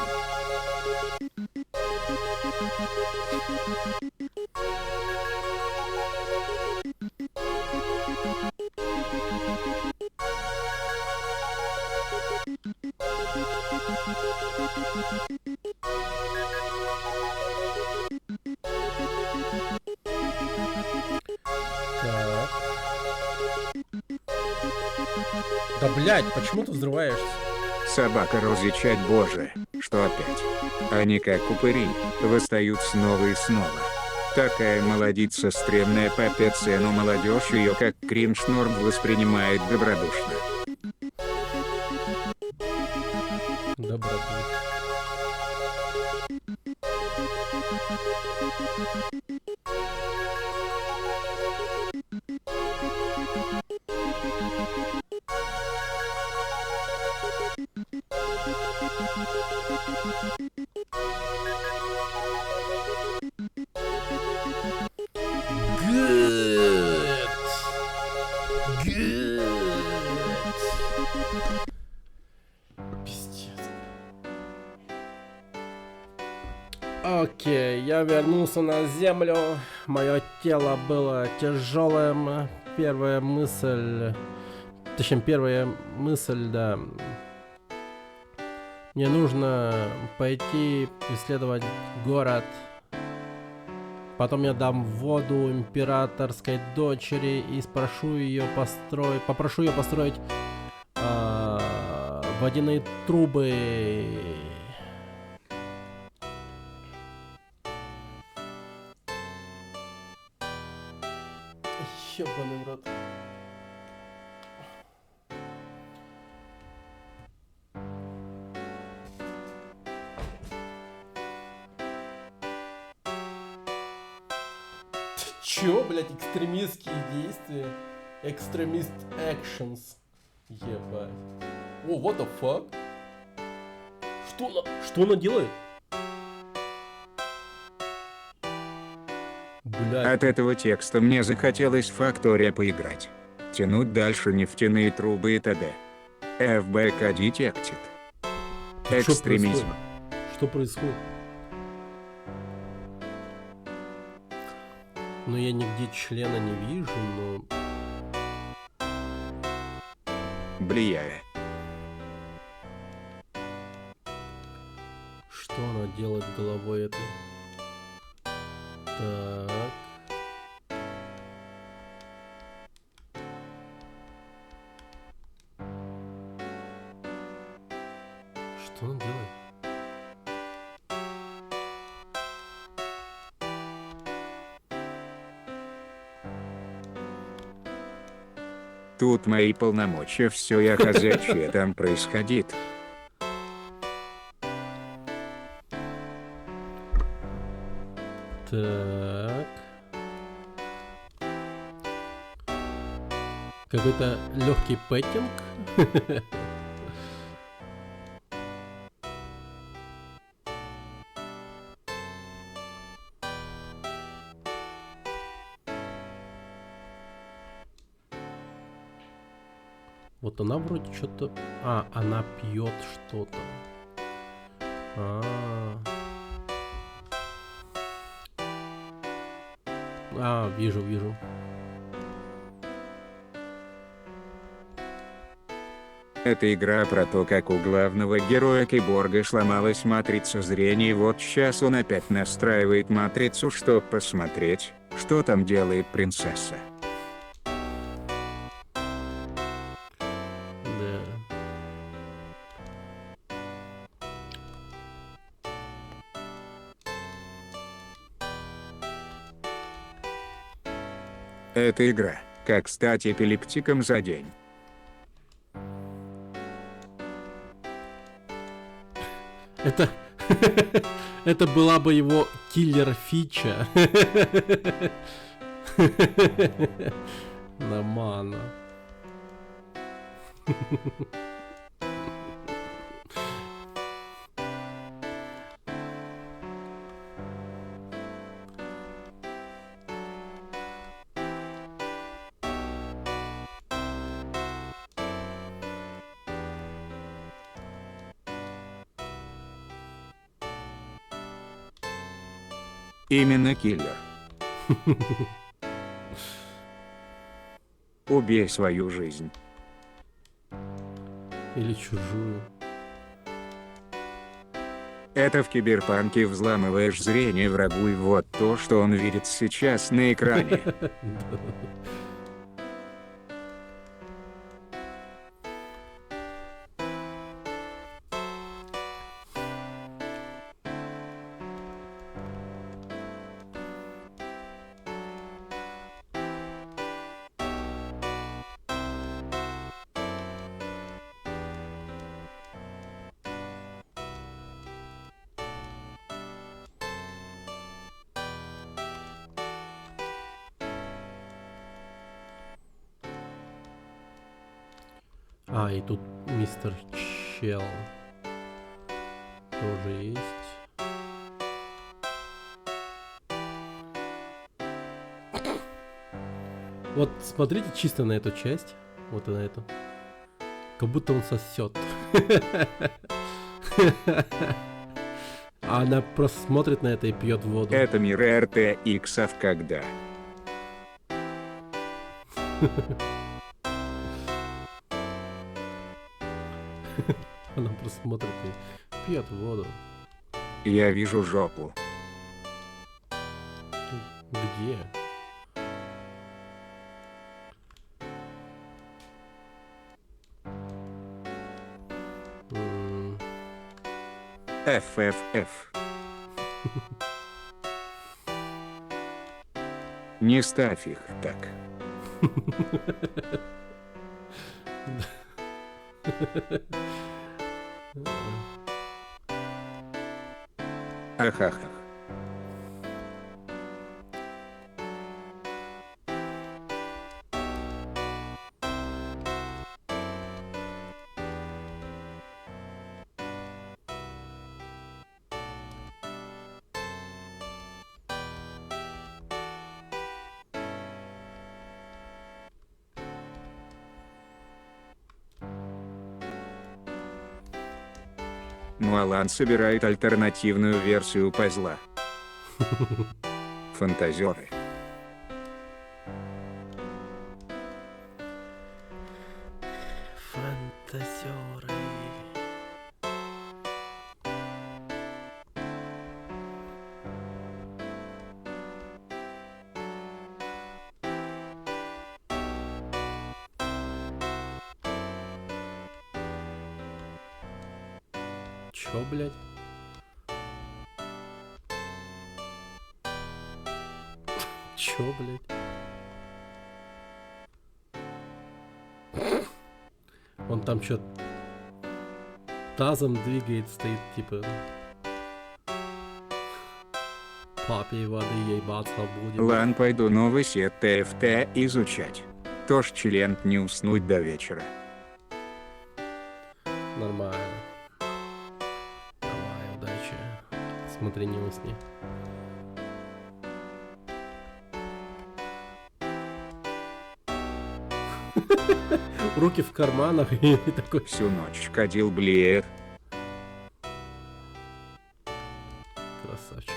Так. Да блять, почему ты взрываешься? Собака различать боже, что опять. Они как упыри, восстают снова и снова. Такая молодица стремная попец, но молодежь ее как кринж-норм воспринимает добродушно. Добродушно. Good. Good. Пиздец. Окей, я вернулся на землю. Мое тело было тяжелым. Первая мысль, да. Мне нужно пойти исследовать город. Потом я дам воду императорской дочери и попрошу ее построить водяные трубы. Ёбаный в рот. Чё, блядь, экстремистские действия? Экстремист actions. Ебать. О, what the fuck? Что она делает? Блядь. От этого текста мне захотелось в Фактория поиграть. Тянуть дальше нефтяные трубы и т.д. ФБК детектит. Экстремизм. Что происходит? Ну я нигде члена не вижу, но... Влияя. Что она делает головой этой? Так. Что она делает? Тут мои полномочия, все я хозяйче там происходит. Так. Какой-то легкий петтинг. Вот она вроде что-то... А, она пьет что-то. Вижу. Это игра про то, как у главного героя Киборга сломалась матрица зрения, и вот сейчас он опять настраивает матрицу, чтобы посмотреть, что там делает принцесса. Да. Это игра, как стать эпилептиком за день. Это... Это была бы его киллер-фича. Нормально. Именно киллер. Убей свою жизнь. Или чужую. Это в киберпанке взламываешь зрение врагу, и вот то, что он видит сейчас на экране. А, и тут мистер Чел тоже есть. Вот смотрите чисто на эту часть, вот и на эту. Как будто он сосет. А она просто смотрит на это и пьет воду. Это мир RTX-ов когда. Она просто смотрит и пьет воду. Я вижу жопу. Где? FFF. Не ставь их так. Ахахах. Ну Алан собирает альтернативную версию пазла. Фантазеры. Фантазеры. Чё, блядь? Чё, блядь? Он там чё тазом двигает, стоит, типа... Папе воды ебаться будем. Лан, пойду новый сет ТФТ изучать. Тоже член не уснуть до вечера. Нормально. Давай, удачи. Смотри, не усни. Руки в карманах и такой... Всю ночь кадил блеет. Красавчик.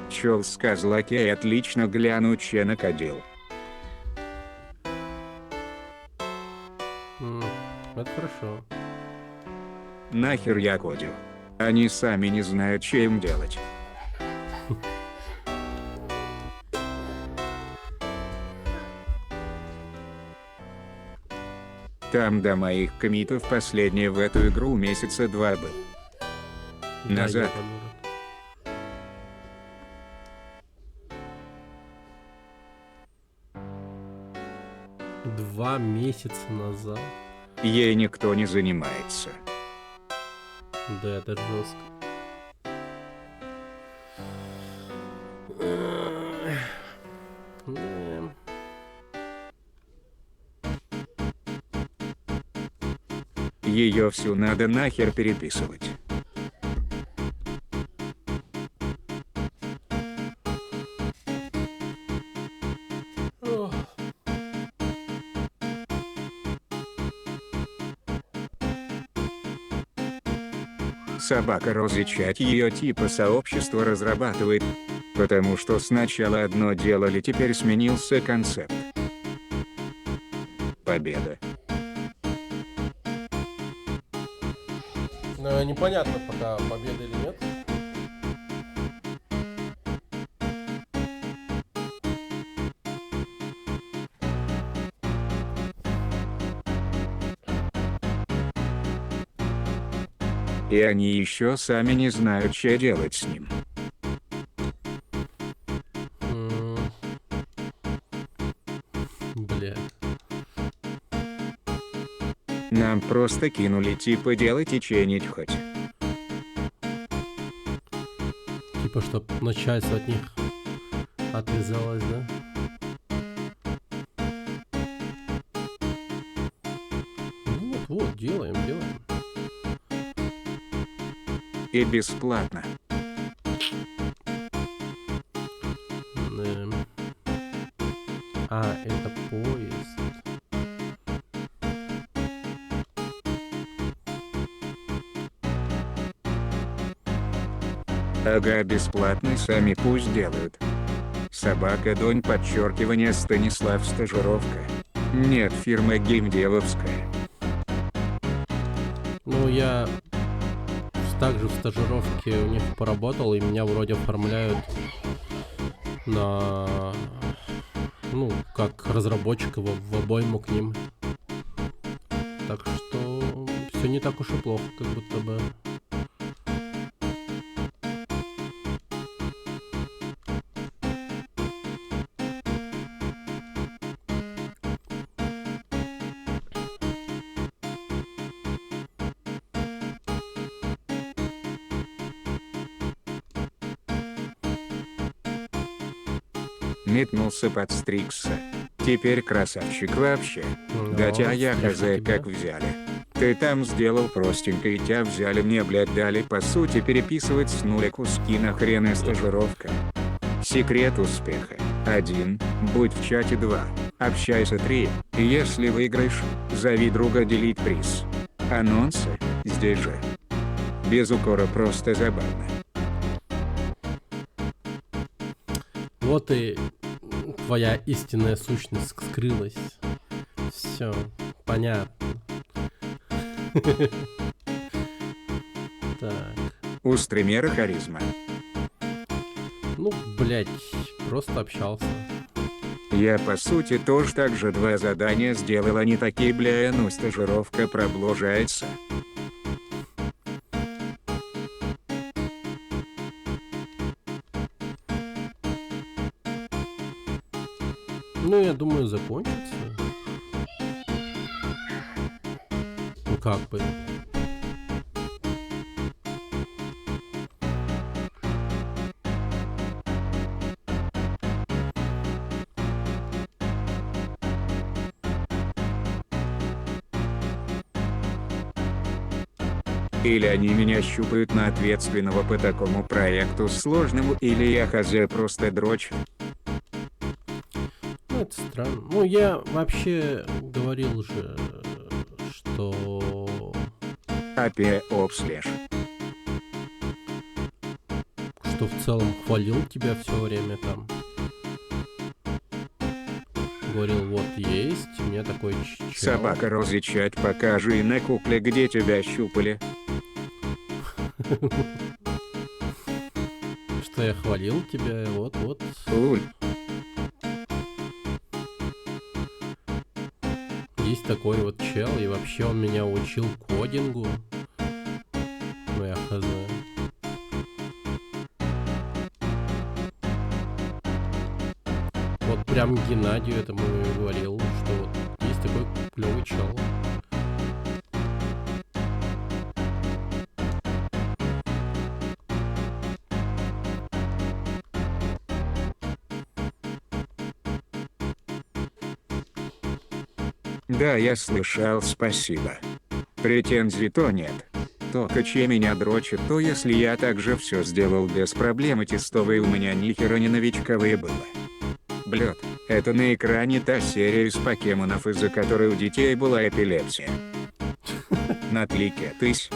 Чел с козлаки отлично гляну, че накодил. Это хорошо. Нахер я кодю. Они сами не знают, что им делать. Там до моих коммитов последнее в эту игру месяца 2 был. Назад. Да, ебануло. 2 месяца назад. Ей никто не занимается. Да, это жестко. Ее всю надо нахер переписывать. Собака Розычать ее типа сообщество разрабатывает. Потому что сначала одно делали, теперь сменился концепт. Победа. Непонятно пока, победа или нет. И они еще сами не знают, что делать с ним. Бля. Нам просто кинули типа делать и чинить хоть. Типа, чтоб начальство от них отвязалось, да? Ну вот, делаем. И бесплатно. А, это поезд. Ага, бесплатный, сами пусть делают. Собака Донь подчеркивание Станислав стажировка. Нет, фирма геймдевовская. Ну, я также в стажировке у них поработал, и меня вроде оформляют на... Ну, как разработчика в обойму к ним. Так что все не так уж и плохо, как будто бы. Метнулся подстригся. Теперь красавчик вообще. Да тебя я хз как взяли. Ты там сделал простенько и тебя взяли, мне блядь дали по сути переписывать с нуля куски нахрен и стажировка. Секрет успеха. 1. Будь в чате 2. Общайся 3. Если выиграешь, зови друга делить приз. Анонсы здесь же. Без укора, просто забавно. Вот и твоя истинная сущность скрылась. Все, понятно. Так. У стримера харизма. Ну, блять, просто общался. Я по сути тоже так же 2 задания сделал, они такие, бля, ну стажировка проблужается. Ну, я думаю, закончится. Ну, как бы. Или они меня щупают на ответственного по такому проекту сложному, или я хз просто дрочу. Ну, это странно. Ну, я вообще говорил же, что... API обслеж. Что в целом хвалил тебя все время там. Говорил, вот есть, у меня такой чел. Собака Розычать, покажи на кукле, где тебя щупали. Что я хвалил тебя, вот. Уль. Есть такой вот чел, и вообще он меня учил кодингу. Ну я хз. Вот прям Геннадию этому и говорил, что вот есть такой клевый чел. Да, я слышал, спасибо. Претензий то нет. Только че меня дрочит, то если я также все сделал без проблем, и тестовые у меня нихера не новичковые было. Блёд, это на экране та серия из покемонов, из-за которой у детей была эпилепсия. На тлике тысь.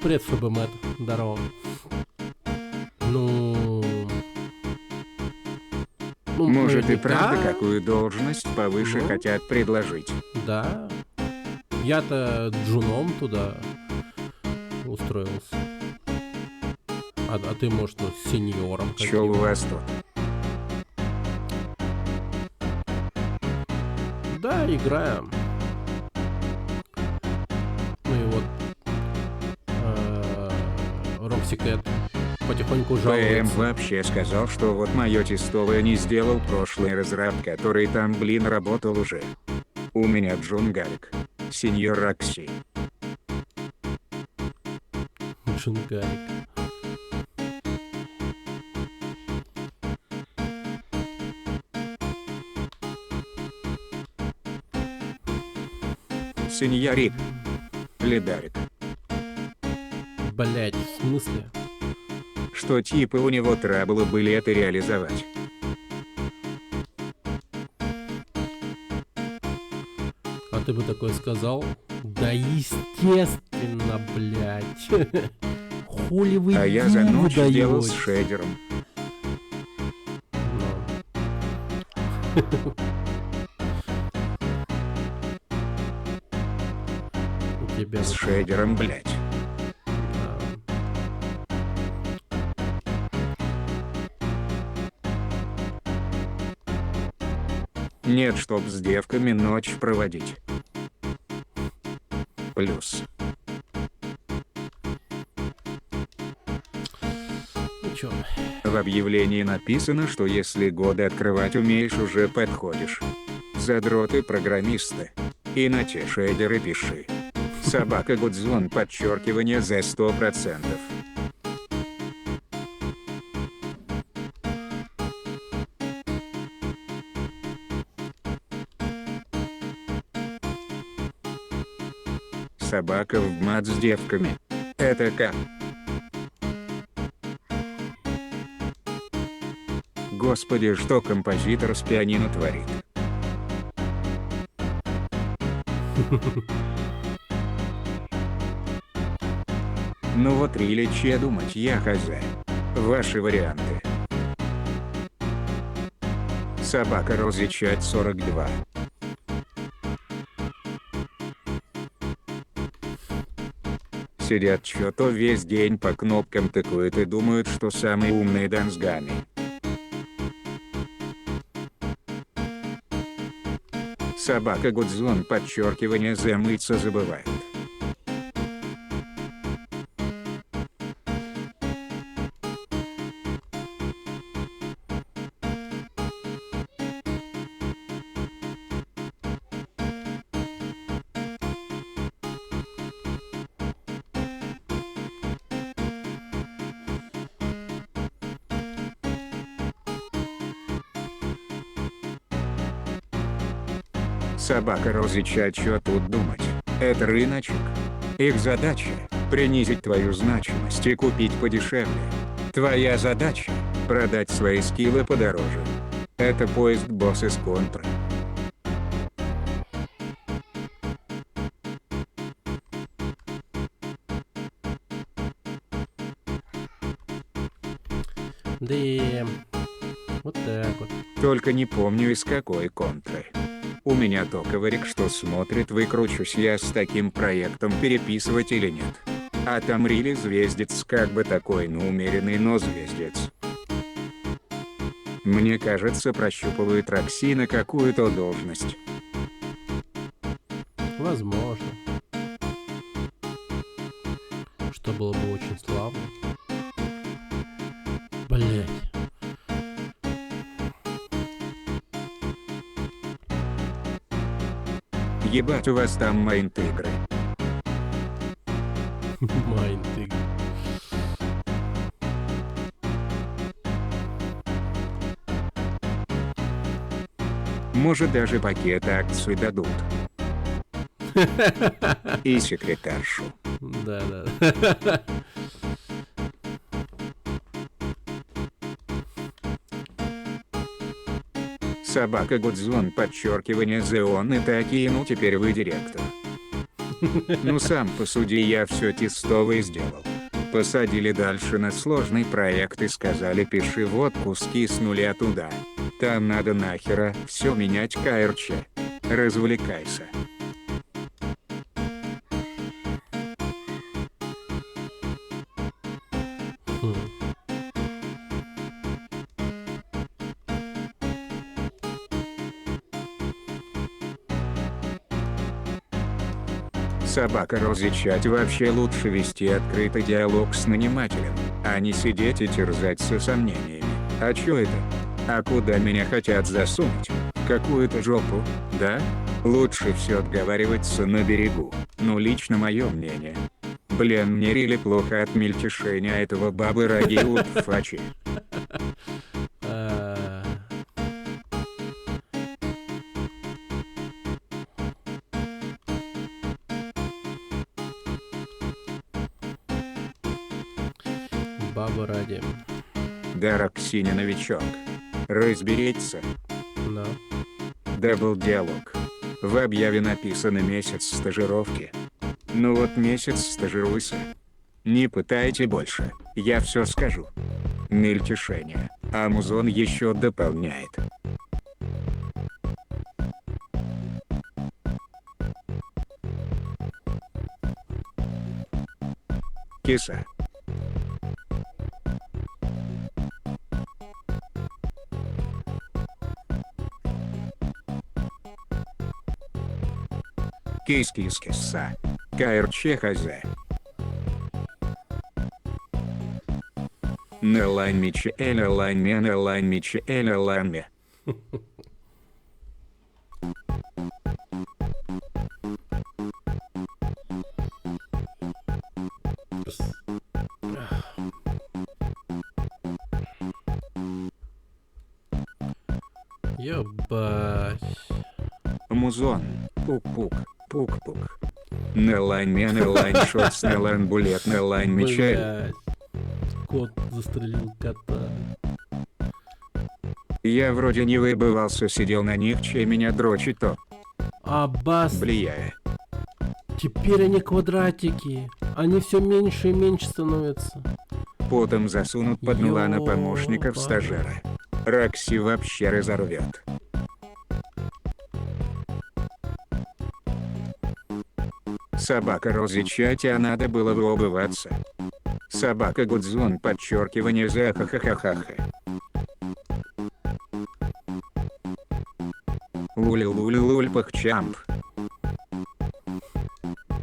Привет, ФБМэт. Здорово. Ну... Может и правда да, какую должность повыше Ну. хотят предложить. Да. Я-то джуном туда устроился. А ты, может, ну, сеньором Чё у каким? вас тут? Да, играем. Ну и вот Ромсикет потихоньку ПМ жалуется. вообще сказал, что вот моё тестовое не сделал прошлый разраб, который там, блин, работал уже. У меня Джун Гарик. Сеньор Рокси. Джунгарик. Сеньорик. Лидарик. Блять, в смысле? Что типа у него траблы были это реализовать. А ты бы такое сказал? Да естественно, блять. Хули вы А я за ночь даёте? делал с шейдером. Ну. У тебя С вот, шейдером, блять. да. Нет, чтоб с девками ночь проводить. Плюс. Ну чё? В объявлении написано, что если годы открывать умеешь, уже подходишь. Задроты-программисты. И на те шейдеры пиши. Собака Гудзон, подчеркивание за 100%. Собака в мат с девками. Это как? Господи, что композитор с пианино творит? Ну вот или че думать, я хозяин. Ваши варианты. Собака Рози Чат 42. Сидят чё-то весь день по кнопкам тыкают и думают, что самые умные дансгами. Собака Гудзон, подчеркивание, замыться забывает. Собака Розича, чё тут думать? Это рыночек. Их задача – принизить твою значимость и купить подешевле. Твоя задача – продать свои скиллы подороже. Это поезд босс из контры. Да и... Вот так вот. Только не помню из какой контры. У меня токоварик, что смотрит, выкручусь я с таким проектом переписывать или нет. А там рили звездец, как бы такой, ну умеренный, но звездец. Мне кажется, прощупывает Рокси на какую-то должность. Возможно. Что было бы очень славно. Блять. Ебать у вас там майнд-игры. Майнд-игры. Может даже пакет акций дадут. И секретаршу. Да. Собака Гудзон, подчеркивание Зеон, и такие, ну теперь вы директор. Ну сам посуди, я все тестовое сделал. Посадили дальше на сложный проект и сказали, пиши в отпуск и с нуля туда. Там надо нахера все менять, КРЧ. Развлекайся. Хм. Собака розычать, вообще лучше вести открытый диалог с нанимателем, а не сидеть и терзать со сомнениями. А чё это? А куда меня хотят засунуть? В какую-то жопу, да? Лучше все отговариваться на берегу. Ну лично мое мнение. Блин, мне рили плохо от мельтешения этого бабы Раги Утфачи. А, Баба ради. Да, Роксиня новичок. Разберется. Да. Дабл диалог. В объяве написано месяц стажировки. Ну вот месяц стажируйся. Не пытайте больше, я все скажу. Мельтешение. А музон еще дополняет. Киса. Кис-кис-киса. КРЧ хз. Нелайн Мичаэль Лайме, Нелайн Мичаэль Лайме. Ёбать. Музон. Пук-пук. Пук-пук. Нелайн Ме, Нелайн Шотс, Нелайн Булет, Нелайн Мичаэль. Блядь. Кот застрелил кота. Я вроде не выбывался, сидел на них, чей меня дрочит то. Аббас. Влияя. Теперь они квадратики. Они все меньше и меньше становятся. Потом засунут под Милана Ёба. помощников стажера. Рокси вообще разорвет. Собака розычать, а надо было бы обуваться. Собака Гудзон, подчеркивание за ха-ха-ха-ха. Лули-лули-луль пахчамп.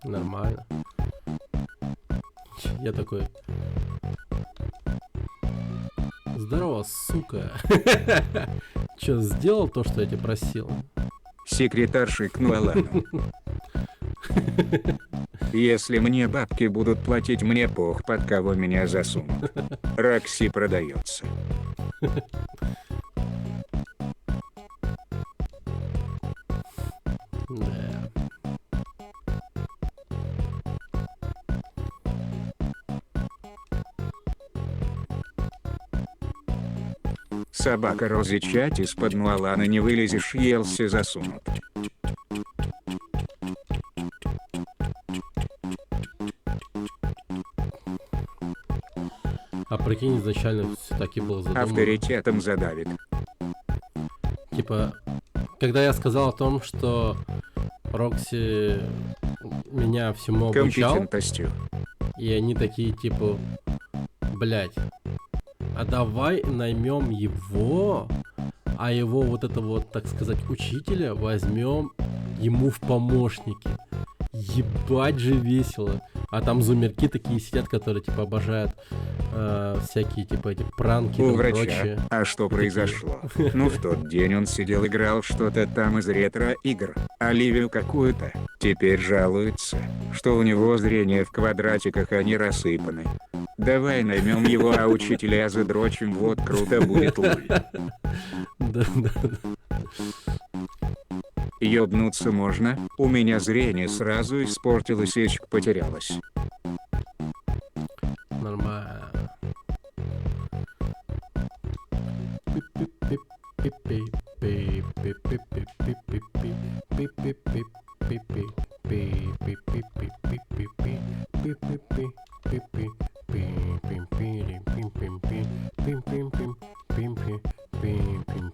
Нормально. Я такой. Здорово, сука. Че, сделал то, что я тебя просил? Секретарши к Нуэлану. Если мне бабки будут платить, мне пох, под кого меня засунут. Рокси продается. Да. Собака розычать, из-под Нуэлана не вылезешь, елси засунут. А прикинь, изначально все таки было задумано. Авторитетом задавит. Типа, когда я сказал о том, что Рокси меня всему обучал, Компетентностью. и они такие типа, блять, а давай наймем его, а его вот это вот, так сказать, учителя возьмем ему в помощники. Ебать же весело. А там зумерки такие сидят, которые типа обожают всякие типа эти пранки У там врача. прочее. А что Такие. произошло? Ну в тот день он сидел, играл что-то там из ретро-игр. Оливию какую-то. Теперь жалуется, что у него зрение в квадратиках, они рассыпаны. Давай наймем его, а учителя задрочим, вот круто будет, луль. Да. Ёбнуться можно? У меня зрение сразу испортилось, сечка потерялась. Нормально.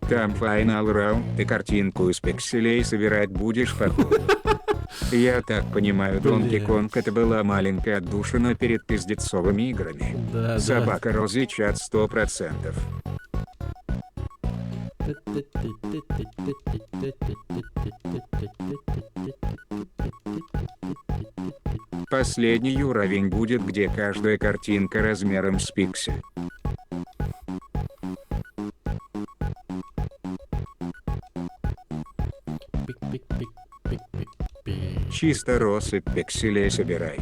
Там финал раунд, ты картинку из пикселей собирать будешь походу. Я так понимаю, Донки Блин. Конг это была маленькая отдушина перед пиздецовыми играми. Да, Собака Рози чат 100%. Последний уровень будет, где каждая картинка размером с пиксель. Чисто россыпь пикселей собирай.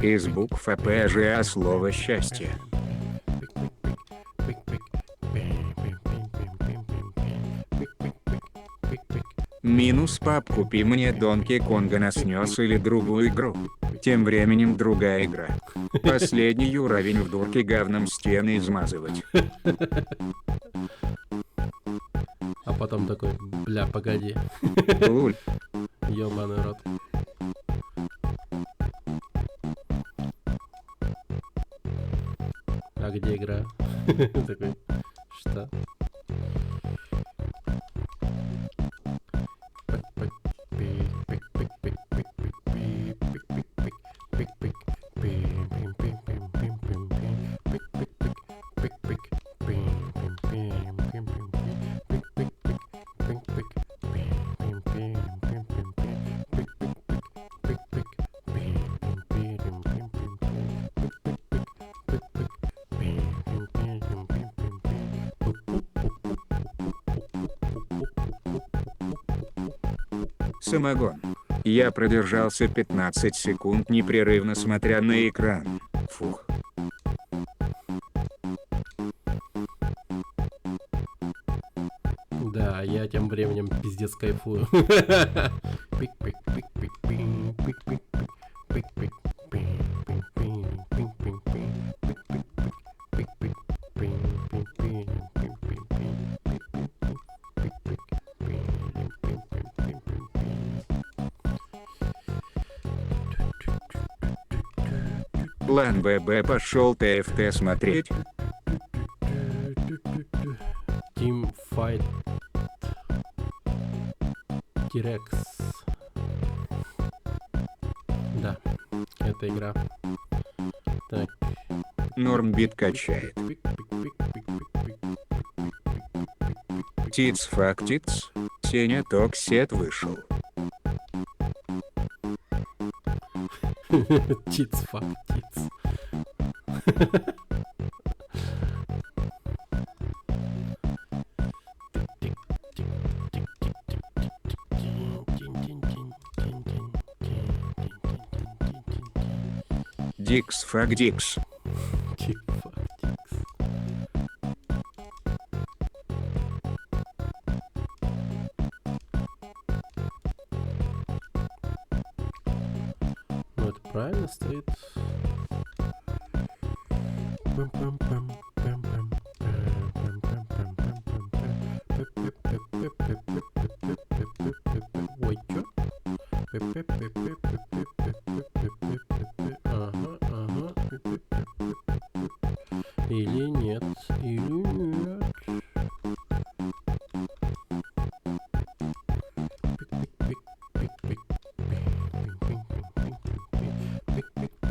Из букв АПЖА слово счастье. Минус пап, купи мне Донки Конга на снес или другую игру. Тем временем другая игра. Последний уровень в дурке говном стены измазывать. А потом такой, бля, погоди. Луль. Ёбаный рот. А где игра? Такой, что? Самогон. Я продержался 15 секунд непрерывно смотря на экран. Фух. Да, я тем временем пиздец кайфую. План ББ пошел ТФТ смотреть. Team Fight T-Rex. Да, это игра. Так. Нормбит качает. Тиц фактиц. Сеня Токсет вышел. Тиц фак тиц. Дикс фак дикс. Тиц фак тиц. Ну это правильно стоит. Ой, чё? Ага, ага. Или нет, или нет.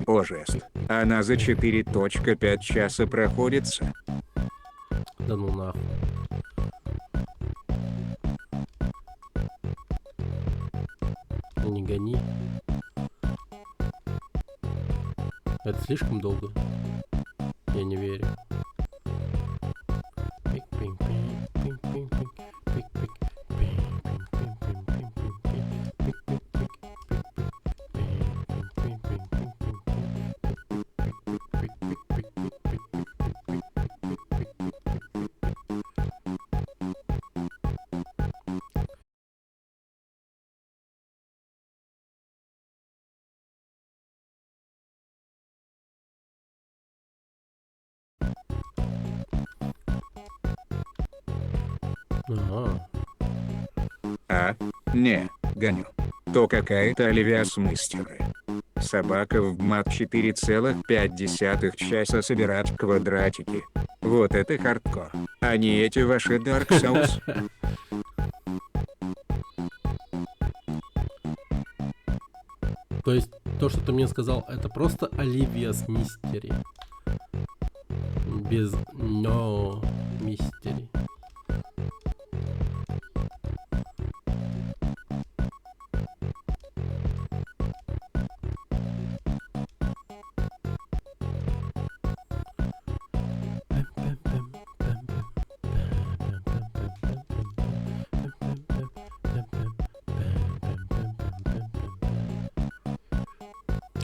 О, жест. Она за 4.5 часа проходится. Да ну нахуй. Ну не гони. Это слишком долго. Я не верю. Ага. А? Не, гоню. То какая-то Оливия Смыстеры. Собака в мат 4,5 часа собирать квадратики. Вот это хардкор. А не эти ваши Dark Souls. То есть, то, что ты мне сказал, это просто Оливия с Мистери. Без no мистери.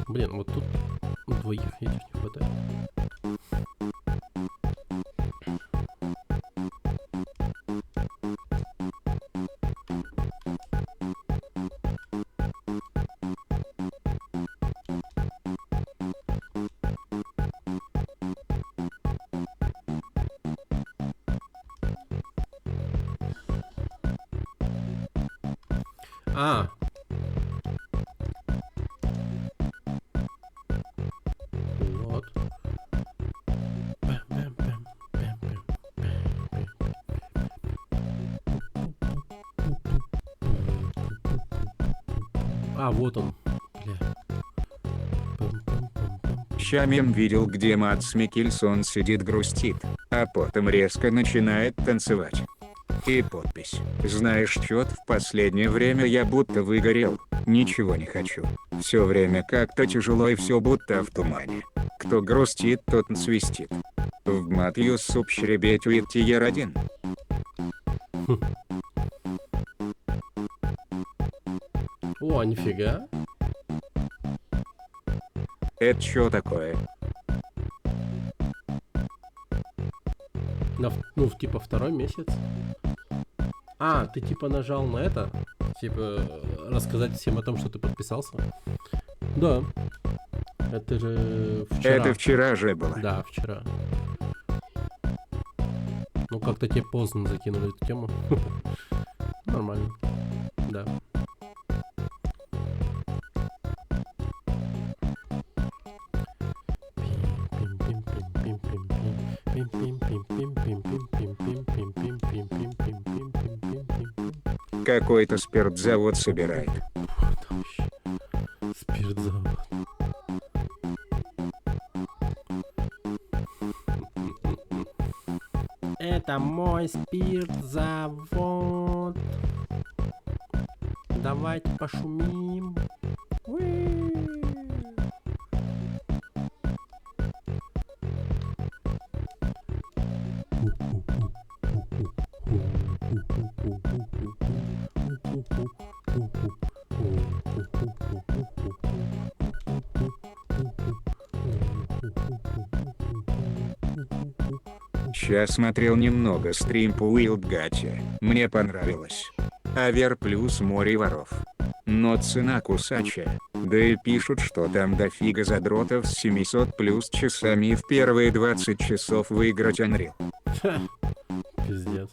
Блин, вот тут двоих этих не хватает. А! Вот. А, вот он. Бля. Ща мем видел, где Мадс Микельсон сидит грустит, а потом резко начинает танцевать. И подпись. Знаешь чё, в последнее время я будто выгорел, ничего не хочу. Все время как-то тяжело и все будто в тумане. Кто грустит, тот свистит. В мат Юсуп Щеребетюет Тиер 1. О, нифига. Это чё такое? Ну, типа второй месяц. А, ты типа нажал на это? Типа рассказать всем о том, что ты подписался? Да. Это же вчера. Это вчера же было. Да, вчера. Ну, как-то тебе поздно закинули эту тему. Нормально. Да. Какой-то спиртзавод собирает. Спиртзавод. Это мой спиртзавод. Давайте пошумим. Уи. Сейчас смотрел немного стрим по Уилдгате, мне понравилось. Авер плюс море воров. Но цена кусачая, да и пишут, что там дофига задротов с 700 плюс часами и в первые 20 часов выиграть Unreal. Пиздец.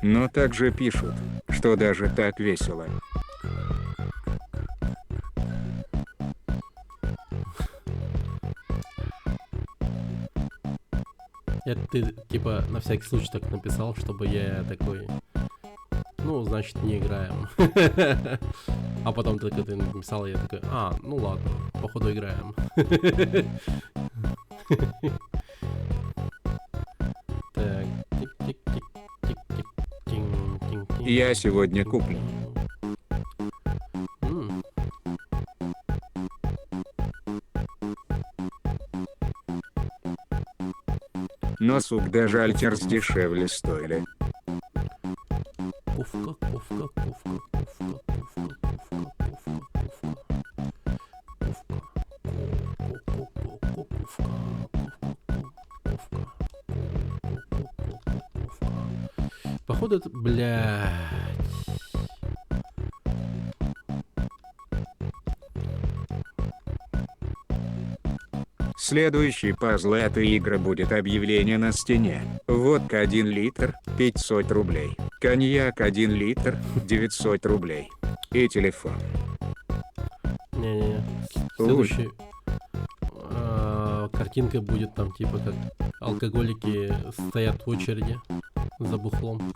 Но также пишут, что даже так весело. Это ты, типа, на всякий случай так написал, чтобы я такой... Ну, значит, не играем. А потом ты написал, и я такой, ну ладно, походу играем. Так, тик-тик-тик-тик-тик-тик-тик. Я сегодня куплю. Но сук даже альтерс дешевле стоили. Пуфка, пуфка, пуфка, пуфка, пуфка, пуфка, пуфка, пуфка. Походу это, блядь. Следующий пазл этой игры будет объявление на стене. Водка 1 литр, 500 рублей. Коньяк 1 литр, 900 рублей. И телефон. Не-не-не. Следующий картинка будет там типа как алкоголики стоят в очереди за бухлом.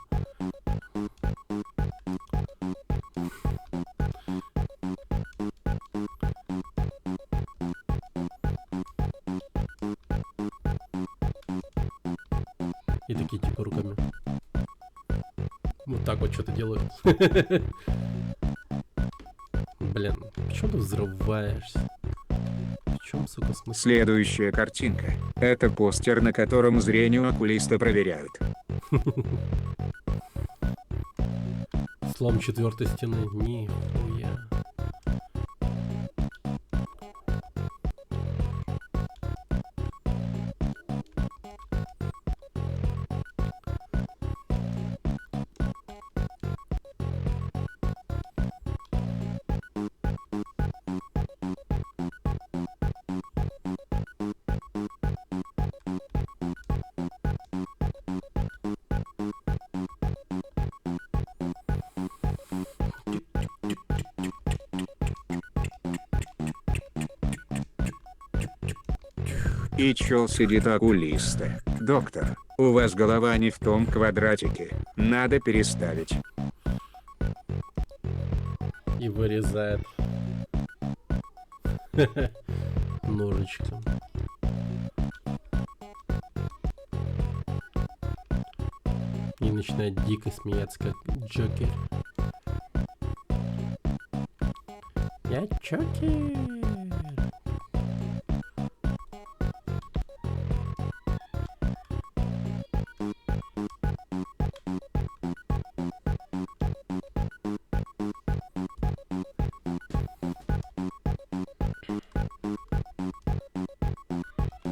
И такие типа руками. Вот так вот что-то делают. Блин, почему ты взрываешься? В чем, сука, смысл? Следующая картинка. Это постер, на котором зрение у окулиста проверяют. Слом четвертой стены. Нихуя. И чел сидит окулиста. Доктор, у вас голова не в том квадратике. Надо переставить. И вырезает ножичком. И начинает дико смеяться, как Джокер. Я Джокер.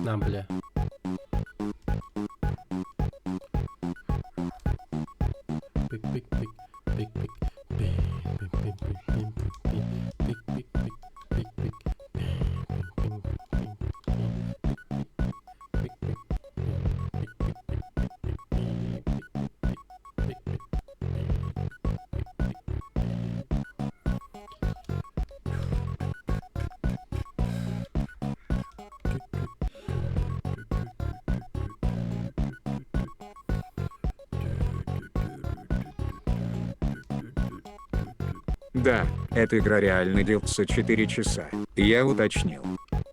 На, бля. Пик-пик-пик, пик-пик, Да, эта игра реально длится 4 часа. Я уточнил.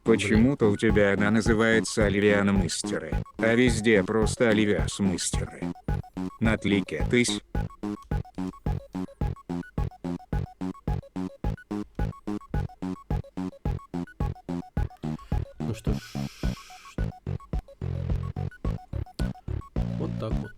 Почему-то у тебя она называется Оливиана Мистеры, а везде просто Оливиас Мистеры. На тлике тысь. Ну что ж. Вот так вот.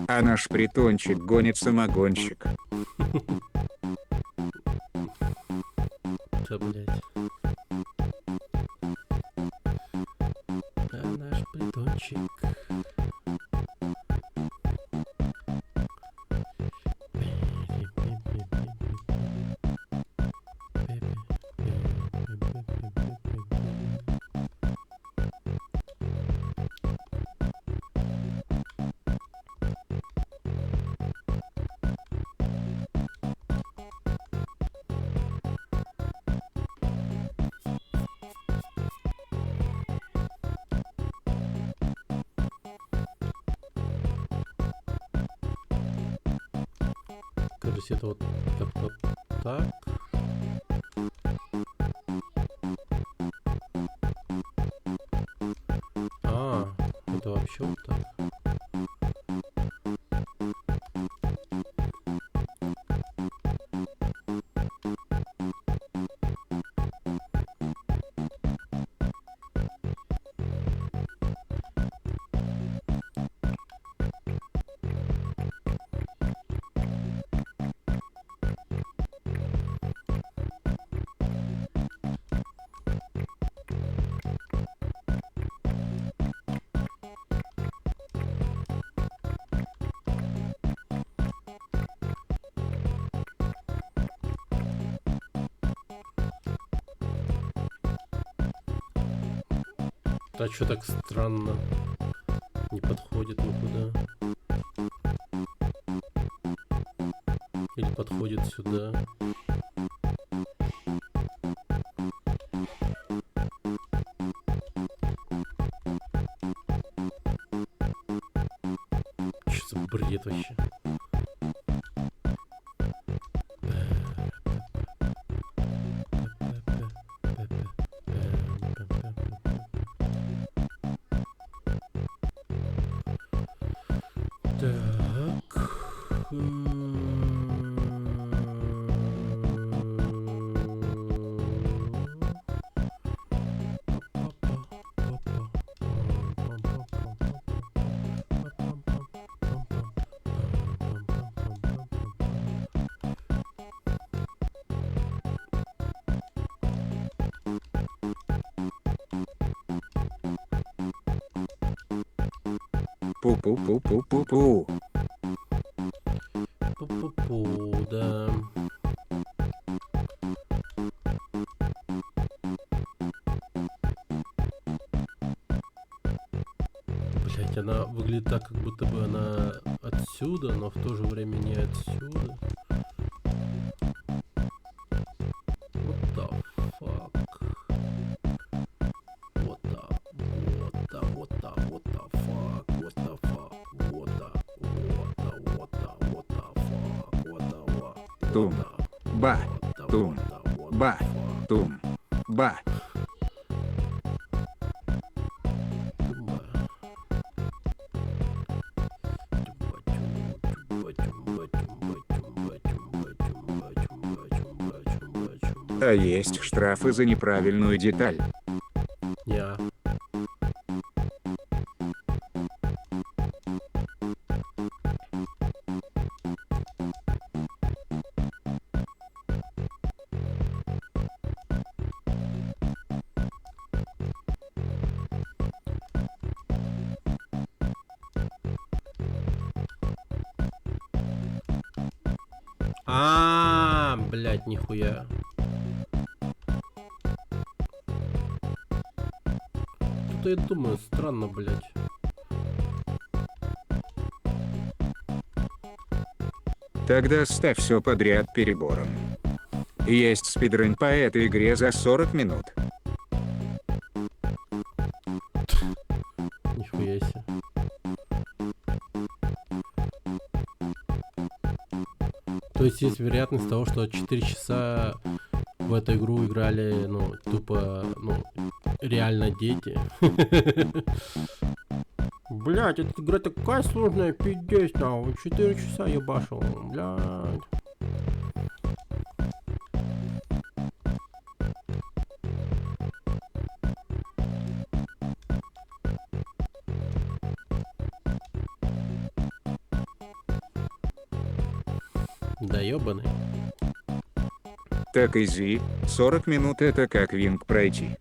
А наш притончик гонит самогонщик. Да, блядь. А наш притончик. Кажется, это вот как-то так. А, это вообще вот так. А чё так странно? Не подходит никуда. Или подходит сюда. Что за бред вообще? Так. Пу-пу-пу-пу-пу-пу. Пу-пу-пу, да. Блять, она выглядит так, как будто бы она отсюда, но в то же время не отсюда. What the fuck? What the fuck? What the fuck? What the fuck? What the fuck? Тум. Ба. Тум. Ба. Тум. Ба. А есть штрафы за неправильную деталь. Я. Блять, нихуя. Что-то я думаю, странно, блять. Тогда ставь все подряд перебором. Есть спидран по этой игре за 40 минут. Нихуя себе. То есть вероятность того, что 4 часа в эту игру играли, ну, тупо, ну, реально дети. Блять, эта игра такая сложная, пиздец, нахуй. 4 часа ебашил, блять. Да ебаный. Так изи, 40 минут это как винг пройти.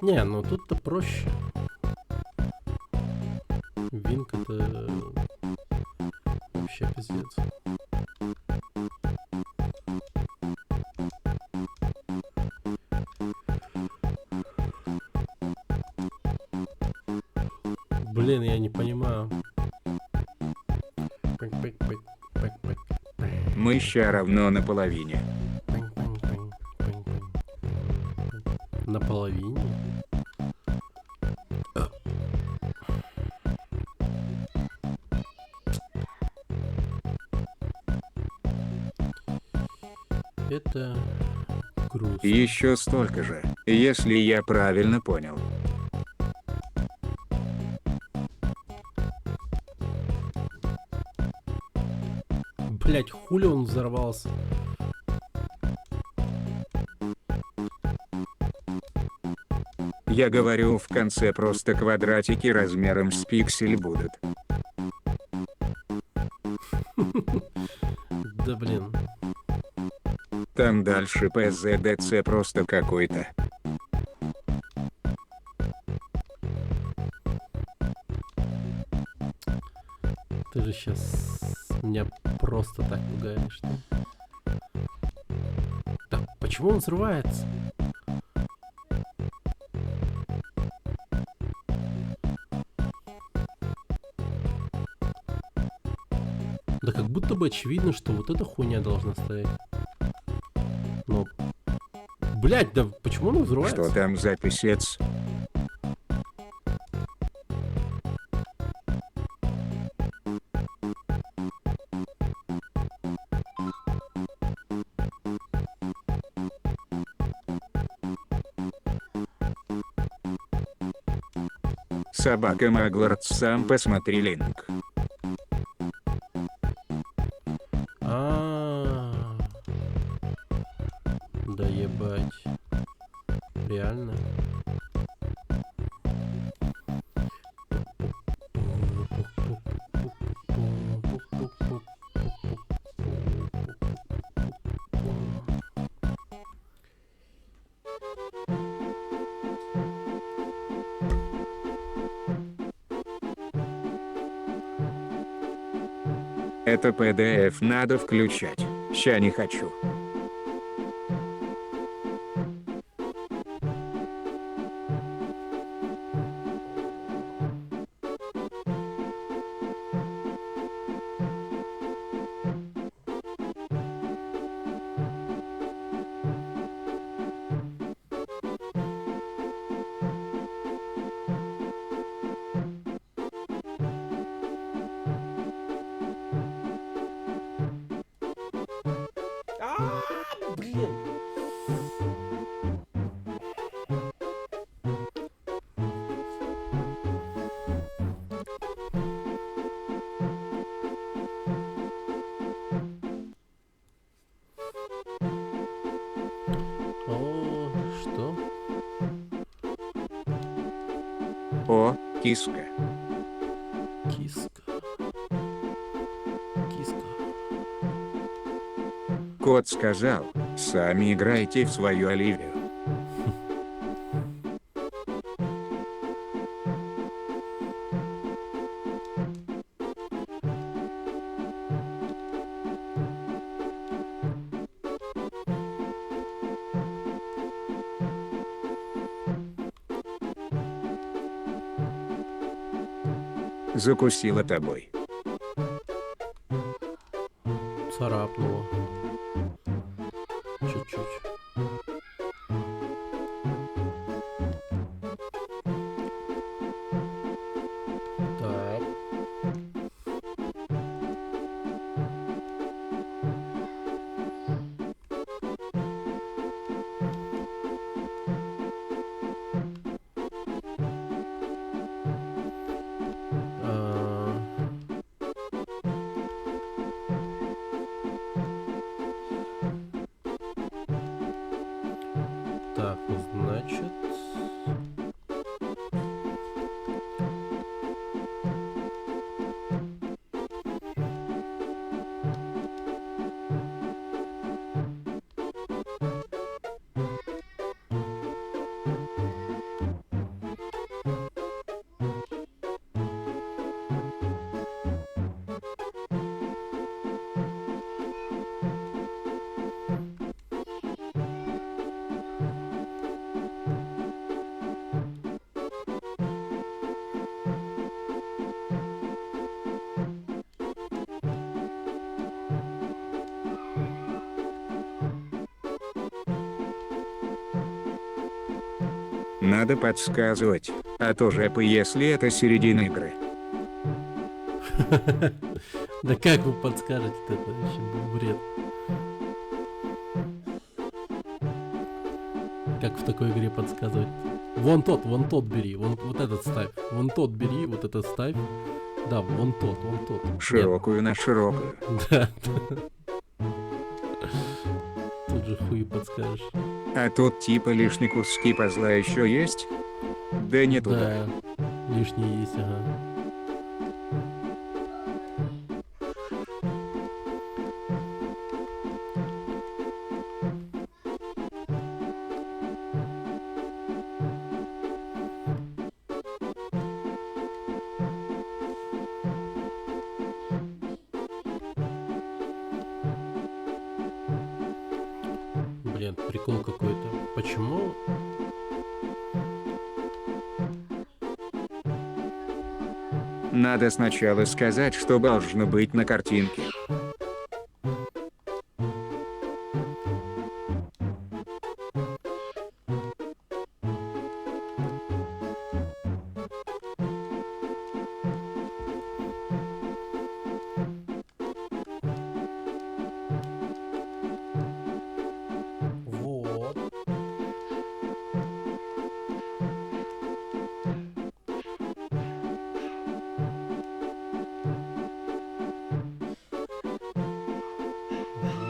Не, ну тут-то проще. Винк это вообще пиздец. Блин, я не понимаю. Мыща равно на половине. На половине? Это грустно. Еще столько же, если я правильно понял. Блять, хули он взорвался? Я говорю, в конце просто квадратики размером с пиксель будут. Да блин. Там дальше ПЗДЦ просто какой-то. Ты же сейчас меня просто так пугаешь, да? Так, почему? почему он взрывается? Да как будто бы очевидно, что вот эта хуйня должна стоять. Но... Блять, да почему он взрывается? Что там за писец? Собака Маглард, сам посмотри линк. Да ебать. Реально? Это PDF надо включать. Ща не хочу. Блин. О, что? О, киска. Киска. Киска. Кот сказал, сами играйте в свою Оливию. Закусила тобой. Царапнуло. Чуть-чуть. Так. Так, значит... Надо подсказывать, а то жепы, если это середина игры. Да как вы подскажете, это вообще был бред. Как в такой игре подсказывать? Вон тот бери, вот этот ставь. Вон тот бери, вот этот ставь. Да, вон тот. Широкую на широкую. Да. Тут же хуй подскажешь. А тут типа лишние куски пазла еще есть? Да не туда. Да, лишние есть, ага. Нет, прикол какой-то. Почему? Надо сначала сказать, что должно быть на картинке. Вот.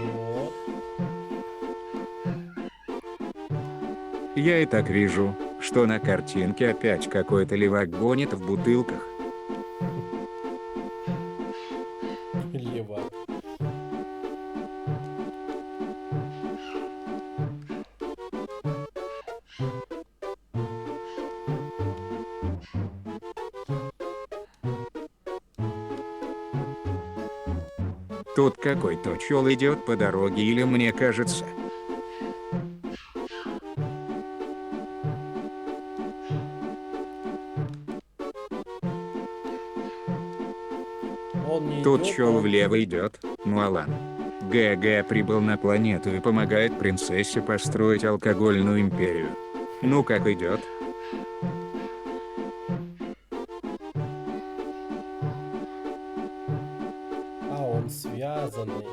Вот. Я и так вижу, что на картинке опять какой-то левак гонит в бутылках. Лево. Тут какой-то чел идет по дороге, или мне кажется. Он не Тут идет, чел он... влево идет, ну Алан. ГГ прибыл на планету и помогает принцессе построить алкогольную империю. Ну как идет? А, он связанный.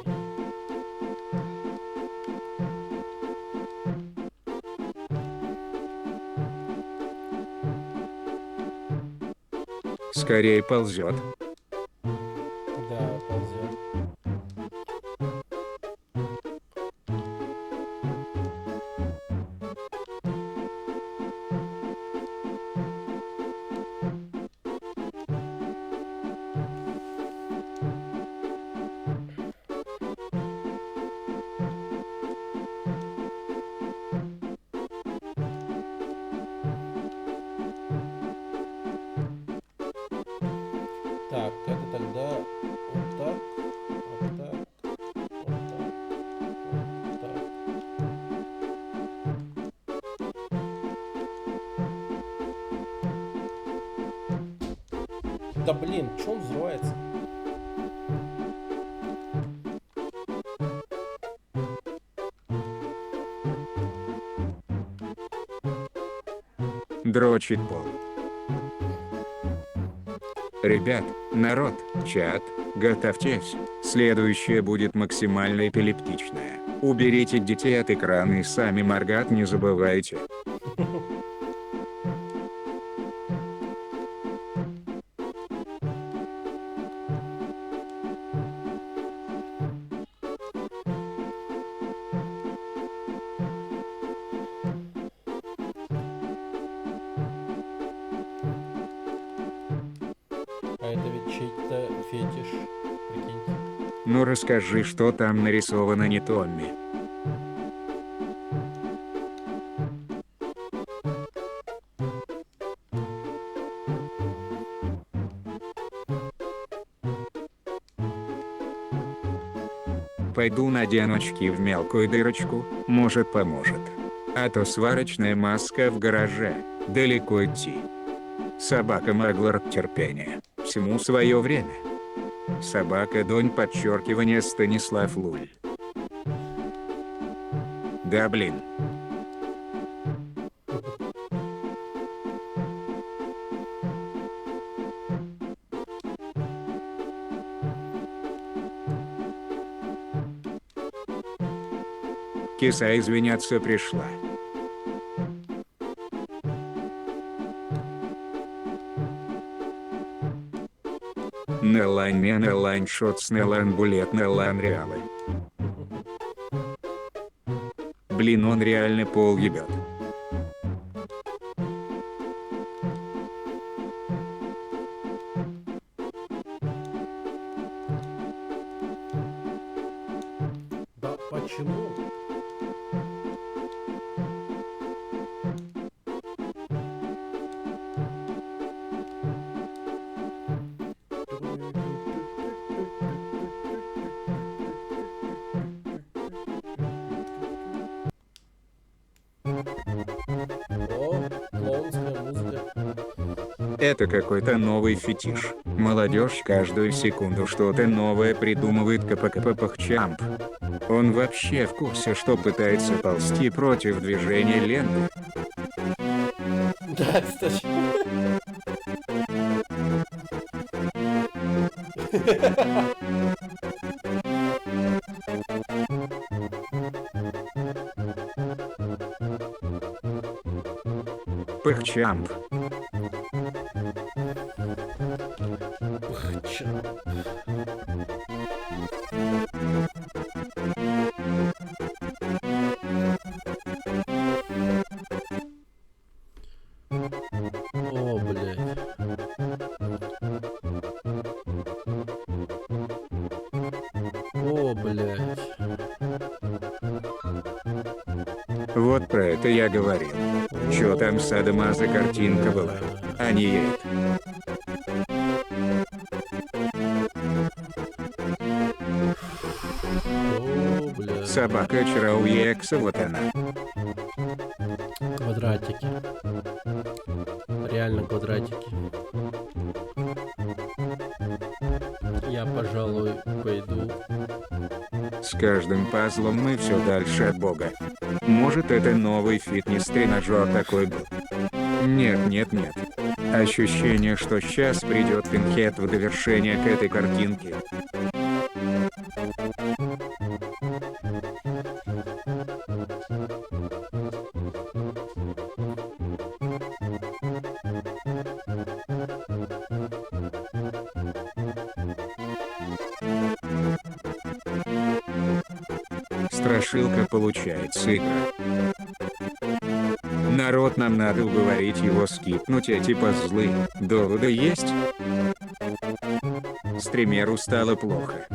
Скорее ползет. Да, ползет. Так, это тогда вот так, вот так, вот так, вот так. Да блин, чё он взрывается? Дрочит пол. Ребят, народ, чат, готовьтесь. Следующее будет максимально эпилептичное. Уберите детей от экрана и сами моргать не забывайте. А это ведь чей-то фетиш, прикиньте. Ну расскажи, что там нарисовано не Томми. Пойду надену очки в мелкую дырочку, может поможет. А то сварочная маска в гараже, далеко идти. Собака Маглар терпения, всему свое время. Собака Донь подчеркивание Станислав Луль. Да блин. Киса извиняться пришла. Нелайн не нелайн шотс нелайн булет нелайн реалы. Блин, он реально пол ебет. Да почему? О, клоунская музыка. Это какой-то новый фетиш. Молодежь каждую секунду что-то новое придумывает КПКП-пахчамп. Он вообще в курсе, что пытается ползти против движения ленты? Да, кстати. Пахчамп. Пахчамп. О, блядь. О, блядь. Вот про это я говорил. Чё там садомаза картинка была? А не едет. О, блядь. Собака Чарауекса, вот она. Квадратики. Реально квадратики. Я, пожалуй, пойду. С каждым пазлом мы все дальше от бога. Может, это новый фитнес-тренажер такой был? Нет, нет, нет. Ощущение, что сейчас придет пинхет в довершение к этой картинке. Страшилка получается игра. Народ, нам надо уговорить его скипнуть эти пазлы. Доводы есть? Стримеру стало плохо.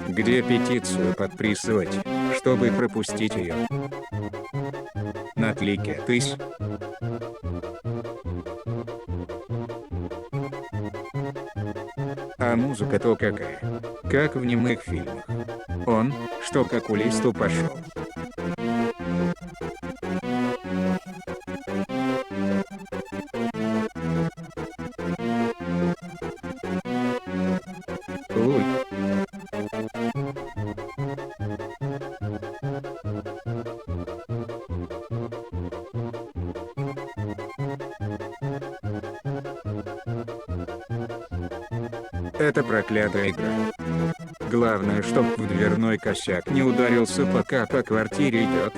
Где петицию подписывать, чтобы пропустить ее? На клике тысь. А музыка-то какая? Как в немых фильмах. Он, что к окулисту пошел. Уй. Это проклятая игра. Главное, чтоб в дверной косяк не ударился, пока по квартире идет.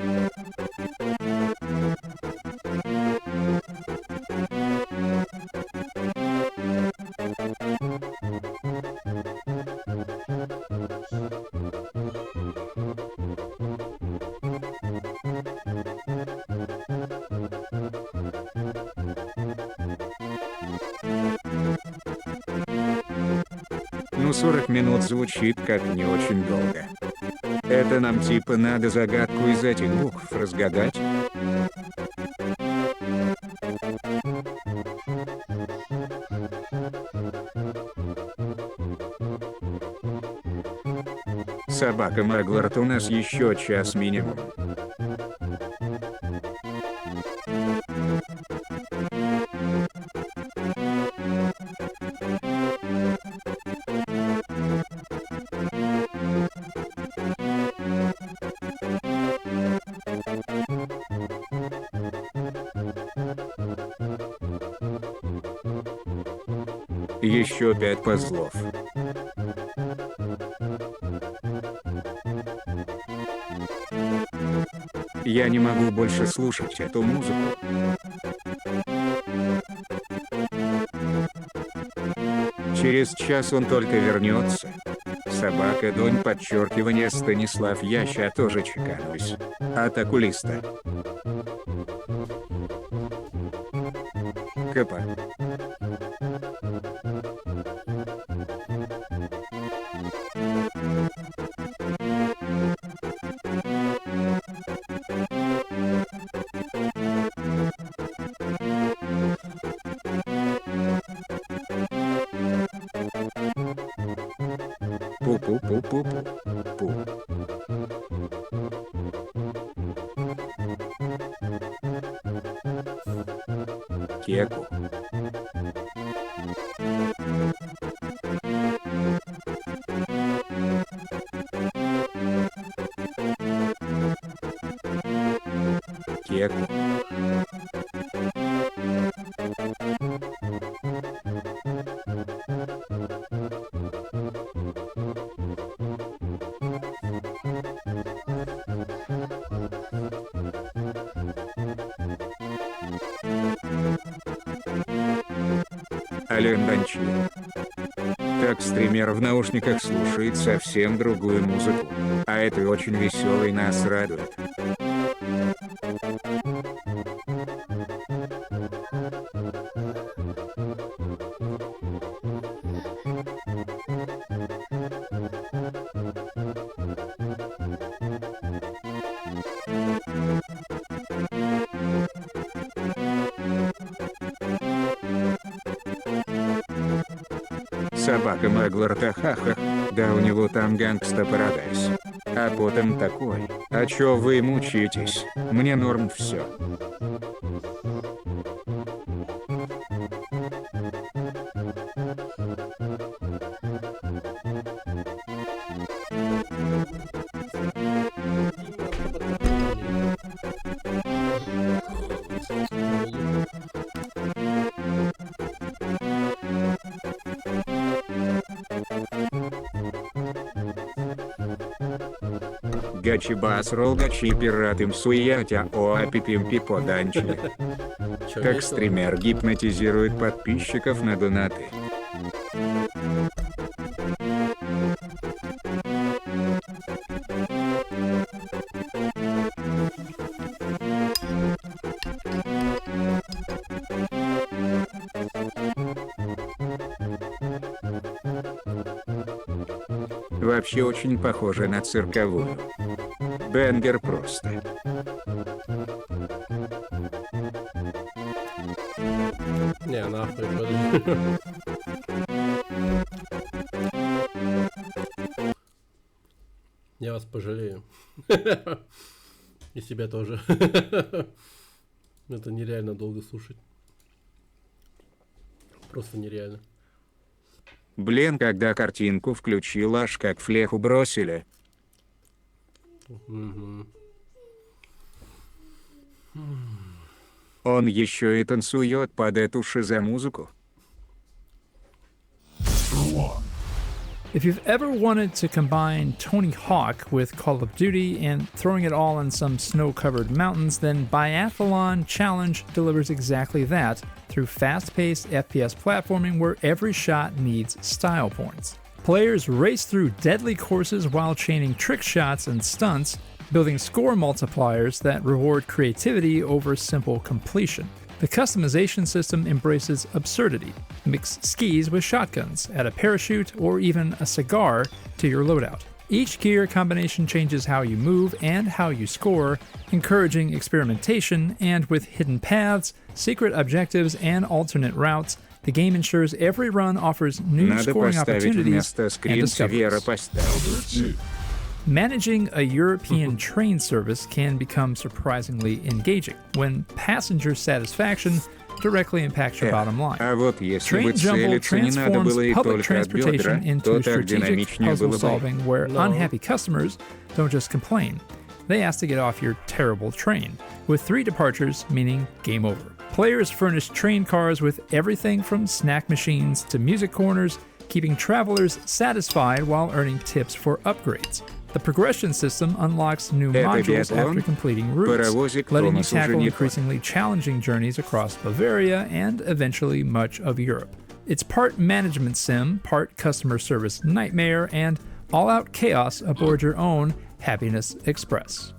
Ну 40 минут звучит как не очень долго. Это нам типа надо загадку из этих букв разгадать? Собака Маглард, у нас еще час минимум. Еще 5 пазлов. Я не могу больше слушать эту музыку. Через час он только вернется. Собака Донь, подчеркивание Станислав, я ща тоже чеканусь. От окулиста. Капа. Пу-пу-пу-пу-пу. Кеку. Кеку. Ален Банчи. Так стример в наушниках слушает совсем другую музыку, а это очень весело и нас радует. Собака Магларта ха-ха, да у него там Гангста Парадайз. А потом такой, а чё вы мучаетесь, мне норм всё. Гачи бас ролл гачи пиратым суятя оапипим пипо данчи. Чё, Как весело? стример гипнотизирует подписчиков на донаты. Вообще очень похоже на цирковую. Бенгер просто. Не, нахуй, подожди. Я вас пожалею. И себя тоже. Это нереально долго слушать. Просто нереально. Блин, когда картинку включил, аж как флеху бросили. Мгм. Он еще и танцует под эту шиза-музыку. If you've ever wanted to combine Tony Hawk with Call of Duty and throwing it all in some snow-covered mountains, then Biathlon Challenge delivers exactly that through fast-paced FPS platforming where every shot needs style points. Players race through deadly courses while chaining trick shots and stunts, building score multipliers that reward creativity over simple completion. The customization system embraces absurdity. Mix skis with shotguns, add a parachute, or even a cigar to your loadout. Each gear combination changes how you move and how you score, encouraging experimentation, and with hidden paths, secret objectives, and alternate routes, the game ensures every run offers new Надо scoring поставить opportunities вместо and скрин-севера discoveries. поставить. Managing a European train service can become surprisingly engaging when passenger satisfaction directly impacts your bottom line. А вот если бы Train Jumble целиться не надо transforms было и public только от бедра, transportation то into так strategic динамичнее puzzle было бы. solving where No. unhappy customers don't just complain, they ask to get off your terrible train, with 3 departures meaning game over. Players furnish train cars with everything from snack machines to music corners, keeping travelers satisfied while earning tips for upgrades. The progression system unlocks new Это modules биатлон? after completing routes, Паровозик letting you Томас уже tackle не тот. increasingly challenging journeys across Bavaria and eventually much of Europe. It's part management sim, part customer service nightmare, and all-out chaos aboard your own Happiness Express.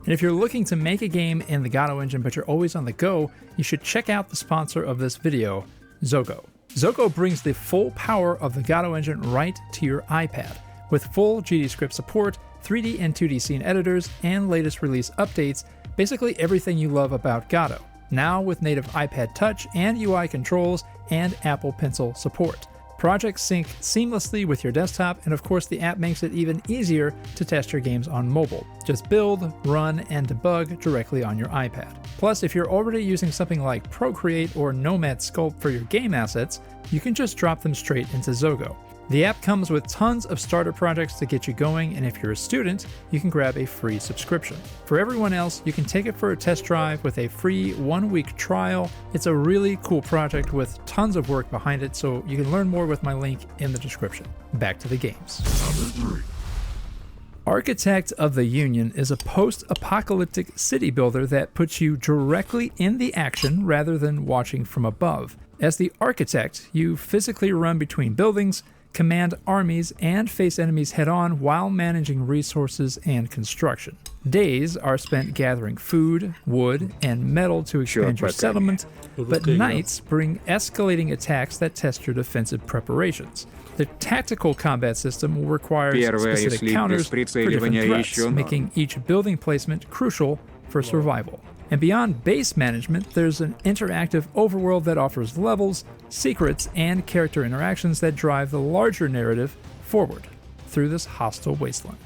And if you're looking to make a game in the Godot engine but you're always on the go, you should check out the sponsor of this video, Zogo. Zogo brings the full power of the Godot engine right to your iPad, with full GDScript support, 3D and 2D scene editors, and latest release updates, basically everything you love about Godot, now with native iPad Touch and UI controls and Apple Pencil support. Projects sync seamlessly with your desktop, and of course the app makes it even easier to test your games on mobile. Just build, run, and debug directly on your iPad. Plus, if you're already using something like Procreate or Nomad Sculpt for your game assets, you can just drop them straight into Zogo. The app comes with tons of starter projects to get you going, and if you're a student, you can grab a free subscription. For everyone else, you can take it for a test drive with a free 1-week trial. It's a really cool project with tons of work behind it, so you can learn more with my link in the description. Back to the games. Architect of the Union is a post-apocalyptic city builder that puts you directly in the action rather than watching from above. As the architect, you physically run between buildings, command armies, and face enemies head-on while managing resources and construction. Days are spent gathering food, wood, and metal to expand your settlement, but nights bring escalating attacks that test your defensive preparations. The tactical combat system requires specific counters for different threats, making each building placement crucial for survival. And beyond base management, there's an interactive overworld that offers levels, secrets, and character interactions that drive the larger narrative forward through this hostile wasteland.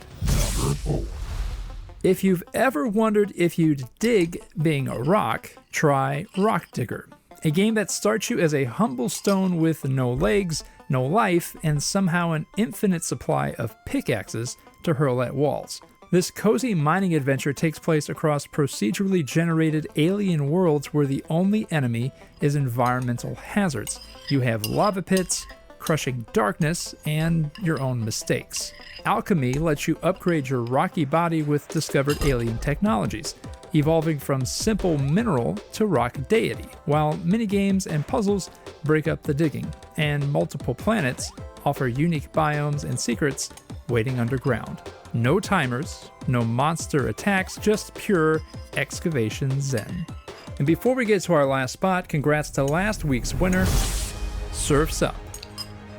If you've ever wondered if you'd dig being a rock, try Rock Digger, a game that starts you as a humble stone with no legs, no life, and somehow an infinite supply of pickaxes to hurl at walls. This cozy mining adventure takes place across procedurally generated alien worlds where the only enemy is environmental hazards. You have lava pits, crushing darkness, and your own mistakes. Alchemy lets you upgrade your rocky body with discovered alien technologies, evolving from simple mineral to rock deity, while minigames and puzzles break up the digging, and multiple planets offer unique biomes and secrets waiting underground. No timers, no monster attacks, just pure excavation zen. And before we get to our last spot, congrats to last week's winner, Surf's Up.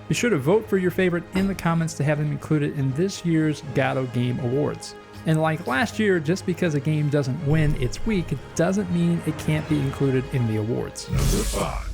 Be sure to vote for your favorite in the comments to have them included in this year's Gato Game Awards. And like last year, just because a game doesn't win its week, it doesn't mean it can't be included in the awards. Number 5.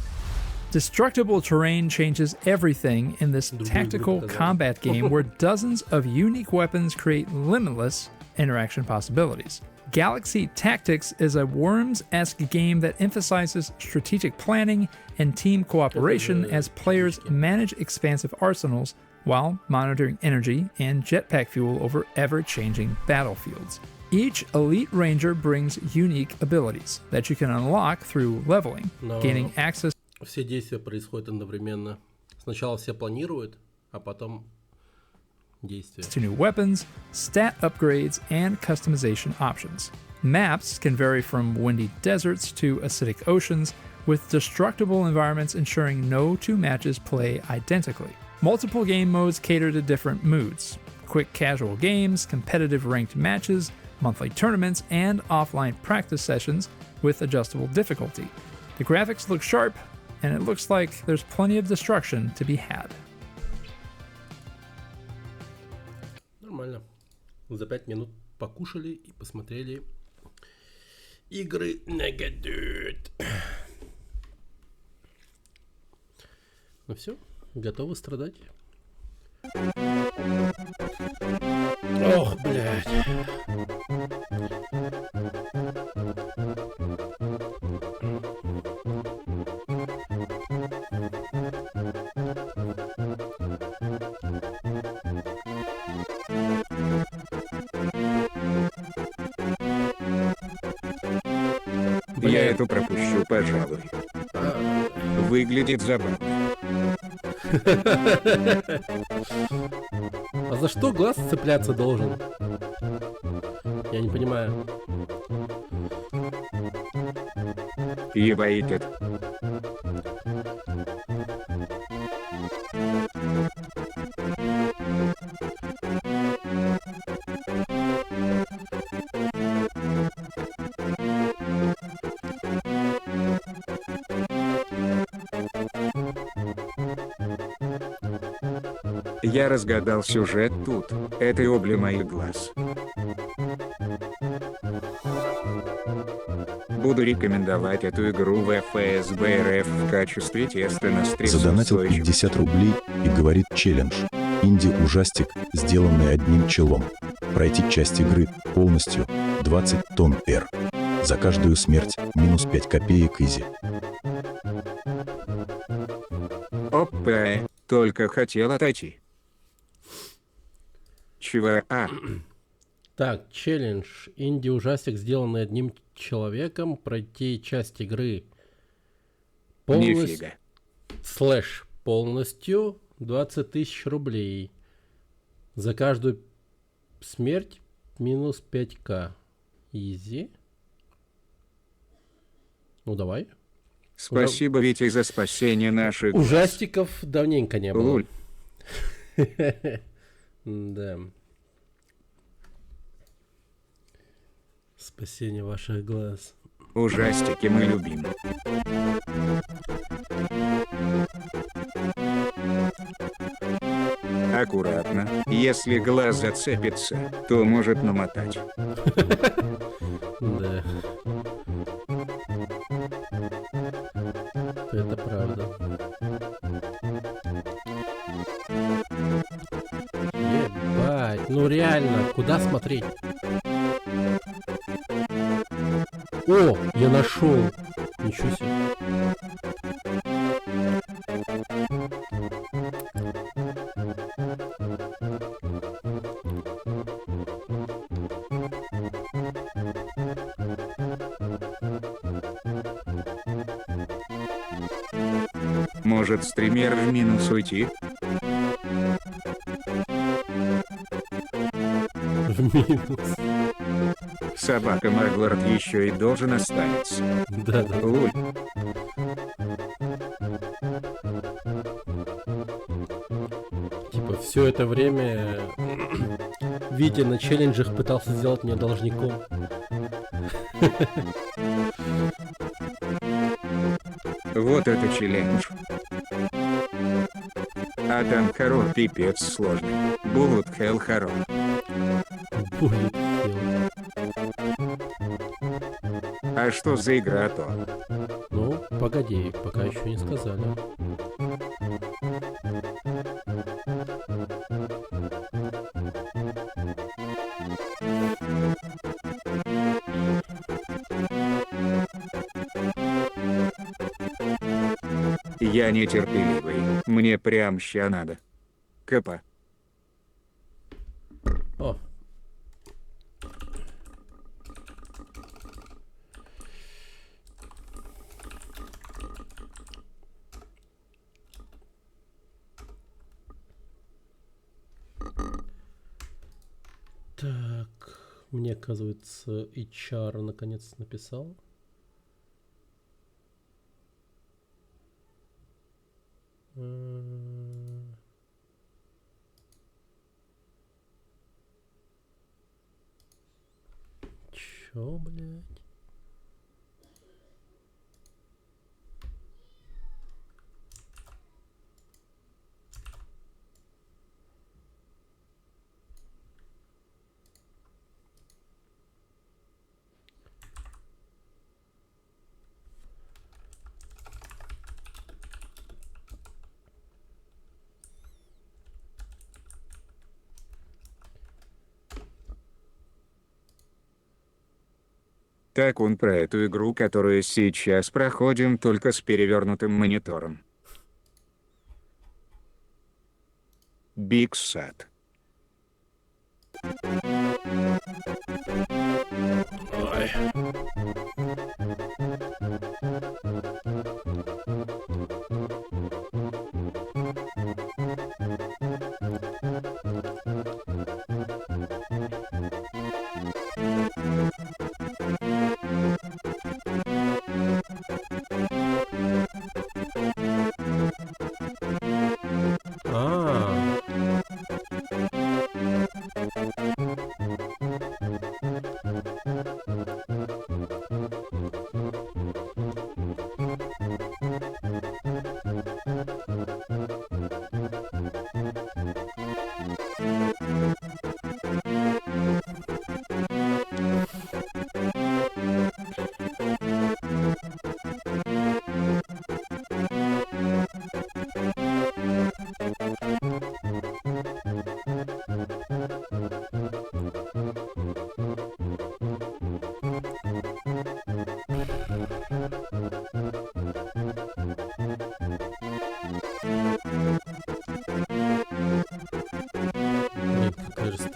Destructible terrain changes everything in this tactical combat game where dozens of unique weapons create limitless interaction possibilities. Galaxy Tactics is a Worms-esque game that emphasizes strategic planning and team cooperation as players manage expansive arsenals while monitoring energy and jetpack fuel over ever-changing battlefields. Each elite ranger brings unique abilities that you can unlock through leveling, gaining access. Все действия происходят одновременно. Сначала все планируют, а потом действия. To new weapons, stat upgrades, and customization options. Maps can vary from windy deserts to acidic oceans, with destructible environments ensuring no two matches play identically. Multiple game modes cater to different moods. Quick casual games, competitive ranked matches, monthly tournaments, and offline practice sessions with adjustable difficulty. The graphics look sharp, and it looks like there's plenty of destruction to be had. Нормально. За 5 минут покушали и посмотрели игры Negadude. Ну все, готовы страдать? Ох, блядь. Я эту пропущу, пожалуй. Выглядит забавно. А за что глаз цепляться должен? Я не понимаю. Ебаитет. Я разгадал сюжет тут. Это обли моих глаз. Буду рекомендовать эту игру в ФСБ РФ в качестве теста на Задонатил стрессоустойчивость. 50 рублей. и говорит челлендж. Инди-ужастик, сделанный одним челом. Пройти часть игры полностью 20 тонн R. За каждую смерть минус 5 копеек изи. Опа, только хотел отойти. Чего? Так, челлендж. Инди-ужастик, сделанный одним человеком. Пройти часть игры Нифига. слэш полностью 20 тысяч рублей. За каждую смерть минус 5к. Изи. Ну давай. Спасибо, Витя, за спасение наших глаз. Ужастиков давненько не было. Луль. Да. Спасение ваших глаз. Ужастики мы любим. Аккуратно. Если глаз зацепится, то может намотать. Да. Это правда. Ебать, ну реально, куда смотреть? О, я нашел. Ничего себе. Может, стример в минус уйти? В минус. Собака Маглард еще и должен останется. Да. Луль. Типа все это время Витя на челленджах пытался сделать меня должником. Вот это челлендж. А там хоррор пипец сложный. Bullet Hell хоррор. Будет хел. А что за игра-то? Ну, погоди, пока еще не сказали. Я нетерпеливый. Мне прям ща надо. Капа. О. Так, мне, оказывается, HR наконец написал. Чё, блядь? Так он про эту игру, которую сейчас проходим только с перевернутым монитором. Big Sad. Ой.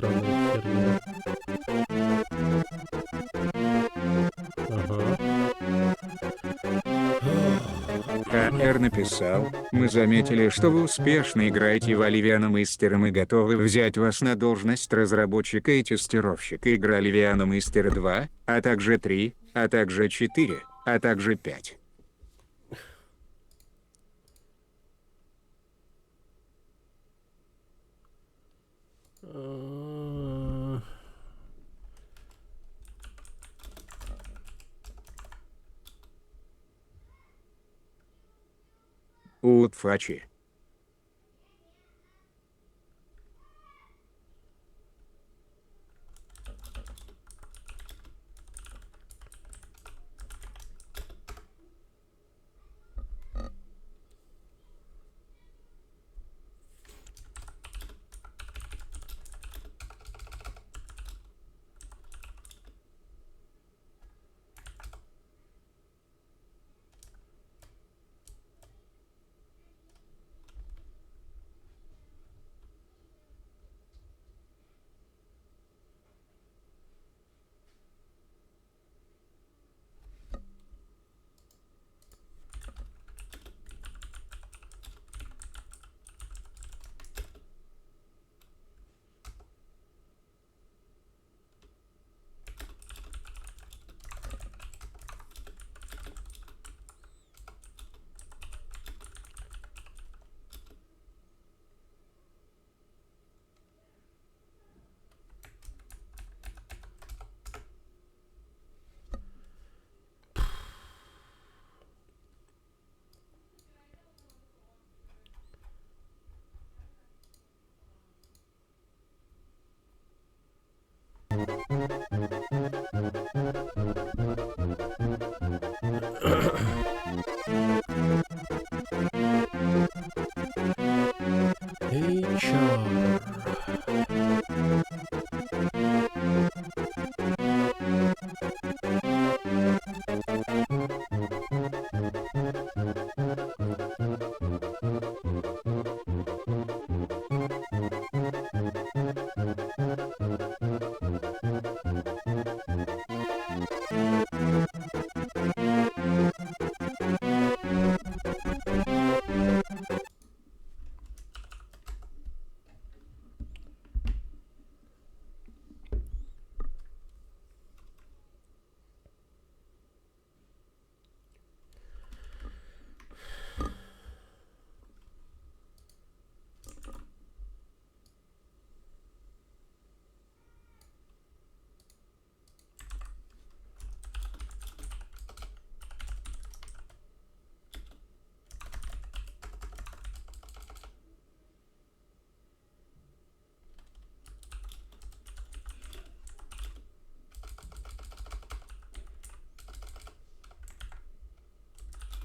странная херня. Ага. КР написал: мы заметили, что вы успешно играете в Оливиана Мистера, и готовы взять вас на должность разработчика и тестировщика игры Оливиана Мистера 2, а также 3, а также 4, а также 5. Утфачи.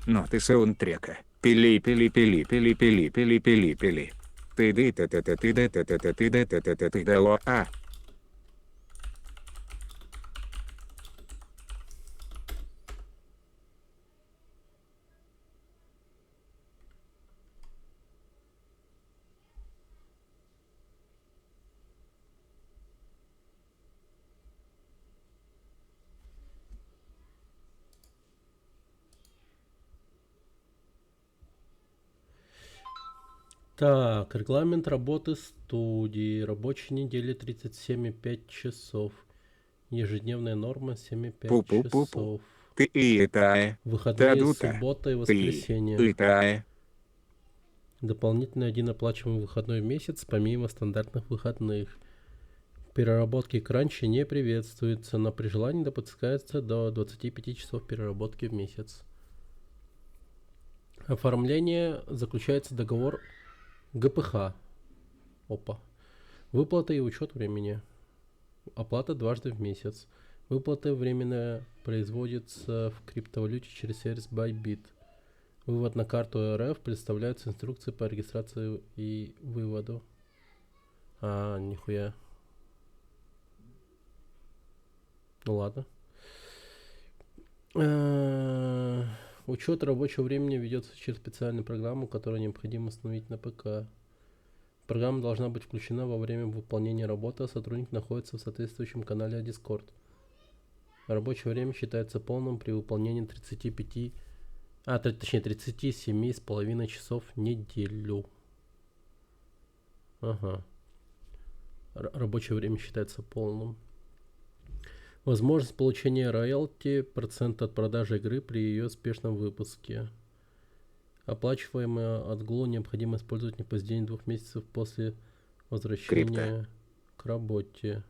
Ноты саундтрека. Пили-пили-пили-пили-пили-пили-пили-пили. Ты-ды-та-та-та-ты-да-та-та-та-ты-да-та-та-та-ты-да-ло. Так, регламент работы студии. Рабочей недели 37,5 часов. Ежедневная норма 7,5 Пу-пу-пу-пу. часов. Ты и тае. Выходные Тадута. суббота и Ты воскресенье. и тае. Дополнительный один оплачиваемый выходной в месяц, помимо стандартных выходных. Переработки кранчи не приветствуется, но при желании допускается до 25 часов переработки в месяц. Оформление заключается договор ГПХ. Опа. Выплата и учет времени. Оплата дважды в месяц. Выплата временно производится в криптовалюте через сервис Bybit. Вывод на карту РФ. Представляются инструкции по регистрации и выводу. Нихуя. Ну ладно. Учет рабочего времени ведется через специальную программу, которую необходимо установить на ПК. Программа должна быть включена во время выполнения работы, а сотрудник находится в соответствующем канале Discord. Рабочее время считается полным при выполнении 37,5 часов в неделю. Ага. Рабочее время считается полным. Возможность получения роялти, процент от продажи игры при ее успешном выпуске. Оплачиваемое отгул необходимо использовать не позднее 2 месяцев после возвращения к работе.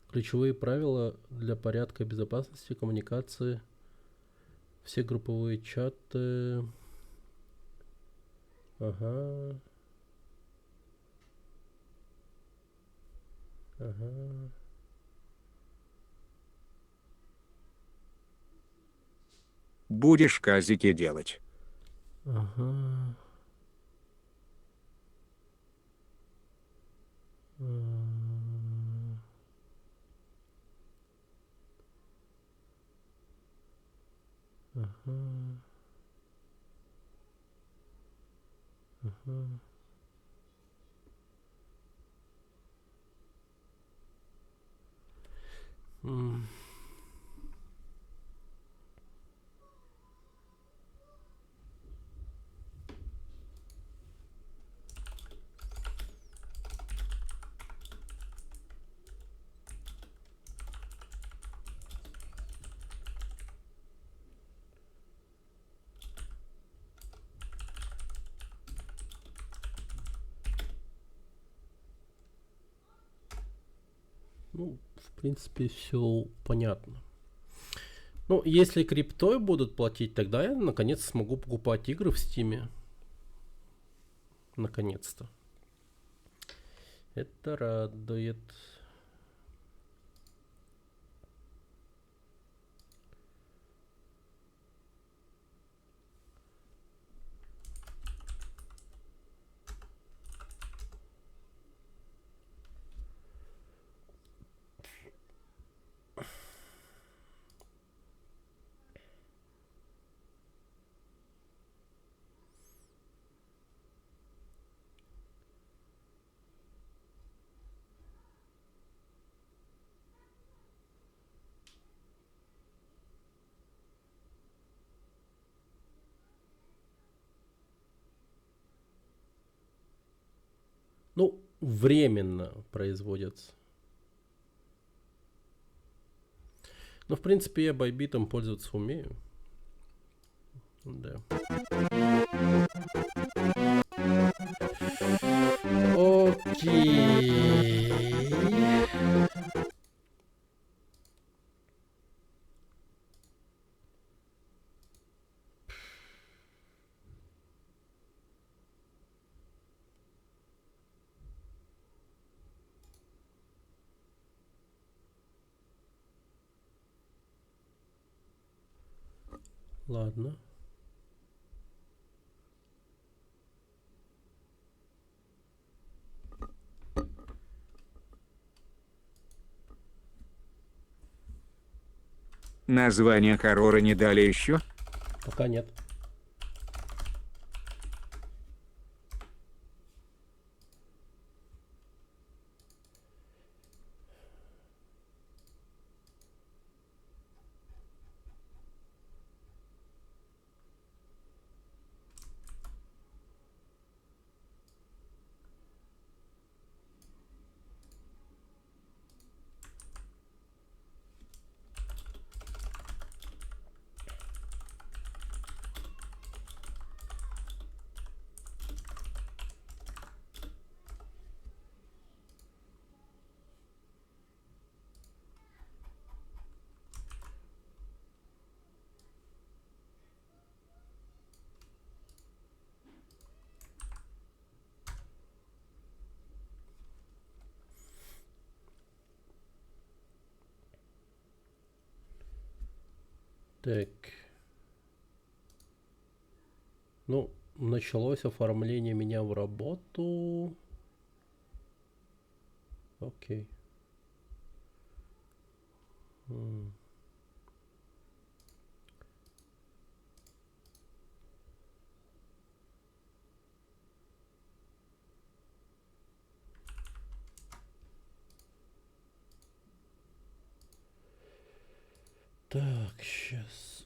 Ключевые правила для порядка и безопасности коммуникации. Все групповые чаты. Ага. Ага. Будешь казики делать. Ага. Ага. Ага. М. Ну, в принципе, все понятно. Ну, если криптой будут платить, тогда я наконец смогу покупать игры в Стиме. Наконец-то. Это радует. Ну, временно производятся. Но, в принципе, я байбитом пользоваться умею. Да. Окей. Ладно. Название хоррора не дали еще? Пока нет. Так. Ну, началось оформление меня в работу. Окей. Так, сейчас.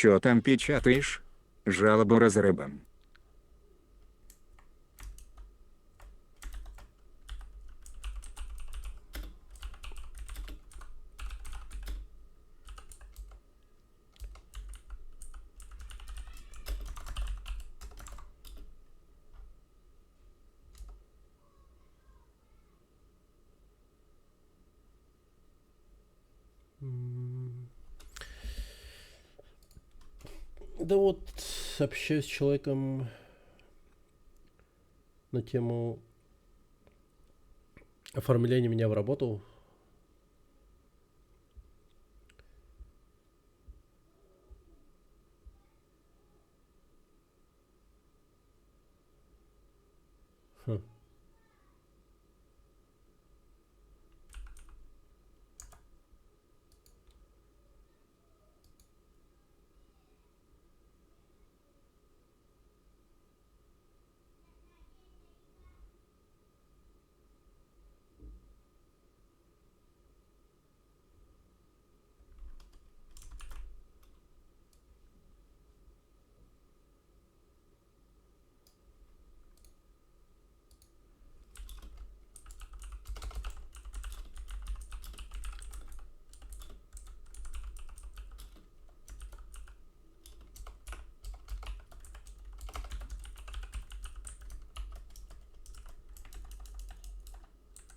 Чё там печатаешь? Жалобу разрыбам. Да вот, общаюсь с человеком на тему оформления меня в работу. Хм.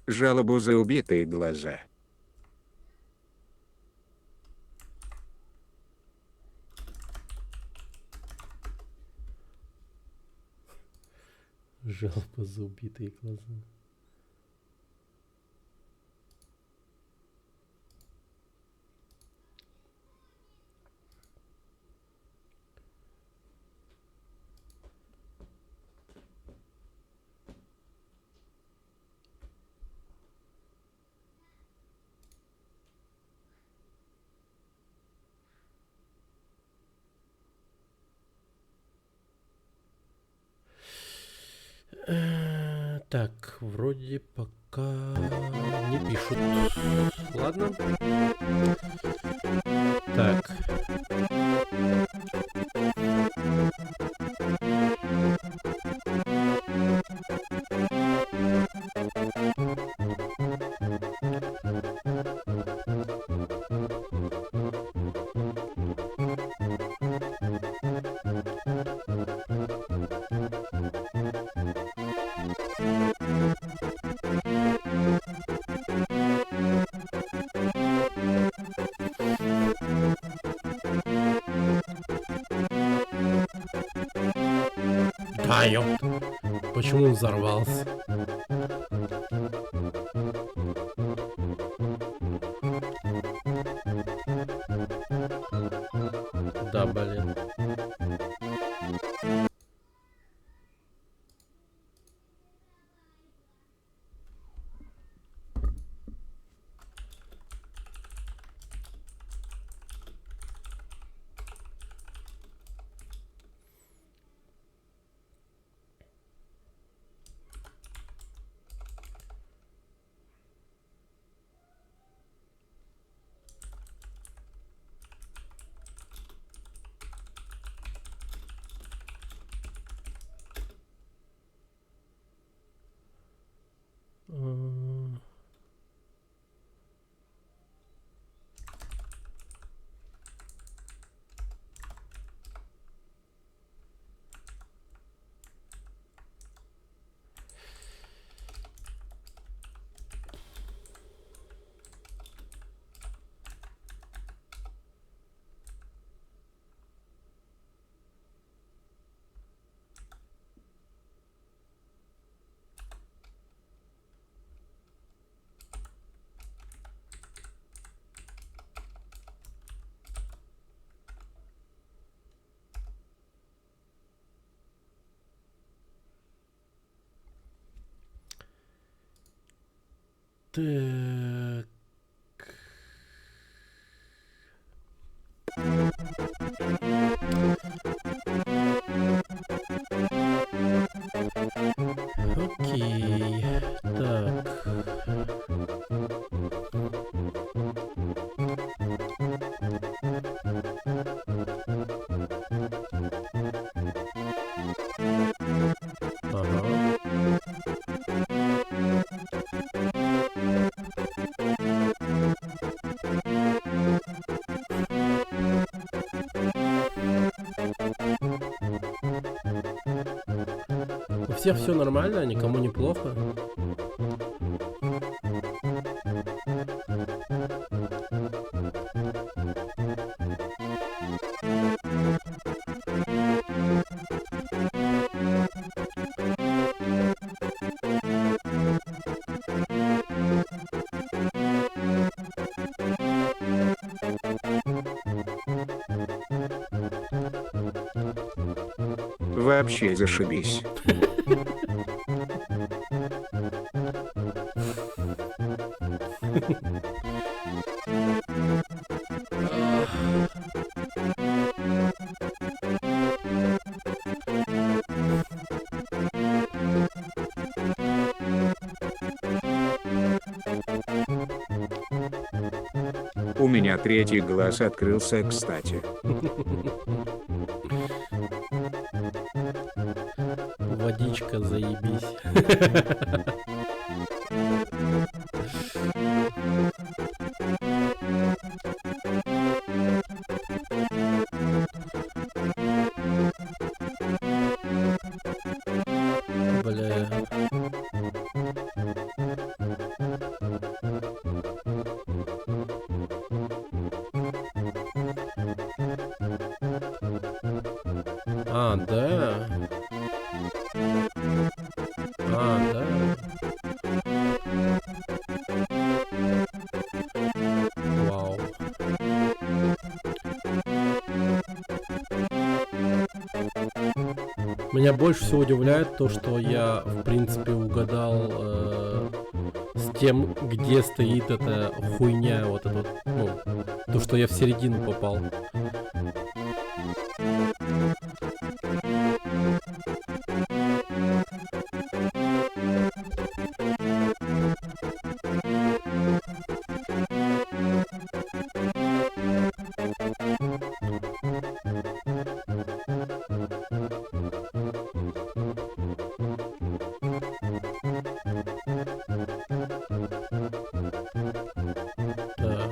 Жалобу за убитые глаза. Жалоба за убитые глаза. Так, вроде пока не пишут. Ладно. Так. А, ёпт. Почему он взорвался? Да, блин. Так. Окей. Так. Ага. У всех все нормально, никому не плохо. Вообще зашибись. У меня третий глаз открылся, кстати. Водичка, заебись. Бля. А, да. А, да. Вау. Меня больше всего удивляет то, что я, в принципе, угадал с тем, где стоит эта хуйня, вот это вот, ну, то, что я в середину попал. Так.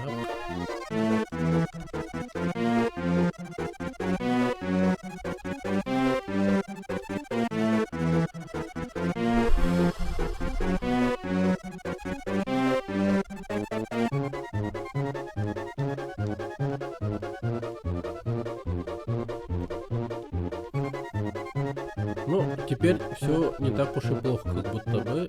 Ну, теперь все не так уж и плохо, как будто бы.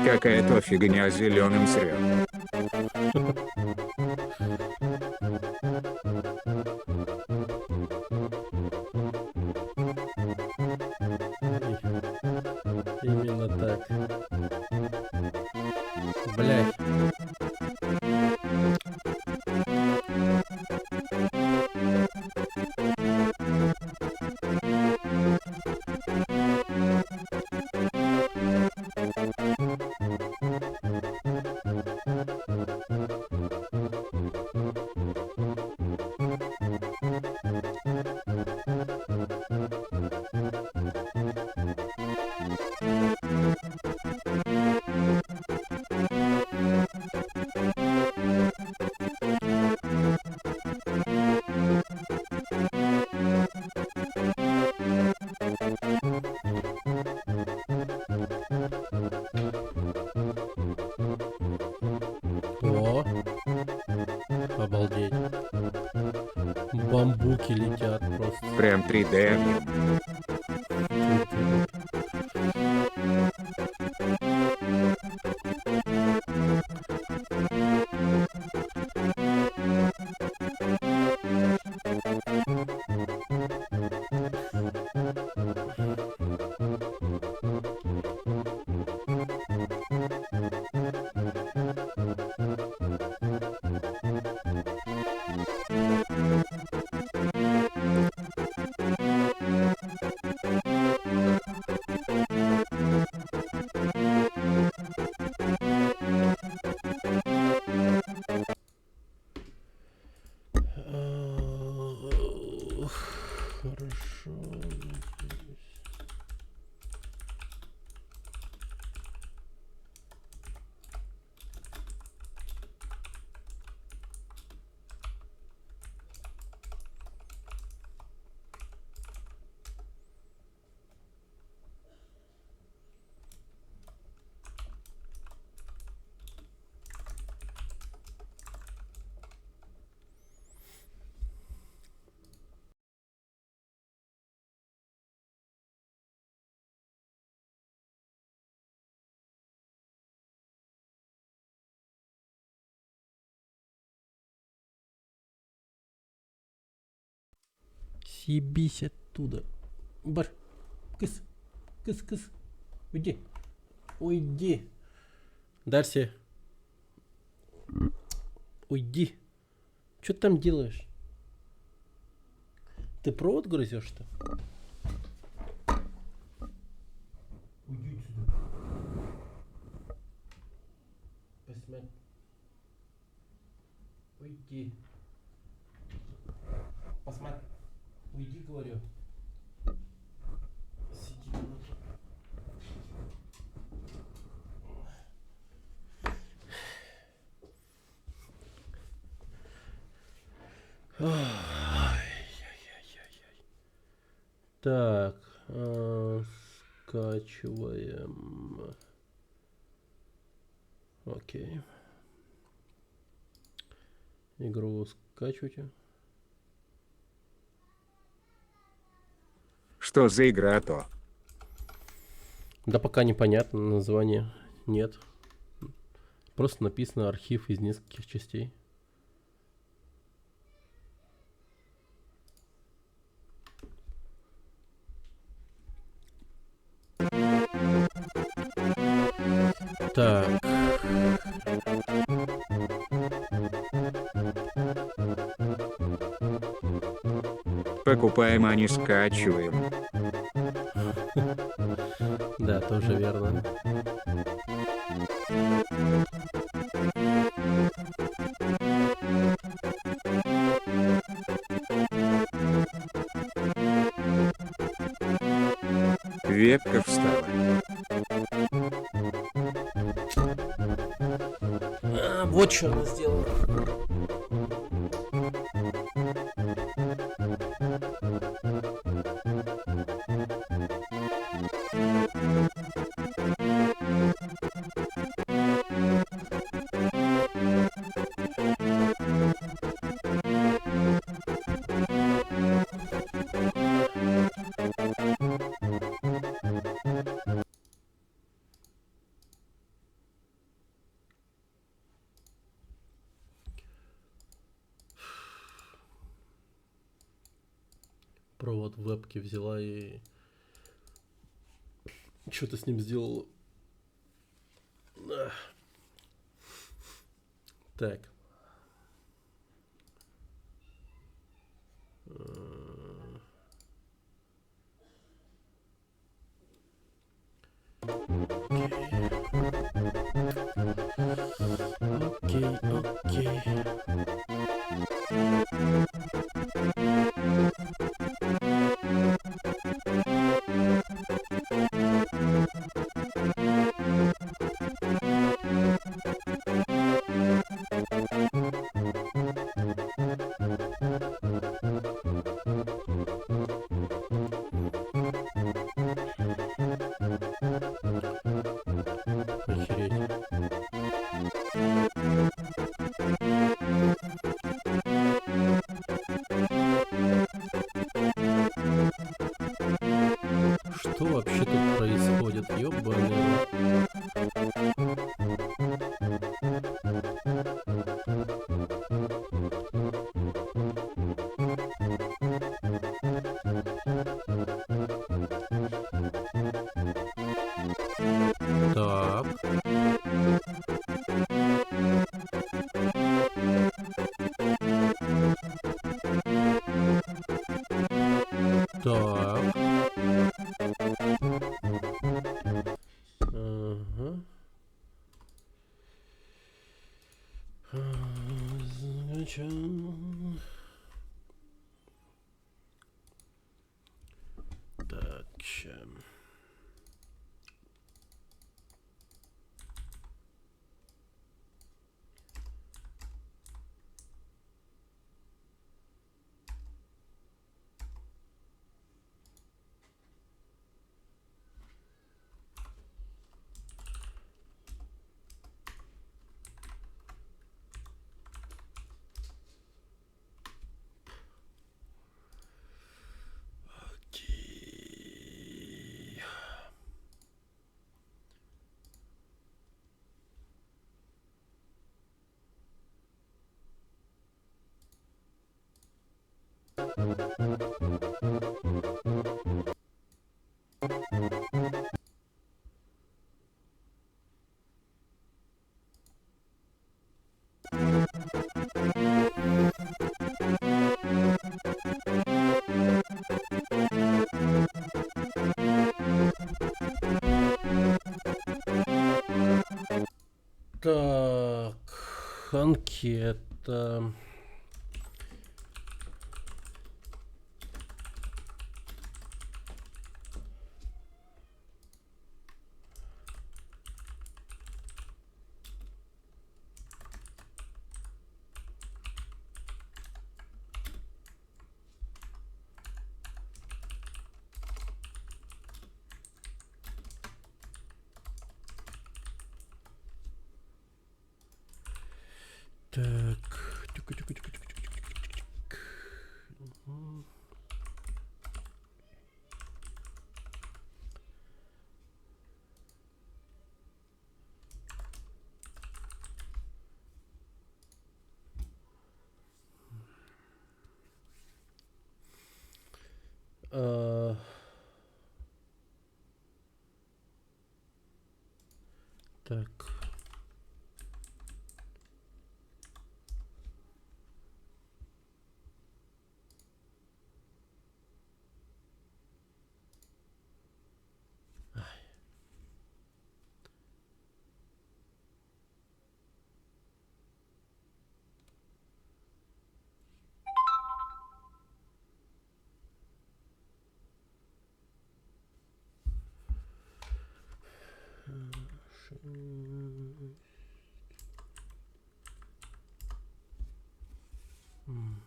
Какая-то фигня зеленым срём. Именно так. Блять. О, обалдеть. Бамбуки летят просто. Прям 3D объем. Хорошо. Съебись оттуда. Бар. Кыс. Кыс, кыс. Уйди. Уйди. Дарси. Уйди. Что ты там делаешь? Ты провод грызешь-то? Уйди отсюда. Посмотри. Уйди. Посмотри. Уйди, говорю. Сиди. Так, скачиваем. Окей. Игру скачивайте. Что за игра-то? Да пока непонятно, название нет. Просто написано архив из нескольких частей. Так. Покупаем, а не скачиваем. Да, тоже верно. Вот что она сделала. Провод вебки взяла и что-то с ним сделала. Так. Окей. Охереть. Что вообще тут происходит? Ёбаный рот. Так. Так. Ага. Так, ща. Окей. Так, анкета. Так. Мгм. А, Так.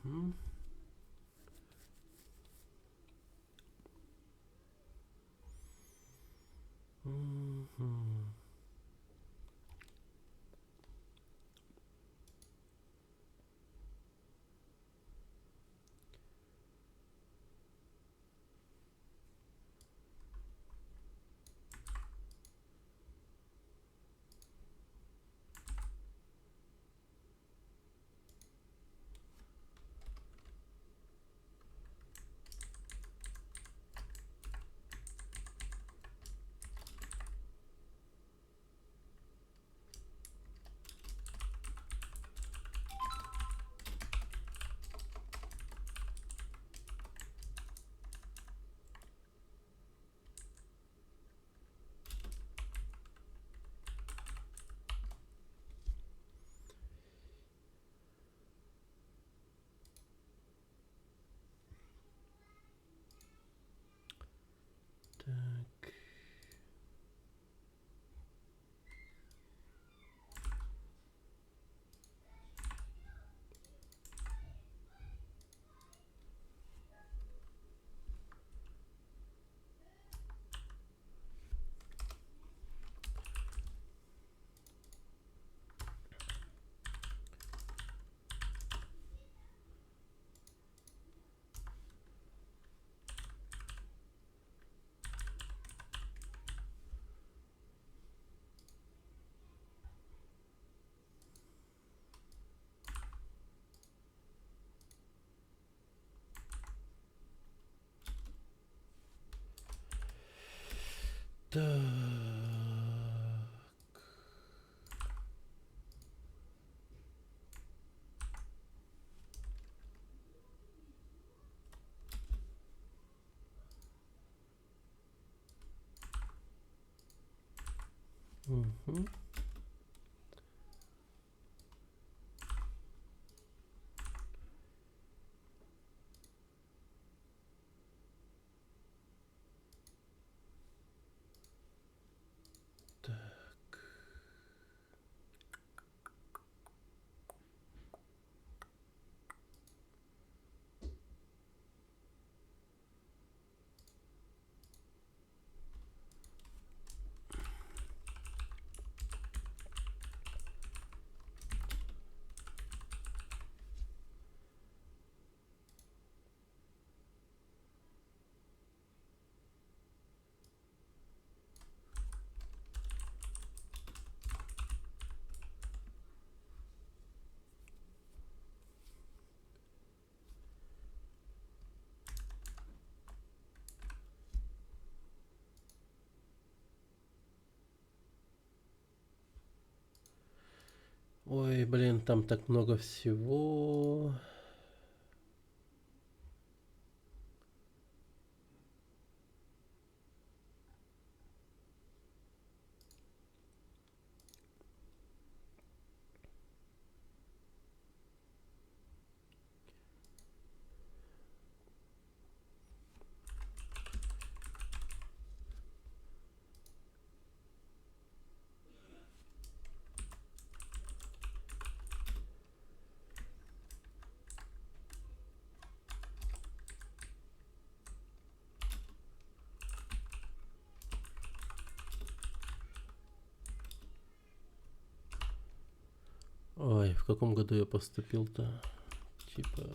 Мгм. Мгм. Так. Так. Мгм. Так. Ой, блин, там так много всего. Ой, в каком году я поступил-то? Типа...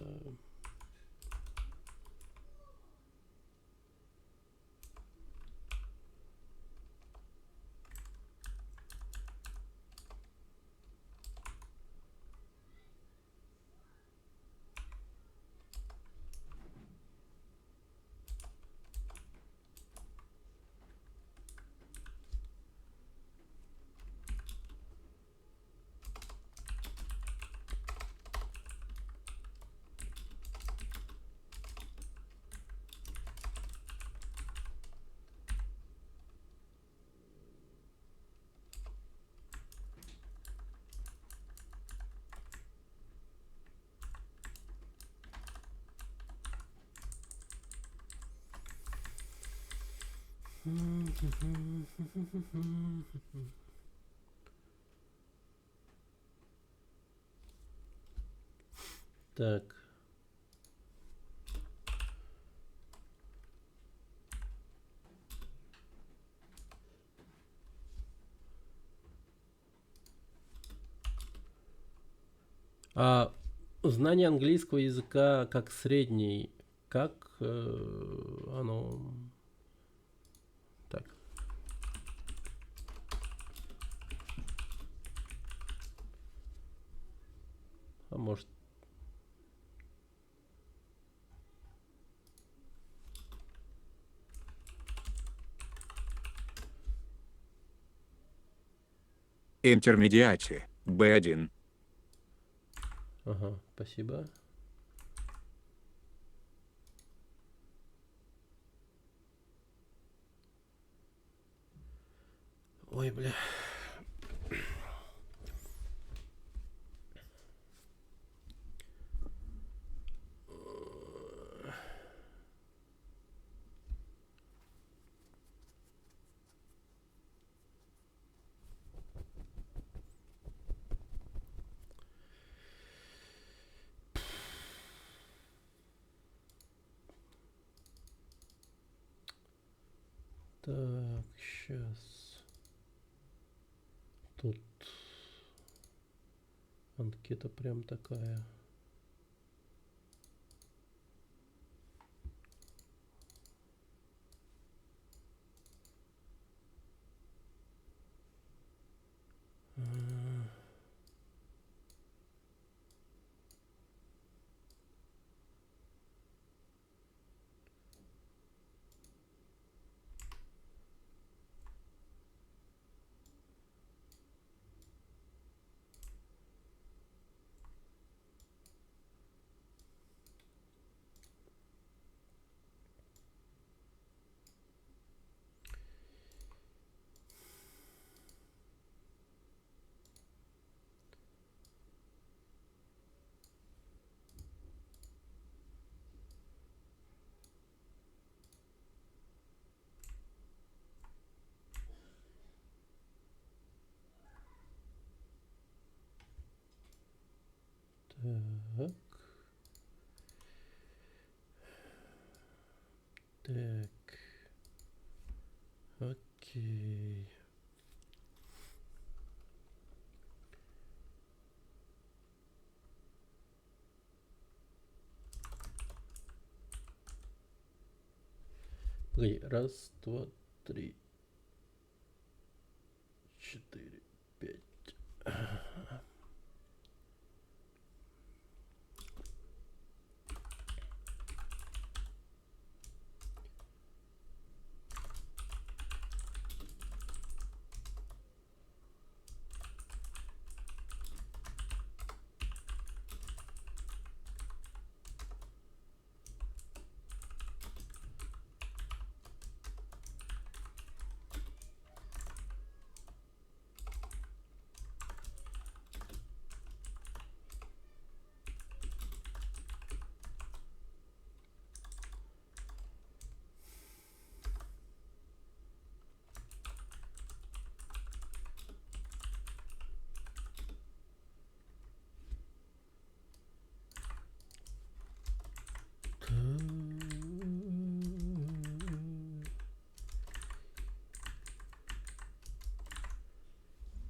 Так. А знание английского языка как средний, как оно... Так. А может... Интермедиате. B1. Ага, спасибо. Ой, бля. Так, сейчас. Тут анкета прям такая. Так. Так. Окей. Погоди, раз, два, три, четыре, пять.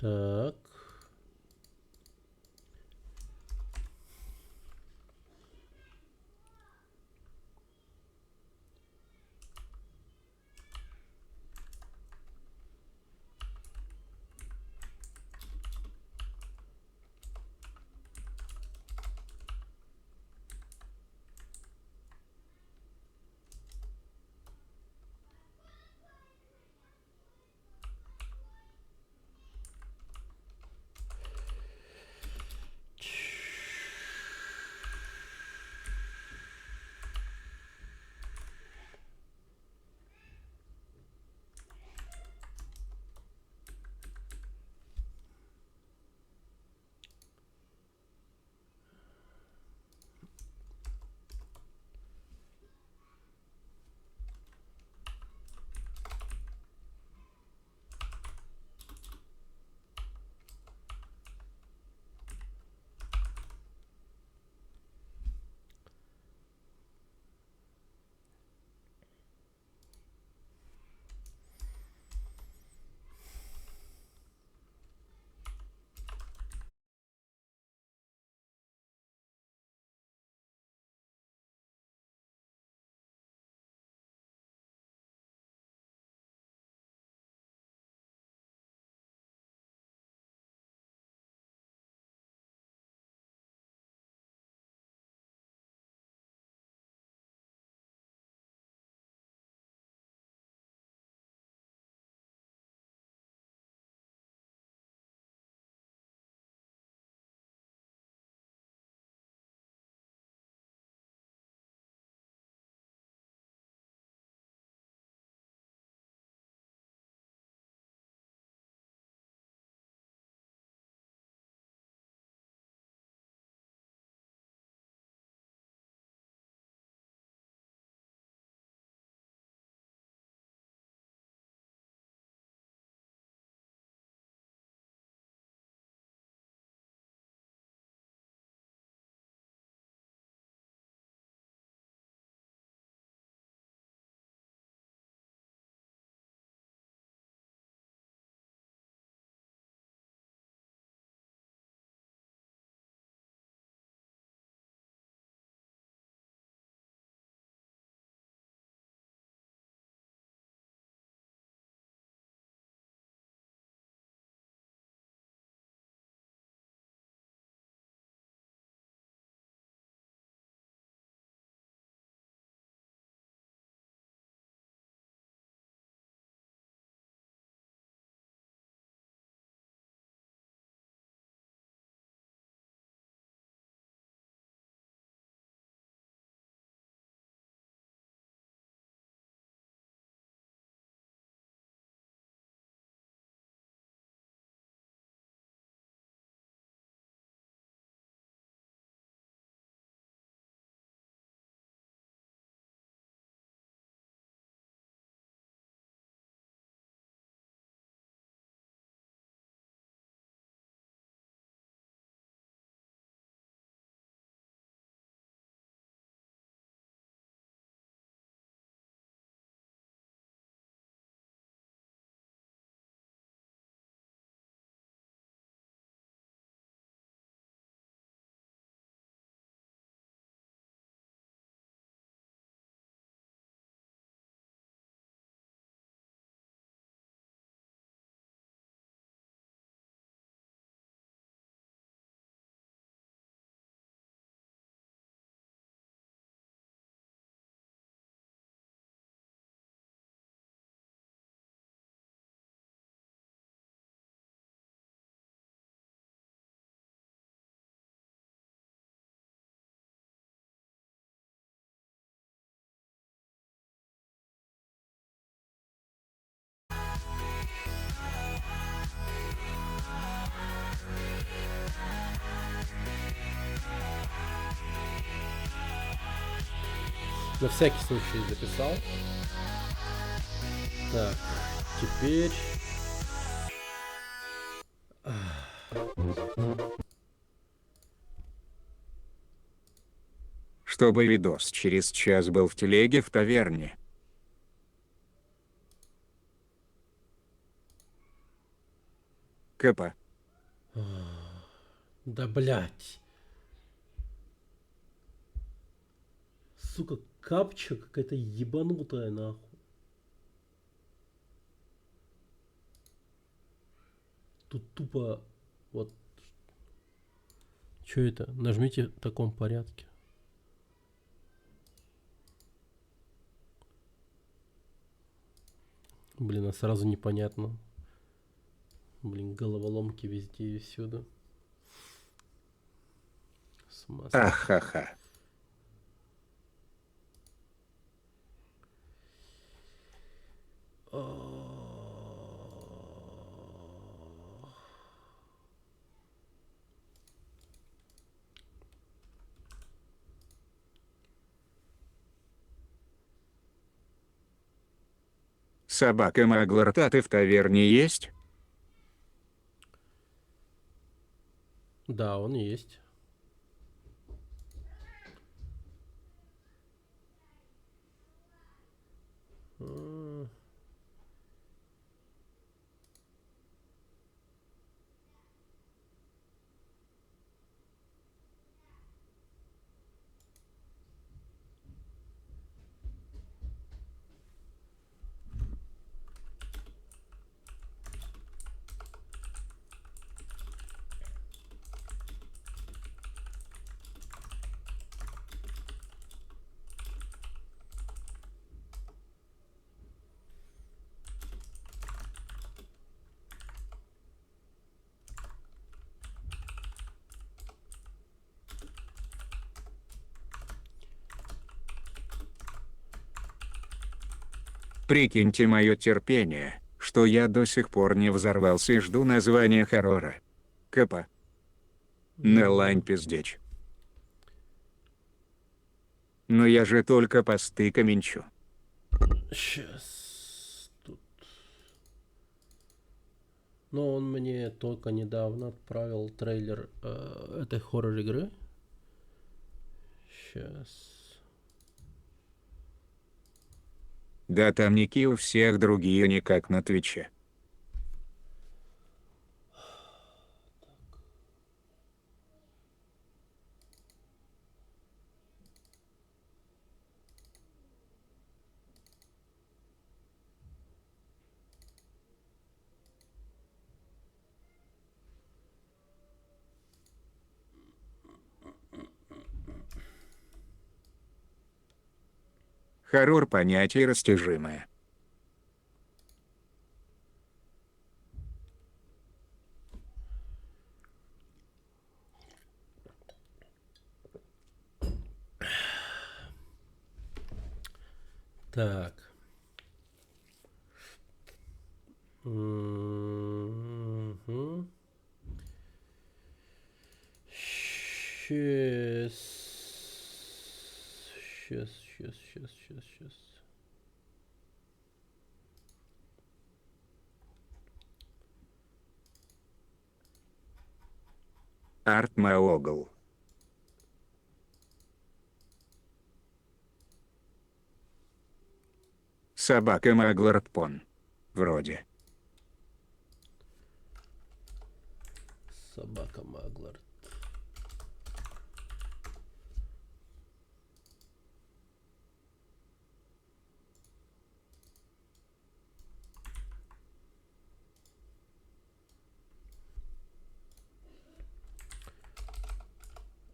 Так. На всякий случай записал. Так, теперь... Чтобы видос через час был в телеге в таверне. КП. Да блять. Сука, капча какая-то ебанутая нахуй. Тут тупо вот. Что это? Нажмите в таком порядке. Блин, а сразу непонятно. Блин, головоломки везде и всюду. Смазка. Ахаха. Собака Магларт, а ты в таверне есть? Да, он есть. Прикиньте мое терпение, что я до сих пор не взорвался и жду названия хоррора. КП. На лань пиздечь. Но я же только посты комменчу. Сейчас тут. Но он мне только недавно отправил трейлер этой хоррор игры. Сейчас. Да там ники у всех другие, не как на Твиче. Хоррор — понятие растяжимое. Так. Угу. Сейчас. Артмаогл. Собака Маглартпон. Вроде. Собака Маглард.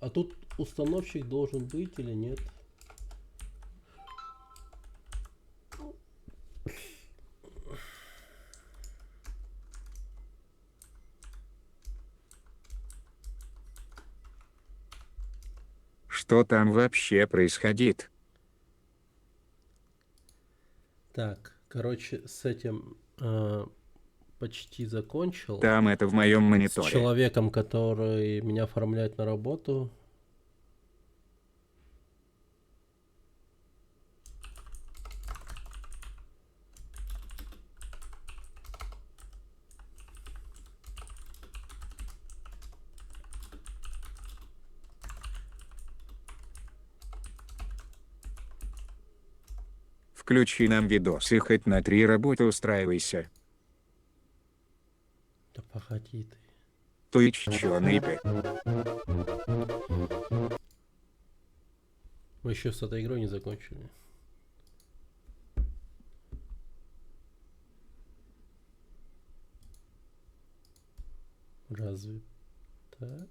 А тут установщик должен быть или нет? Что там вообще происходит? Так, короче, с этим почти закончил. Там это в моем С мониторе. человеком, который меня оформляет на работу. Включи нам видос и хоть на 3 работы устраивайся. Да погоди ты. Twitch чёрный пи. Мы еще с этой игрой не закончили. Разве так?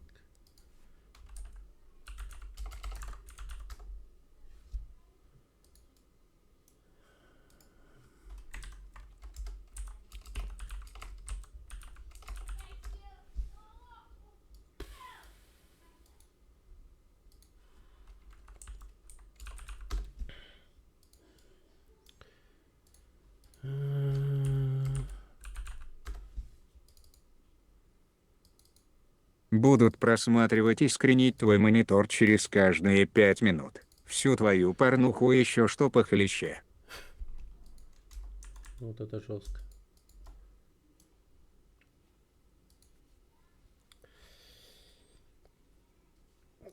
Будут просматривать и скринить твой монитор через каждые 5 минут. Всю твою порнуху и еще что похлеще. Вот это жестко.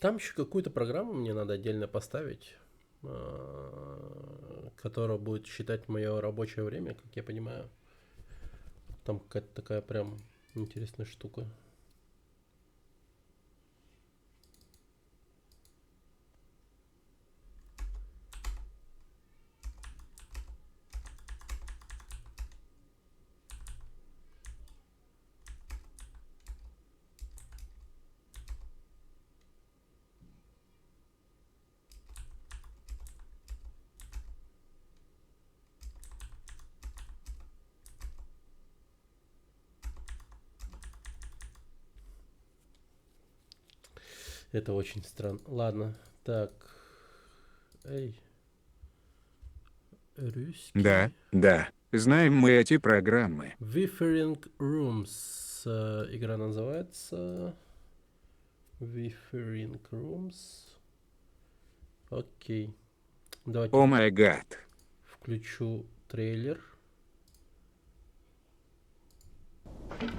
Там еще какую-то программу мне надо отдельно поставить, которая будет считать мое рабочее время, как я понимаю. Там какая-то такая прям интересная штука. Это очень странно. Ладно, так. Эй. Русский. Да, знаем мы эти программы. Differing Rooms. Игра называется Differing Rooms. Окей. Давайте О май гад. включу трейлер.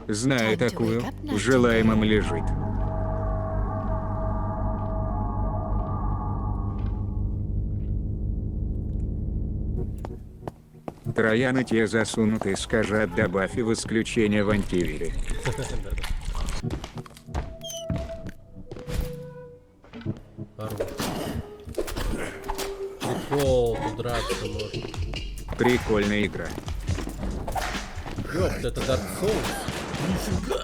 Знаю такую, в желаемом лежит. Трояны те засунуты, скажат, добавь и в исключение в антивире. Прикол, тут драться можно. Прикольная игра. Ёпта, это Dark Souls. Нифига.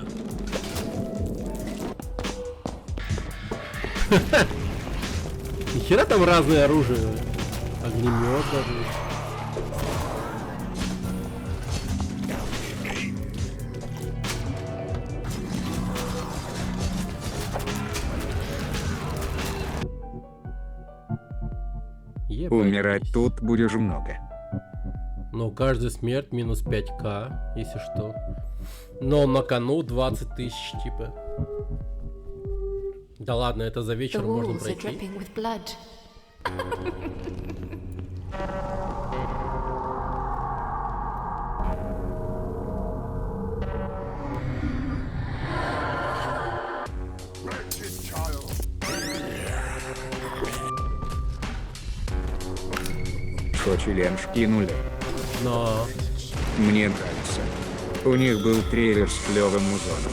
Нихера там разное оружие. Огнемет даже. Умирать тут будешь много. Ну, каждая смерть минус 5к, если что. Но на кону 20 тысяч, типа. Да ладно, это за вечер The можно walls are пройти. dripping with blood. Шо челлендж кинули? Но Мне нравится. У них был трейлер с клевым музоном.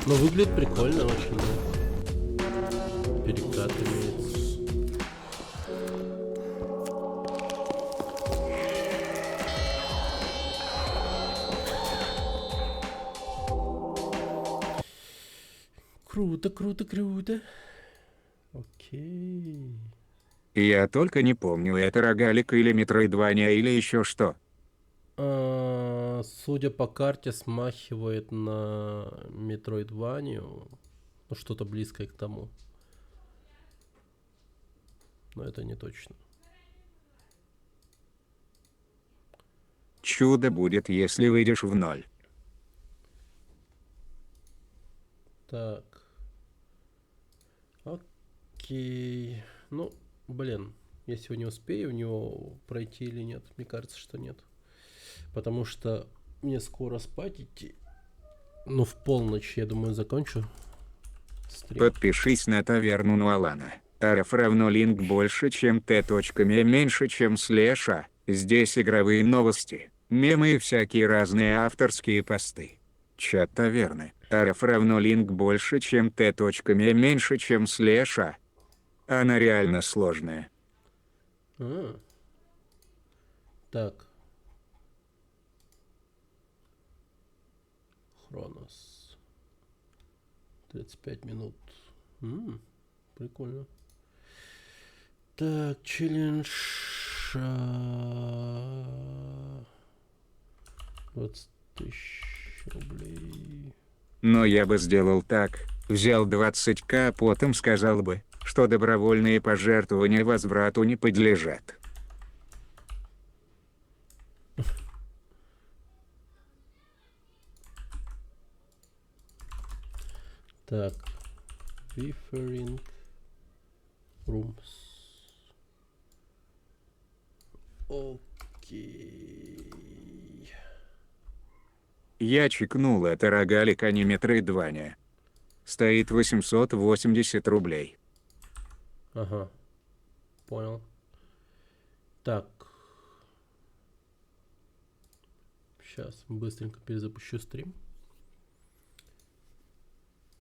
ну, выглядит прикольно очень. Да. Перекатывается. Круто, круто, круто. Окей. Я только не помню, это рогалик или метроидвания или еще что. Судя по карте, смахивает на Метроидванию. Ну, что-то близкое к тому. Но это не точно. Чудо будет, если выйдешь в ноль. Так. Окей. Ну, блин. Я сегодня успею в него пройти или нет? Мне кажется, что нет. Потому что мне скоро спать идти. Ну, в полночь, я думаю, закончу стрим. Подпишись на таверну Нуалана. RF равно link больше, чем t.me меньше, чем /a. Здесь игровые новости, мемы и всякие разные авторские посты. Чат таверны. RF равно link больше, чем t.me меньше, чем /a. Она реально сложная. А. Так. Хронос. 35 минут. Прикольно. Так, челлендж. 20 тысяч рублей. Но я бы сделал так, взял 20к, а потом сказал бы, что добровольные пожертвования возврату не подлежат. Так. Different rooms. Окей. Я чекнул это рогалик, а не метроидвания. Стоит 880 рублей. Ага. Понял. Так. Сейчас быстренько перезапущу стрим.